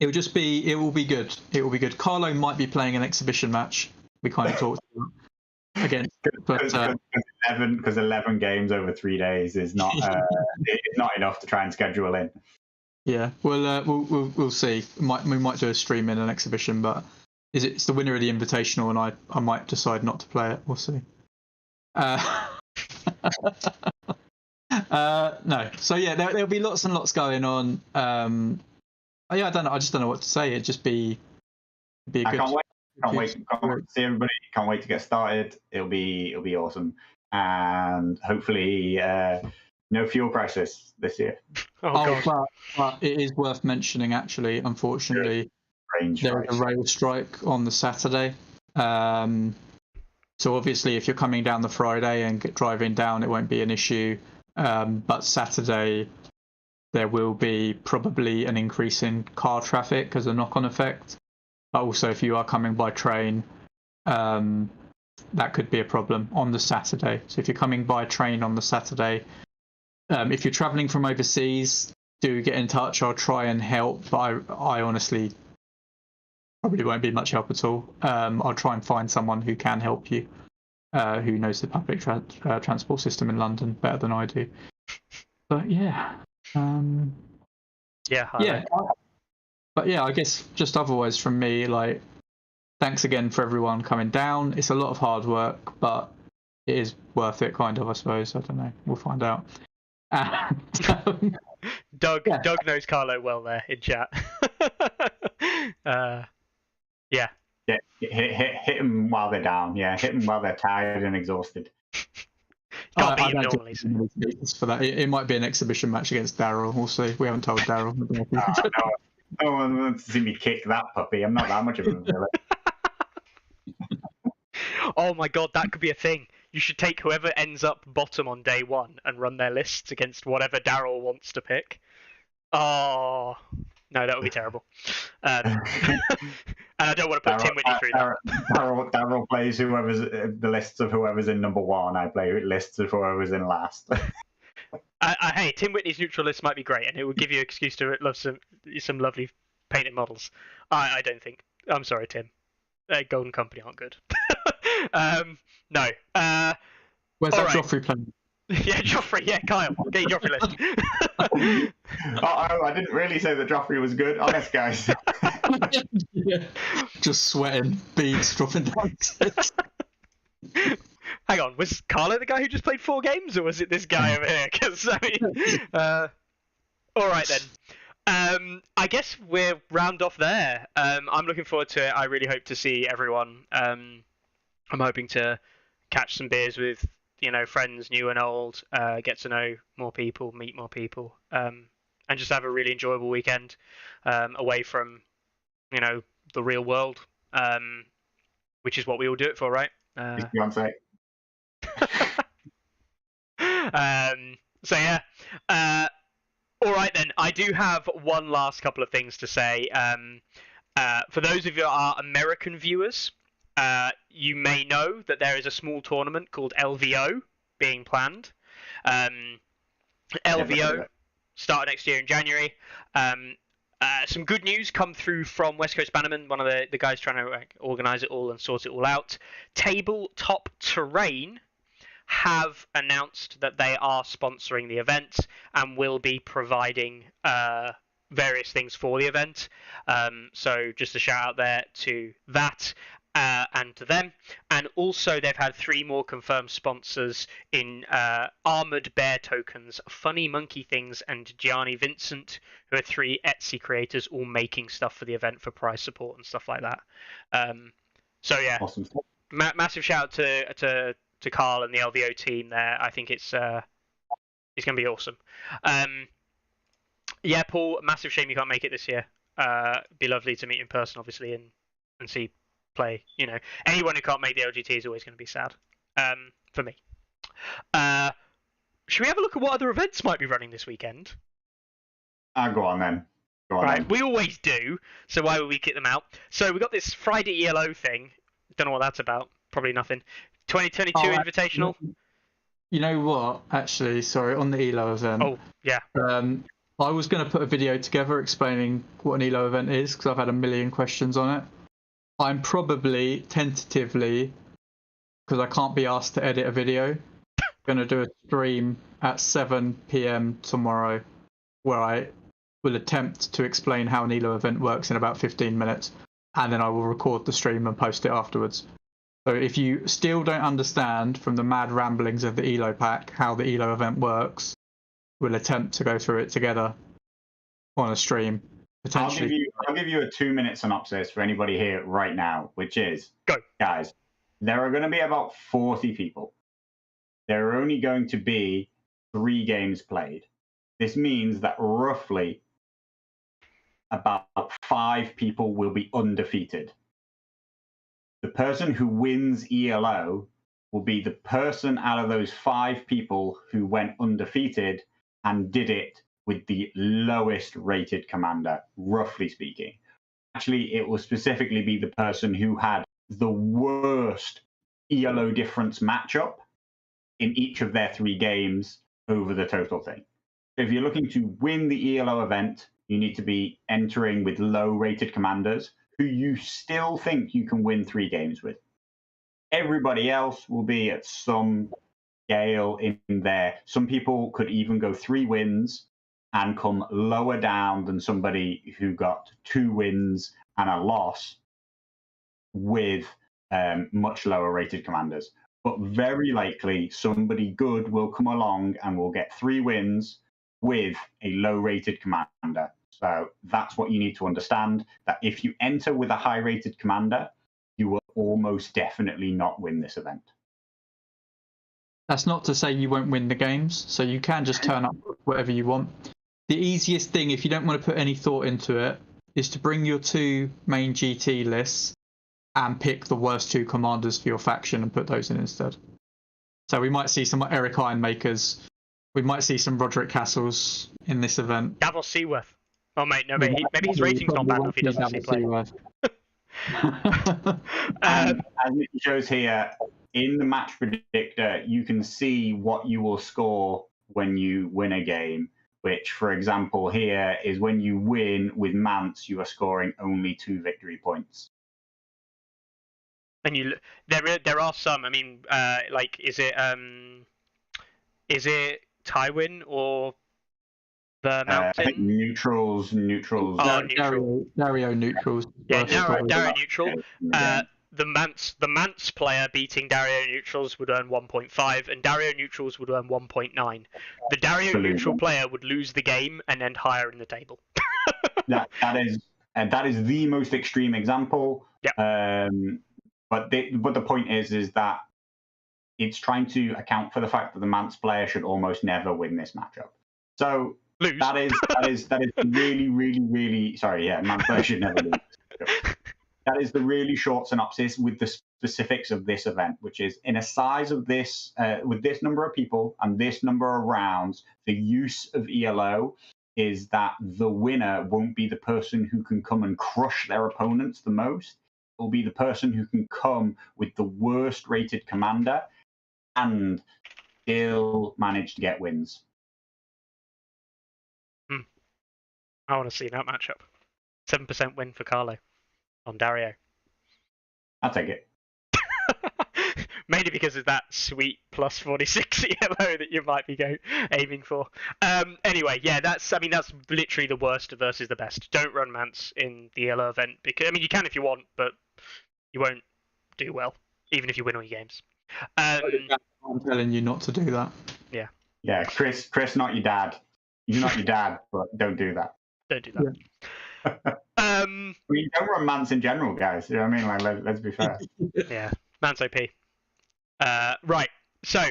it will be good. It will be good. Carlo might be playing an exhibition match. We kind of talked about again, but because 11 games over 3 days is not it's not enough to try and schedule in. Yeah, we'll see. We might do a stream in an exhibition, but it's the winner of the invitational, and I might decide not to play it. We'll see. No. So yeah, there'll be lots and lots going on. Yeah, I don't know. I just don't know what to say. It'd just be a good. Can't wait to see everybody. Can't wait to get started. It'll be awesome, and hopefully no fuel crisis this year. But it is worth mentioning. Actually, unfortunately, there is a rail strike on the Saturday. So obviously, if you're coming down the Friday and driving down, it won't be an issue. But Saturday, there will be probably an increase in car traffic as a knock-on effect. But also, if you are coming by train, that could be a problem on the Saturday. So if you're coming by train on the Saturday, If you're traveling from overseas, do get in touch. I'll try and help, but I honestly probably won't be much help at all. I'll try and find someone who can help you, who knows the public transport system in London better than I do. But yeah. Yeah. But yeah, I guess just otherwise from me, like, thanks again for everyone coming down. It's a lot of hard work, but it is worth it, kind of, I suppose. I don't know. We'll find out. Doug knows Carlo well there in chat. Yeah. Yeah, hit them while they're down. Yeah, hit them while they're tired and exhausted. Can't beat him normally. For that, it might be an exhibition match against Daryl. We'll see. We haven't told Daryl. No one wants to see me kick that puppy. I'm not that much of a villain. Oh my god, that could be a thing. You should take whoever ends up bottom on day one and run their lists against whatever Daryl wants to pick. Oh, no, that would be terrible. And I don't want to put Tim Whitney through that. Daryl plays whoever's the lists of whoever's in number one. I play lists of whoever's in last. Hey, Tim Whitney's neutral list might be great, and it would give you an excuse to love some lovely painted models. I don't think. I'm sorry, Tim. Golden Company aren't good. No. Where's that right. Joffrey playing? Yeah, Joffrey. Yeah, Kyle. Get your Joffrey list. I didn't really say that Joffrey was good. Honest, guys. Yeah. Just sweating, beads dropping down. Hang on, was Carlo the guy who just played 4 games, or was it this guy over here? Because all right then. I guess we'll round off there. I'm looking forward to it. I really hope to see everyone. I'm hoping to catch some beers with friends new and old, get to know more people, meet more people, and just have a really enjoyable weekend away from the real world, which is what we all do it for, right? Beyonce. So yeah. All right then. I do have one last couple of things to say. For those of you who are American viewers, you may know that there is a small tournament called LVO being planned. LVO started next year in January. Some good news come through from West Coast Bannerman, one of the guys trying to organise it all and sort it all out. Tabletop Terrain have announced that they are sponsoring the event and will be providing various things for the event. So just a shout out there to that and to them. And also they've had 3 more confirmed sponsors in Armored Bear Tokens, Funny Monkey Things, and Gianni Vincent, who are 3 Etsy creators all making stuff for the event for prize support and stuff like that. So yeah, awesome. Massive shout out to Carl and the LVO team there. I think it's going to be awesome. Yeah, Paul, massive shame you can't make it this year. Be lovely to meet in person, obviously, and see play. Anyone who can't make the LGT is always going to be sad. For me. Should we have a look at what other events might be running this weekend? Go on then. Right, we always do. So why would we kick them out? So we got this Friday ELO thing. Don't know what that's about. Probably nothing. 2022 Invitational. You know what? Actually, sorry, on the ELO event. Oh, yeah. I was going to put a video together explaining what an ELO event is because I've had a million questions on it. I'm probably, tentatively, because I can't be asked to edit a video, going to do a stream at 7 p.m. tomorrow where I will attempt to explain how an ELO event works in about 15 minutes, and then I will record the stream and post it afterwards. So if you still don't understand from the mad ramblings of the ELO pack how the ELO event works, we'll attempt to go through it together on a stream. Potentially. I'll give you a 2-minute synopsis for anybody here right now, which is, go, guys, there are going to be about 40 people. There are only going to be 3 games played. This means that roughly about 5 people will be undefeated. The person who wins ELO will be the person out of those 5 people who went undefeated and did it with the lowest rated commander, roughly speaking. Actually, it will specifically be the person who had the worst ELO difference matchup in each of their 3 games over the total thing. If you're looking to win the ELO event, you need to be entering with low-rated commanders who you still think you can win 3 games with. Everybody else will be at some scale in there. Some people could even go 3 wins and come lower down than somebody who got 2 wins and a loss with much lower rated commanders. But very likely somebody good will come along and will get 3 wins with a low rated commander. So that's what you need to understand, that if you enter with a high rated commander, you will almost definitely not win this event. That's not to say you won't win the games, so you can just turn up whatever you want. The easiest thing, if you don't want to put any thought into it, is to bring your 2 main GT lists and pick the worst 2 commanders for your faction and put those in instead. So we might see some Eric Ironmakers, we might see some Roderick Castles in this event. Davos Seaworth. Oh mate, no, maybe his rating's not bad enough. He doesn't see play. And as Nicky shows here, in the match predictor, you can see what you will score when you win a game, which, for example, here is when you win with Mance, you are scoring only 2 victory points. And there are some. I mean, like, is it Tywin or the Mountain? I think neutrals. Oh, neutral. Dario neutrals. Yeah, Dario neutral. The Mance player beating Dario neutrals would earn 1.5, and Dario neutrals would earn 1.9. The Dario neutral player would lose the game and end higher in the table. that is the most extreme example. Yeah. But the point is that it's trying to account for the fact that the Mance player should almost never win this matchup. So lose. that is really, really, really sorry. Yeah, Mance player should never lose. That is the really short synopsis with the specifics of this event, which is in a size of this, with this number of people and this number of rounds, the use of ELO is that the winner won't be the person who can come and crush their opponents the most. It will be the person who can come with the worst rated commander and still manage to get wins. I want to see that matchup. 7% win for Carlo on Dario. I'll take it. Mainly because of that sweet plus 46 ELO that you might be aiming for. Anyway, yeah, that's literally the worst versus the best. Don't run Mance in the ELO event, because you can if you want, but you won't do well, even if you win all your games. I'm telling you not to do that. Yeah. Yeah, Chris, not your dad. You're not your dad, but don't do that. Don't do that. Yeah. Don't run Mance in general, guys. You know what I mean? Like, let's be fair. Yeah, Mance OP. Right, so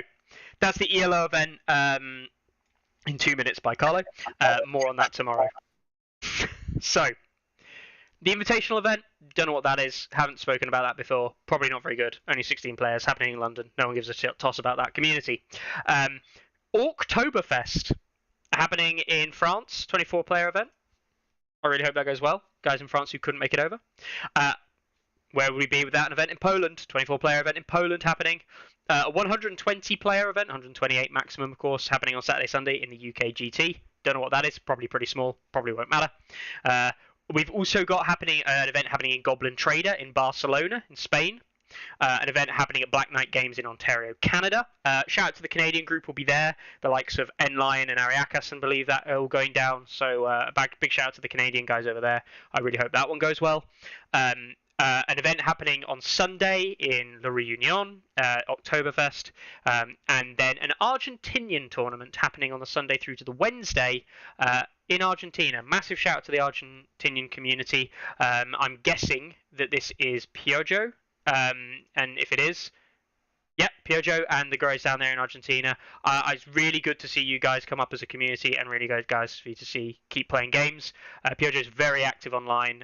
that's the ELO event in 2 minutes by Carlo. More on that tomorrow. So, the invitational event, don't know what that is, haven't spoken about that before, probably not very good, only 16 players, happening in London, no one gives a toss about that community. Oktoberfest, happening in France, 24-player event. I really hope that goes well. Guys in France who couldn't make it over. Where would we be without an event in Poland? 24-player event in Poland happening. A 120-player event, 128 maximum, of course, happening on Saturday, Sunday in the UK GT. Don't know what that is. Probably pretty small. Probably won't matter. We've also got an event happening in Goblin Trader in Barcelona, in Spain. An event happening at Black Knight Games in Ontario, Canada. Shout out to the Canadian group will be there. The likes of N-Lion and Ariakas, and believe that are all going down. So big shout out to the Canadian guys over there. I really hope that one goes well. An event happening on Sunday in La Réunion, Oktoberfest, and then an Argentinian tournament happening on the Sunday through to the Wednesday in Argentina. Massive shout out to the Argentinian community. I'm guessing that this is Piojo, and if it is, yep, Piojo and the guys down there in Argentina. It's really good to see you guys come up as a community, and really good guys for you to keep playing games. Piojo is very active online.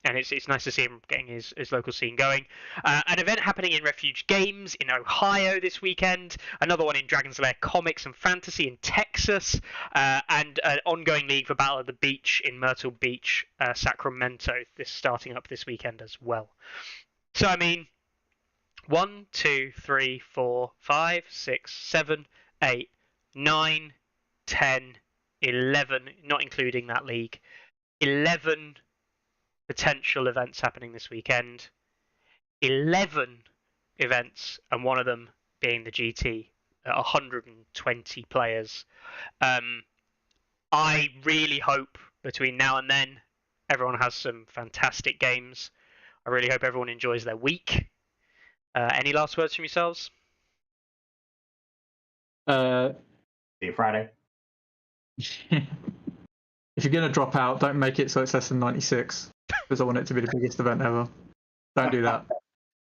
And it's nice to see him getting his local scene going. An event happening in Refuge Games in Ohio this weekend. Another one in Dragon's Lair Comics and Fantasy in Texas. And an ongoing league for Battle of the Beach in Myrtle Beach, Sacramento. This starting up this weekend as well. So, 1, 2, 3, 4, 5, 6, 7, 8, 9, 10, 11, not including that league, 11 potential events happening this weekend. 11 events, and one of them being the GT, 120 players. I really hope between now and then everyone has some fantastic games. I really hope everyone enjoys their week. Any last words from yourselves? See you Friday. If you're going to drop out, don't make it so it's less than 96, because I want it to be the biggest event ever. Don't do that.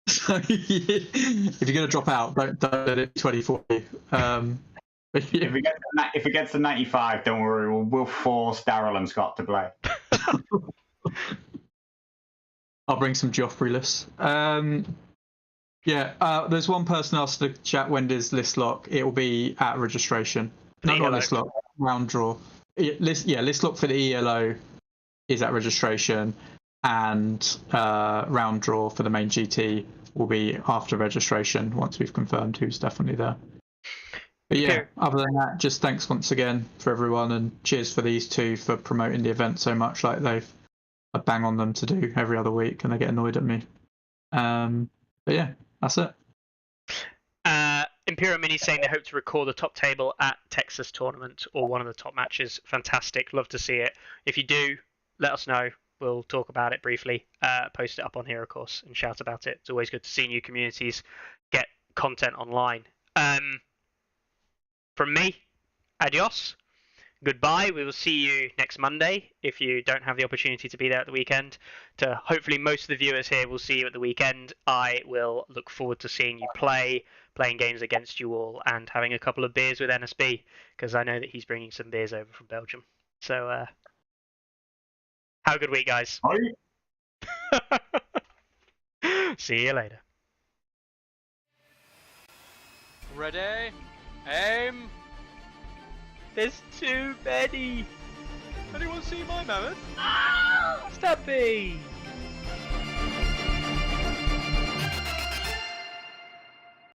If you're going to drop out, don't let it be 2040. If it gets to 95, don't worry, we'll force Daryl and Scott to play. I'll bring some Joffrey lists. There's one person asked the chat, when does list lock? It will be at registration. No, not list lock, round draw. List lock for the ELO is at registration, and round draw for the main GT will be after registration once we've confirmed who's definitely there. But yeah, other than that, just thanks once again for everyone, and cheers for these two for promoting the event so much. Like I bang on them to do every other week, and they get annoyed at me. But yeah, that's it. Imperial Mini saying they hope to record the top table at Texas tournament or one of the top matches. Fantastic, love to see it. If you do, let us know. We'll talk about it briefly. Post it up on here, of course, and shout about it. It's always good to see new communities get content online. From me, adios. Goodbye. We will see you next Monday if you don't have the opportunity to be there at the weekend. To hopefully most of the viewers here will see you at the weekend. I will look forward to seeing you playing games against you all, and having a couple of beers with NSB, because I know that he's bringing some beers over from Belgium. So have a good week, guys. See you later. Ready? Aim! There's too many! Anyone see my mammoth? Stubby!